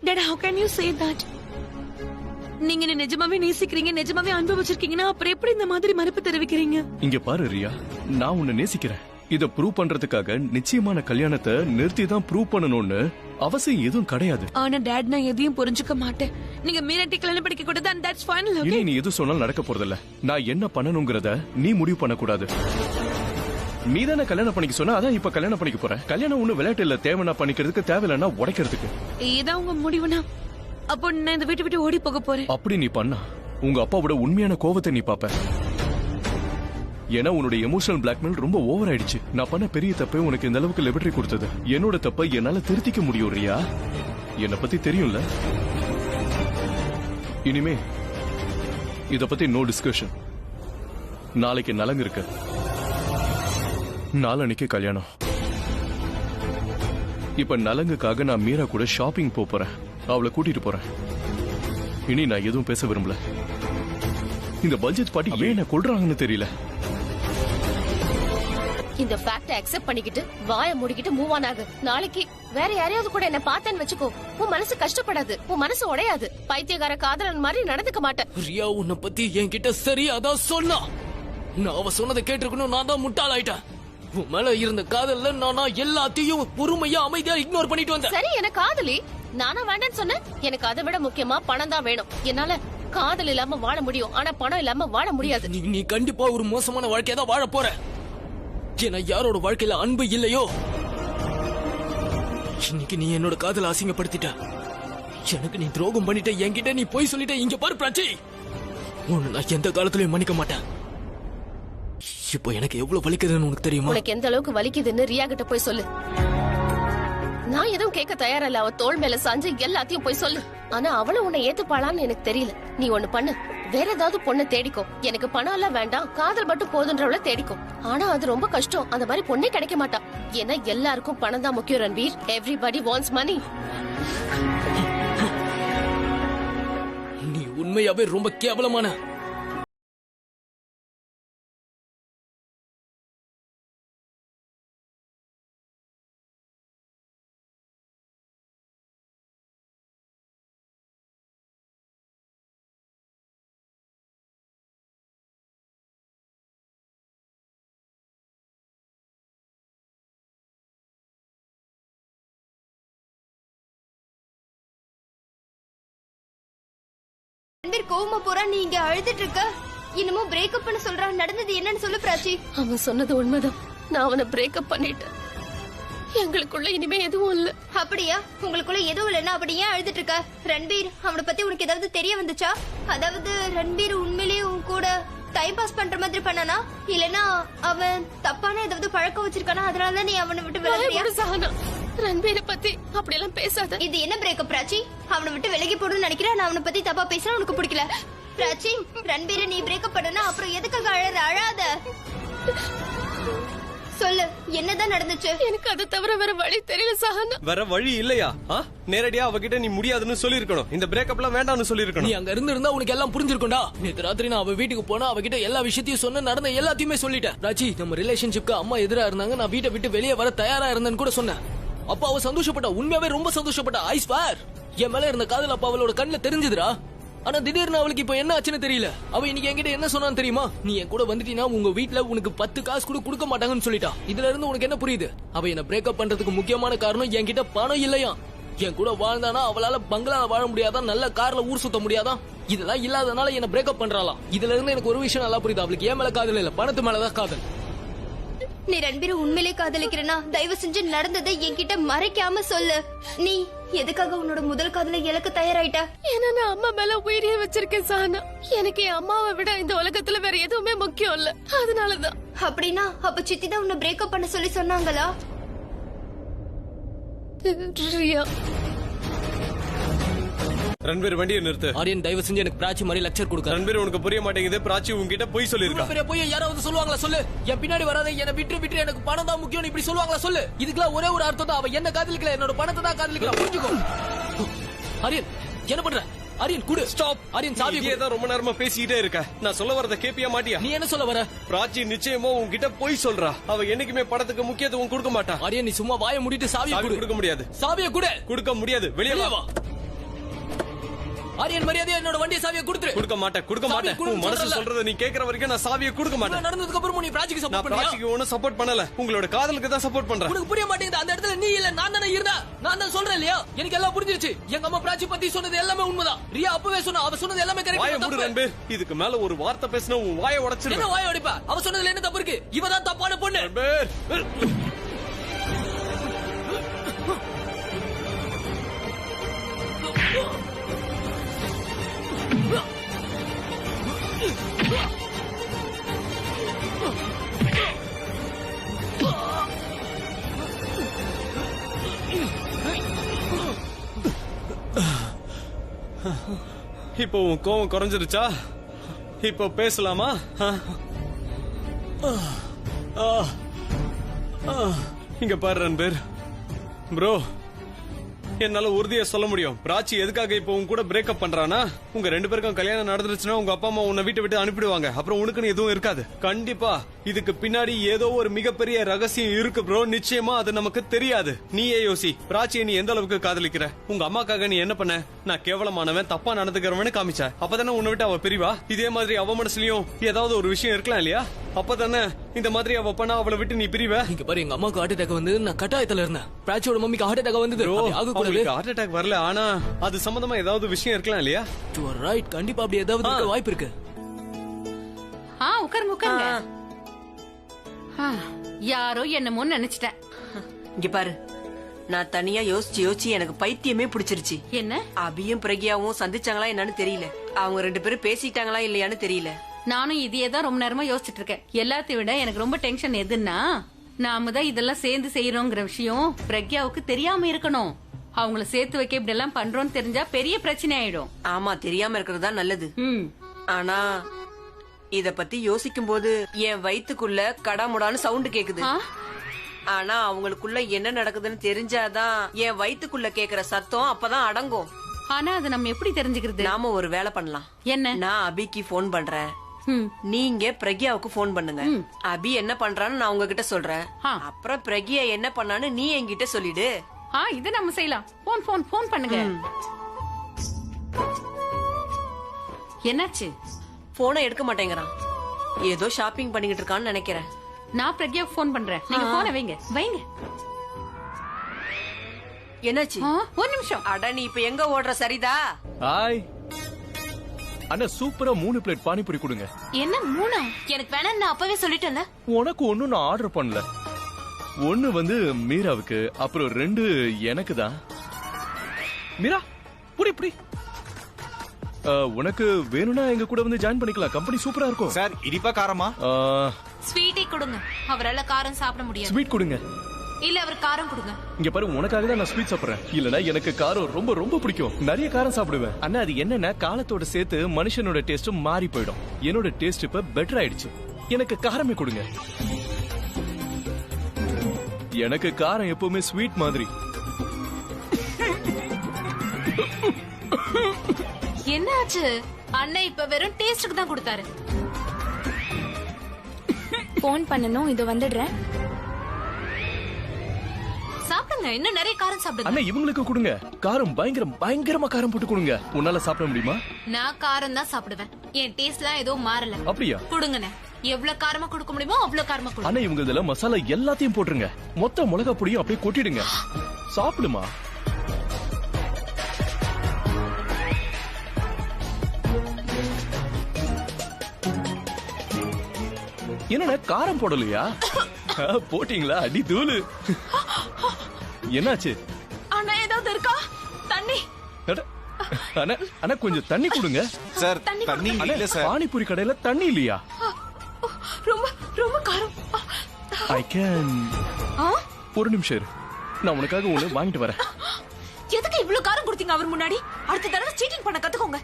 Dad, how can you say that? நீங்க என்ன நிஜமாவே நேசிக்கிறீங்க, நிஜமாவே அனுபவிச்சிருக்கீங்கன்னா அப்புறம் எப்படி இந்த மாதிரி மறுப்பு தெரிவிக்கிறீங்க? இங்க பாரு ரியா, நான் உன்னை நேசிக்கிறேன். இத ப்ரூவ் பண்றதுக்காக நிச்சயமான கல்யாணத்தை நிறுத்தி தான் ப்ரூவ் பண்ணணும்னு அவசியம் எதுவும் கிடையாது. ஆனா டாட், நான் எதையும் புரிஞ்சுக்க மாட்டேன். நீங்க மீராட்டி கல்யாணம் படிக்க கூடாது, and that's final. இனி நீ எது சொன்னாலும் நடக்க போறதில்ல. நான் என்ன பண்ணணும்ங்கறத நீ முடிவு பண்ண கூடாது. நீ தானே கல்யாணம் பண்ணிக்க சொன்னா, அதான் இப்ப கல்யாணம் பண்ணிக்க போற. கல்யாணம் ஒண்ணு விளையாட்டு இல்ல, தேவைன்னா பண்ணிக்கிறதுக்கு, தேவையில்லைன்னா உடைக்கிறதுக்கு. இதான் உங்க முடிவுனா அப்போ நான் இந்த வீட்டை விட்டு ஓடி போக போறேன். அப்படி நீ பண்ணா உங்க அப்பாவோட உண்மையான கோவத்தை நீ பாப்ப. ஏன்னா உன்னோட எமோஷனல் பிளாக்மெயில் ரொம்ப ஓவர் ஆயிடுச்சு. நான் பண்ண பெரிய தப்பை உனக்கு இந்த அளவுக்கு லிபர்ட்டி கொடுத்தது. என்னோட தப்பை என்னால திருத்திக்க முடியும் ரியா. என்னை பத்தி தெரியும்ல. இனிமே இத பத்தி நோ டிஸ்கஷன். நாளைக்கு நலங்கு இருக்கு, நாளன்னைக்கு கல்யாணம். இப்ப நலங்குக்காக நான் மீரா கூட ஷாப்பிங் போறேன். அவளை கூட்டிட்டு போறேன். இனி நான் எதுவும் பேச விரும்பல. இந்த பட்ஜெட் பாட்டி ஏன் என்ன கொல்றாங்கன்னு தெரியல. இந்த ஃபேக்ட அக்செப்ட் பண்ணிக்கிட்டு வாயை மூடிக்கிட்டு மூவ் ஆன் ஆகு. நாளைக்கு வேற யாரையாவது கூட என்ன பார்த்தேன்னு வெச்சுக்கோ, உன் மனசு கஷ்டப்படாது, உன் மனசு உடையாது. பைத்தியக்கார காதலன் மாதிரி நடந்துக்க மாட்டேன். ரியா உன்னை பத்தி என்கிட்ட சரியாதான் சொன்னா. நான் அவ சொன்னதை கேட்டிருக்கணும். நான் தான் முட்டாளாயிட்டேன். உன் மேல இருந்த காதல்ல நானா எல்லாத்தையும் பொறுமையா அமைதியா இக்னோர் பண்ணிட்டு வந்தேன். சரி, எனக்கு காதலி நானா வேண்டான்னு சொன்னேன். எனக்கு அதை விட முக்கியமா பணம் தான் வேணும். என்னால காதல் இல்லாம வாழ முடியும், ஆனா பணம் இல்லாம வாழ முடியாது. நீ கண்டிப்பா ஒரு மோசமான வாழ்க்கையை தான் வாழ போற. ஏன்னா யாரோட வாழ்க்கையில அன்பு இல்லையோ, இன்னைக்கு நீ என்னோட காதலை அசிங்கப்படுத்திட்ட. எனக்கு நீ துரோகம் பண்ணிட்ட, என்கிட்ட நீ போய் சொல்லிட்ட. இங்க பாரு பிராச்சி, உன்னை நான் எந்த காலத்திலயும் மன்னிக்க மாட்டேன். இப்போ எனக்கு எவ்வளவு வலிக்குதுன்னு உனக்கு தெரியுமா? உனக்கு எந்த அளவுக்கு வலிக்குதுன்னு ரியா கிட்ட போய் சொல்லு. நான் எதுவும் கேட்க தயாரா இல்ல. அவ தோள் மேல சாஞ்சு எல்லாத்தையும் போய் சொல்லு. ஆனா அவளும் உன்னை ஏத்துப்பாளான்னு எனக்கு தெரியல. நீ ஒண்ணு பண்ணு, வேற ஏதாவது பொண்ணு தேடிக்கோ. எனக்கு பணம் எல்லாம் வேண்டாம், காதல் மட்டும் போதுன்றவள தேடிக்கோ. ஆனா அது ரொம்ப கஷ்டம். அந்த மாதிரி பொண்ணே கிடைக்க மாட்டா. ஏன்னா எல்லாருக்கும் பணம் தான் முக்கியம் ரன்வீர். எவ்ரிபடி வாண்ட்ஸ் மணி. நீ உண்மையாவே ரொம்ப கேவலமான. ரன்பீர் கோவமா போறா, நீ இங்க அழுதுட்டு இருக்க. இன்னமும் பிரேக்கப் பண்ண சொல்றான். நடந்தது என்னன்னு சொல்லு பிராச்சி. அவன் சொன்னது உண்மைதான். நான் அவனை பிரேக்கப் பண்ணிட்டேன். எங்களுக்குள்ள இனிமே எதுவும் இல்ல. அப்படியா? உங்களுக்குள்ள எதுவும் இல்லைன்னா அப்படி ஏன் அழுதுட்டு இருக்க? ரன்பீர் அவனை பத்தி உனக்கு ஏதாவது தெரிய வந்துச்சா? அதாவது ரன்பீர் உண்மையிலேயே உன் கூட டைம் பாஸ் பண்ற மாதிரி பண்ணானா, இல்லனா அவன் தப்பான ஏதாவது பழக்கம் வச்சிருக்கானா, அதனால நீ அவனை விட்டு விலகிறியா? ரன்பீரை பத்தி அப்படி எல்லாம் பேசாத. இது என்ன பிரேக்கப் பிராச்சி? அவனை விட்டு விலகி போடுன்னு நினைக்கிறேன். நான் அவனை பத்தி தப்பா பேசினா உனக்கு பிடிக்கல. பிராச்சி, ரன்பீரை நீ பிரேக்கப் பண்ணனா அப்புறம் எதுக்காக அழற? அழாத, சொல்லு என்னதான் நடந்துச்சு? எனக்கு அது தவிர வேற வழி தெரியல சஹானா. வேற வழி இல்லையா? நேரடியா அவகிட்ட நீ முடியாதுன்னு சொல்லிருக்கணும். இந்த பிரேக்கப் எல்லாம் வேண்டாம்னு சொல்லிருக்கணும். நீ அங்க இருந்திருந்தா உனக்கு எல்லாம் புரிஞ்சிருக்கும்டா. நேத்து ராத்திரி நான் அவ வீட்டுக்கு போனா அவகிட்ட எல்லா விஷயத்தையும் சொன்ன, நடந்த எல்லாத்தையுமே சொல்லிட்டேன். ராஜி, நம்ம ரிலேஷன்ஷிப்க்கு அம்மா எதிரா இருந்தாங்க, நான் வீட்டை விட்டு வெளியே வர தயாரா இருந்தேன்னு கூட சொன்னேன். அப்ப அவ சந்தோஷப்பட்டா, உண்மையாவே ரொம்ப சந்தோஷப்பட்டா. I swear. என் மேல இருந்த காதல் அப்ப அவளோட கண்ணுல தெரிஞ்சதுடா. ஆனா திடீர்னு அவளுக்கு இப்ப என்ன ஆச்சுன்னு தெரியல. அவ இன்னைக்கு என்கிட்ட என்ன சொன்னான்னு தெரியுமா? நீ என் கூட வந்துட்டீனா உங்க வீட்ல உனக்கு 10 காசு கூட கொடுக்க மாட்டாங்கன்னு சொல்லிட்டா. இதுல இருந்து உனக்கு என்ன புரியுது? அவ என்ன பிரேக்கப் பண்றதுக்கு முக்கியமான காரணம் என்கிட்ட பணம் இல்லையா. என் கூட வாழ்ந்தானா அவளால பங்களால வாழ முடியாதா, நல்ல கார்ல ஊர் சுத்த முடியாதா? இதெல்லாம் இல்லாதனால என்ன பிரேக்கப் பண்றாளாம். இதுல இருந்து எனக்கு ஒரு விஷயம் நல்லா புரியுது. அவளுக்கு ஏன் மேல காதல் இல்ல, பணத்து மேலதான் காதல். நீ ரன்பீரை உண்மையிலே காதலிக்கிறனா தயவு செஞ்சு நடந்ததை என்கிட்ட மறைக்காம சொல்லு. நீ எதுக்காக உன்னோட முதல் காதலை இழக்க தயாராயிட்ட? ஏன்னா நான் அம்மா மேல உயிரியே வச்சிருக்கேன் சானா. எனக்கு என் அம்மாவை விட இந்த உலகத்துல வேற எதுவுமே முக்கியம் இல்ல. அதனாலதான். அப்படின்னா அப்ப சித்தி தான் உன்னை பிரேக்கப் பண்ண சொல்லி சொன்னாங்களா? ரியா, ரன்பீர் வண்டியை நிறுத்து. ஆரியன் தயவு செஞ்சு எனக்கு பிராச்சி மாதிரி லெக்சர் கொடுக்க. ரன்பீர் உனக்கு புரிய மாட்டேங்குது. பிராச்சி உன்கிட்ட போய் சொல்லிருக்கா. பெரிய போய் யாராவது சொல்லுவாங்களா சொல்லு? என் பின்னாடி வராத, என்ன விட்டு எனக்கு பணம் தான் முக்கியம் இப்படி சொல்லுவாங்களா சொல்லு? இதுக்கெல்லாம் ஒரே ஒரு அர்த்தம் தான். அவ என்ன காதலிக்கல, என்னோட பணத்தை தான் காதலிக்கலாம். புரிஞ்சுக்கோ. ஆரியன் என்ன பண்ற? ஆரியன் குடு. ஸ்டாப். ஆரியன் சாவி நீ தான் ரொம்ப நேரமா பேசிட்டே இருக்க. நான் சொல்ல வரத கேப்பியா மாட்டியா? நீ என்ன சொல்ல வர? பிராச்சி நிச்சயமா உன்கிட்ட போய் சொல்றா. அவ என்னைக்குமே படத்துக்கு முக்கியத்துவம் கொடுக்க மாட்டா. ஆரியன் நீ சும்மா வாயை மூடிட்டு சாவியை குடு. கொடுக்க முடியாது. சாவியை குடு. கொடுக்க முடியாது. வெளியே வா. ஆரியன் மரியாதையா என்னோட வண்டியை சாவியை கொடுத்துரு. கொடுக்க மாட்டேன். கொடுக்க மாட்டேன். உன் மனசு சொல்றத நீ கேக்குற வரைக்கும் நான் சாவியை கொடுக்க மாட்டேன். நடந்ததுக்கு அப்புறம் நீ பிராச்சிக்கு சப்போர்ட் பண்ணியா? பிராச்சிக்கு ஒன்னும் சப்போர்ட் பண்ணல. உங்களோட காதலுக்கு தான் சப்போர்ட் பண்றேன். உனக்கு புரிய மாட்டேங்குது. அந்த இடத்துல நீ இல்ல நான் தானே இருந்தா. நான் தான் சொல்றேன் இல்லையா? எனக்கு எல்லாம் புரிஞ்சிருச்சு. எங்க அம்மா பிராச்சி பத்தி சொன்னது எல்லாமே உண்மைதான். ரியா அப்பவே சொன்னா. அவ சொன்னது எல்லாமே கரெக்ட். வாயை மூடு ரன்பீர். இதுக்கு மேல ஒரு வார்த்தை பேசினா உன் வாயை உடைச்சிருவேன். என்ன வாயை உடைப்பா? அவ சொன்னதுல என்ன தப்பு இருக்கு? இவ தான் தப்பான பொண்ணு. ரன்பீர் இப்போ உன் கோவம் குறைஞ்சிருச்சா? இப்போ பேசலாமா? இங்க பாரு ரன்பீர் ப்ரோ, என்னால உறுதியா சொல்ல முடியும். பிராச்சி எதுக்காக இப்போ உன் கூட பிரேக்கப் பண்றானா? உங்க 2 பேருக்கும் கல்யாணம் நடந்துருச்சுன்னா உங்க அப்பா அம்மா உன்னை வீட்டை விட்டு அனுப்பிடுவாங்க. அப்புறம் உனக்குன்னு எதுவும் இருக்காது. கண்டிப்பா இதுக்கு பின்னாடி ஏதோ ஒரு மிகப்பெரிய ரகசியம் இருக்கு ப்ரோ. நிச்சயமா அது நமக்கு தெரியாது. நீயே யோசி. பிராச்சியை நீ எந்த அளவுக்கு காதலிக்கிற? உங்க அம்மாக்காக நீ என்ன பண்ண? நான் கேவலமானவன், தப்பா நடந்துக்கிறவனு காமிச்ச. அப்பதானே உன்னை விட்டு அவ பிரிவா. இதே மாதிரி அவ மனசுலயும் ஏதாவது ஒரு விஷயம் இருக்கலாம் இல்லையா? அப்பதானே இந்த மாதிரி அவ பண்ணா அவளை விட்டு நீ பிரிவ. இங்க பாரு, எங்க அம்மாக்கு ஹார்ட் அட்டாக் வந்து நான் கட்டாயத்துல இருந்தேன். பிராச்சியோட மம்மிக்கு ஹார்ட் அட்டாக் வந்தது. ஹார்ட் அட்டாக் வரல, ஆனா அது சம்பந்தமா ஏதாவது விஷயம் இருக்கலாம் இல்லையா? You are right. கண்டிப்பா அப்படி ஏதாவது இருக்க வாய்ப்பு இருக்கு. உட்காருங்க. யாரோ என்னமோ நினைச்சிட்டேன். இங்க பாரு, நான் தனியா யோசிச்சு எனக்கு பைத்தியமே பிடிச்சிருச்சு. என்ன? அபியும் பிரக்யாவும் சந்திச்சாங்களா என்னன்னு தெரியல. அவங்க 2 பேரும் பேசிட்டாங்களா இல்லையான்னு தெரியல. நானும் இதையே தான் ரொம்ப நேரமா யோசிச்சுட்டு இருக்கேன். எல்லாத்தையும் விட எனக்கு ரொம்ப டென்ஷன் எதுன்னா, நாம தான் இதெல்லாம் சேர்ந்து செய்யறோங்கிற விஷயம் பிரக்யாவுக்கு தெரியாம இருக்கணும். அவங்கள சேர்த்து வைக்க இப்படி எல்லாம் பண்றோம்னு தெரிஞ்சா பெரிய பிரச்சனை ஆயிடும். ஆமா, தெரியாம இருக்கிறது தான் நல்லது. ஆனா இத பத்தி யோசிக்கும் போது என் வயித்துக்குள்ள கடாமுடான்னு சவுண்ட் கேக்குது. ஆனா அவங்களுக்குள்ள என்ன நடக்குதுன்னு தெரிஞ்சாதான் என் வயித்துக்குள்ள கேக்குற சத்தம் அப்பதான் அடங்கும். ஆனா அது நம்ம எப்படி தெரிஞ்சுக்கிறது? நாம ஒரு வேலை பண்ணலாம். என்ன? நான் அபிக்கு போன் பண்றேன், நீங்க பிரக்யாவுக்கு போன் பண்ணுங்க. அபி என்ன பண்றான்னு நான் உங்ககிட்ட சொல்றேன். அப்புறம் பிரக்யா என்ன பண்ணான்னு நீ என்கிட்ட சொல்லிடு. இத நம்ம செய்யலாம். போன் பண்ணுங்க. என்னாச்சு? போனை எடுக்க மாட்டேங்கிறான். ஏதோ ஷாப்பிங் பண்ணிக்கிட்டு இருக்கான்னு நினைக்கிறேன். நான் பிரக்யாவுக்கு போன் பண்றேன். நீங்க போனை வைங்க. என்னாச்சு? ஒரு நிமிஷம். அட, நீ இப்ப எங்க ஓடுற? சரிதா? ஹாய் அண்ணா, சூப்பரா 3 பிளேட் பானிபூரி கொடுங்க. என்ன 3? எனக்கு வேணாம், நான் அப்பவே சொல்லிட்டேன்ல. உனக்கு ஒன்னும் நான் ஆர்டர் பண்ணல. 1 வந்து மீராவுக்கு, அப்புறம் 2 எனக்கு தான். மீரா புடி. உனக்கு வேணும்னா எங்க கூட வந்து ஜாயின் பண்ணிக்கலாம். கம்பெனி சூப்பரா இருக்கும். சார், இனிப்பா காரமா? ஸ்வீட்டே கொடுங்க. அவரால காரம் சாப்பிட முடியாது. ஸ்வீட் கொடுங்க. இல்ல அவர் காரம் கொடுங்க. இங்க பாரு, உனக்காக தான் நான் ஸ்வீட் சாப்பிடுறேன். இல்லனா எனக்கு காரம் ரொம்ப ரொம்ப பிடிக்கும். நிறைய காரம் சாப்பிடுவேன். ஆனா அது என்னன்னா, காலத்தோட சேர்த்து மனுஷனோட டேஸ்ட் மாறி போயிடும். என்னோட டேஸ்ட் இப்ப பெட்டர் ஆயிடுச்சு. எனக்கு காரமே கொடுங்க. எனக்கு காரம் எப்பவுமே ஸ்வீட் மாதிரி. என்ன ஆச்சு? அண்ணன் இப்ப வெறும் டேஸ்டுக்கு தான் கொடுத்தாரு. போன் பண்ணனும், இது வந்துடுறேன். சாப்பிடுங்க. கொடுங்க இன்னும் நிறைய காரம் சாப்பிடுங்க. அண்ணா இவங்களுக்கு கொடுங்க. காரம் பயங்கரமா காரம் போட்டு கொடுங்க. உன்னால சாப்பிட முடியுமா? நான் காரம் தான் சாப்பிடுவேன். என் டேஸ்ட்லாம் ஏதோ மாறல. அப்படியா? கொடுங்கண்ணே. எவ்வளவு காரமா கொடுக்க முடியுமோ அவ்வளவு காரமா கொடுங்க. அண்ணா இவங்க இதுல மசாலா எல்லாத்தையும் போட்டுருங்க. மொத்த மிளகா பொடியும் அப்படியே கொட்டிடுங்க. சாப்பிடுமா? என்ன காரம் போடலையா? போட்டீங்களா? அடி தூளு. என்னாச்சு? அண்ணா ஏதாவது இருக்கா? தண்ணி. அண்ணா அண்ணா கொஞ்சம் தண்ணி கொடுங்க சார். தண்ணி இல்ல சார். பானிபூரி கடையில தண்ணி இல்லையா? ரொம்ப ரொம்ப காரம். I can. ஒரு நிமிஷம் இரு. நான் உனக்காக ஒண்ணு வாங்கிட்டு வரேன். எதுக்கு இவ்வளவு காரம் கொடுத்தீங்க அவர் முன்னாடி? அடுத்த தடவை சீட்டிங் பண்ண கத்துக்கோங்க.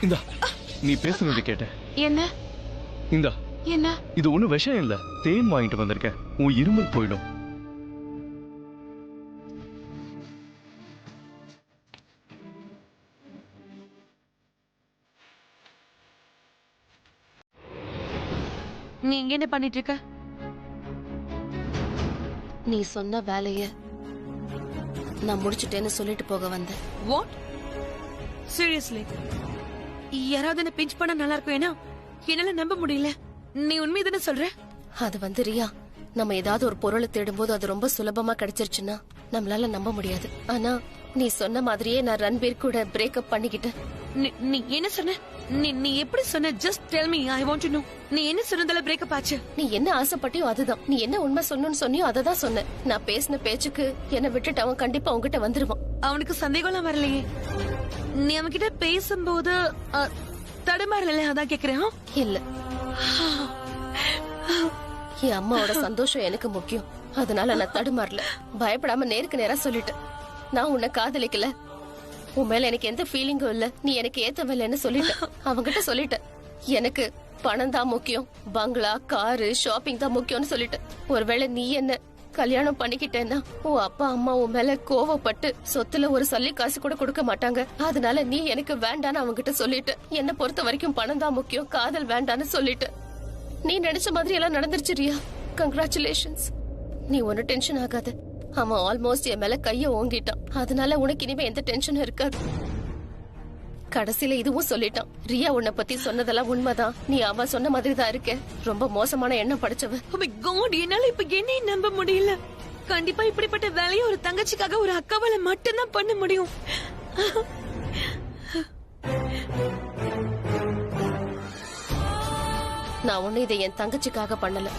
இந்தா நீ பேசுனது கேட்ட. என்ன? இந்தா. என்ன? இது ஒண்ணு விஷயம் இல்ல. தேன் வாங்கிட்டு வந்திருக்கேன். உன் இருமல் போயிடும். நீ இங்க என்ன பண்ணிட்டு இருக்க? நீ சொன்ன வேலைய நான் முடிச்சிட்டேன்னு சொல்லிட்டு போக வந்தேன். வாட்? சீரியஸ்லி? யாராவது என்ன பிஞ்ச் பண்ண நல்லா இருக்கும். ஏன்னா என்னால நம்ப முடியல. நீ உண்மை தானே சொல்ற? அது வந்து ரியா, நம்ம ஏதாவது ஒரு பொருளை தேடும்போது அது ரொம்ப சுலபமா கிடைச்சிருச்சுன்னா நம்மளால நம்ப முடியாது. ஆனா நீ சொன்ன மாதிரியே நான் ரன்பீர் கூட பிரேக்கப் பண்ணிக்கிட்டேன். நீ என்ன சொன்ன? நீ எப்படி சொன்ன? Just tell me, I want to know. நீ என்ன சொன்னதால பிரேக்கப் ஆச்சு? நீ என்ன ஆசைப்பட்டியோ அதுதான். நீ என்ன உண்மை சொன்னு சொன்னியோ அதை தான் சொன்னேன். நான் பேசின பேச்சுக்கு என்ன விட்டுட்டு அவன் கண்டிப்பா உன்கிட்ட வந்துருவான். அவனுக்கு சந்தேகம்லாம் வரலையே? நீ அவன்கிட்ட பேசும்போது தடுமாறல, அதான் கேக்குறேன். இல்ல, என் அம்மாவோட சந்தோஷம் எனக்கு முக்கியம். அதனால நான் தடுமாறல. பயப்படாம நேருக்கு நேரா சொல்லிட்டேன். நான் உன்னை காதலிக்கல, உன் மேல எனக்கு எந்த ஃபீலிங்கும் இல்ல, நீ எனக்கு ஏத்தவில்லைன்னு சொல்லிட்டேன். அவங்கிட்ட சொல்லிட்டேன். எனக்கு பணம் தான் முக்கியம், பங்களா காரு ஷாப்பிங் தான் முக்கியம்னு சொல்லிட்டேன். ஒருவேளை நீ என்ன கல்யாணம் பண்ணிக்கிட்டேன்னா உன் அப்பா அம்மா உன் மேல கோவப்பட்டு சொத்துல ஒரு சல்லி காசு கூட கொடுக்க மாட்டாங்க. அதனால நீ எனக்கு வேண்டான்னு அவங்கிட்ட சொல்லிட்டு, என்ன பொறுத்த வரைக்கும் பணம் தான் முக்கியம், காதல் வேண்டான்னு சொல்லிட்டு. நீ நினைச்ச மாதிரி எல்லாம் நடந்துருச்சு ரியா. கங்க்ராச்சுலேஷன்ஸ். நீ ஒன்னு டென்ஷன் ஆகாத. அவன் ஆல்மோஸ்ட் என் மேல கைய ஓங்கிட்டான். அதனால உனக்கு இனிமே எந்த டென்ஷனும் இருக்காது. கடைசியில இதுவும் சொல்லிட்டான். ரியா உன்னை பத்தி சொன்னதெல்லாம் உண்மைதான், நீ அவ சொன்ன மாதிரி தான் இருக்க, ரொம்ப மோசமான எண்ணம் படிச்சவ. Oh my God, என்னால இப்ப என்ன நம்ப முடியல. கண்டிப்பா இப்படிப்பட்ட வேலையை ஒரு தங்கச்சிக்காக ஒரு அக்காவால மட்டும்தான் பண்ண முடியும். நான் ஒண்ணு இதை என் தங்கச்சிக்காக பண்ணல,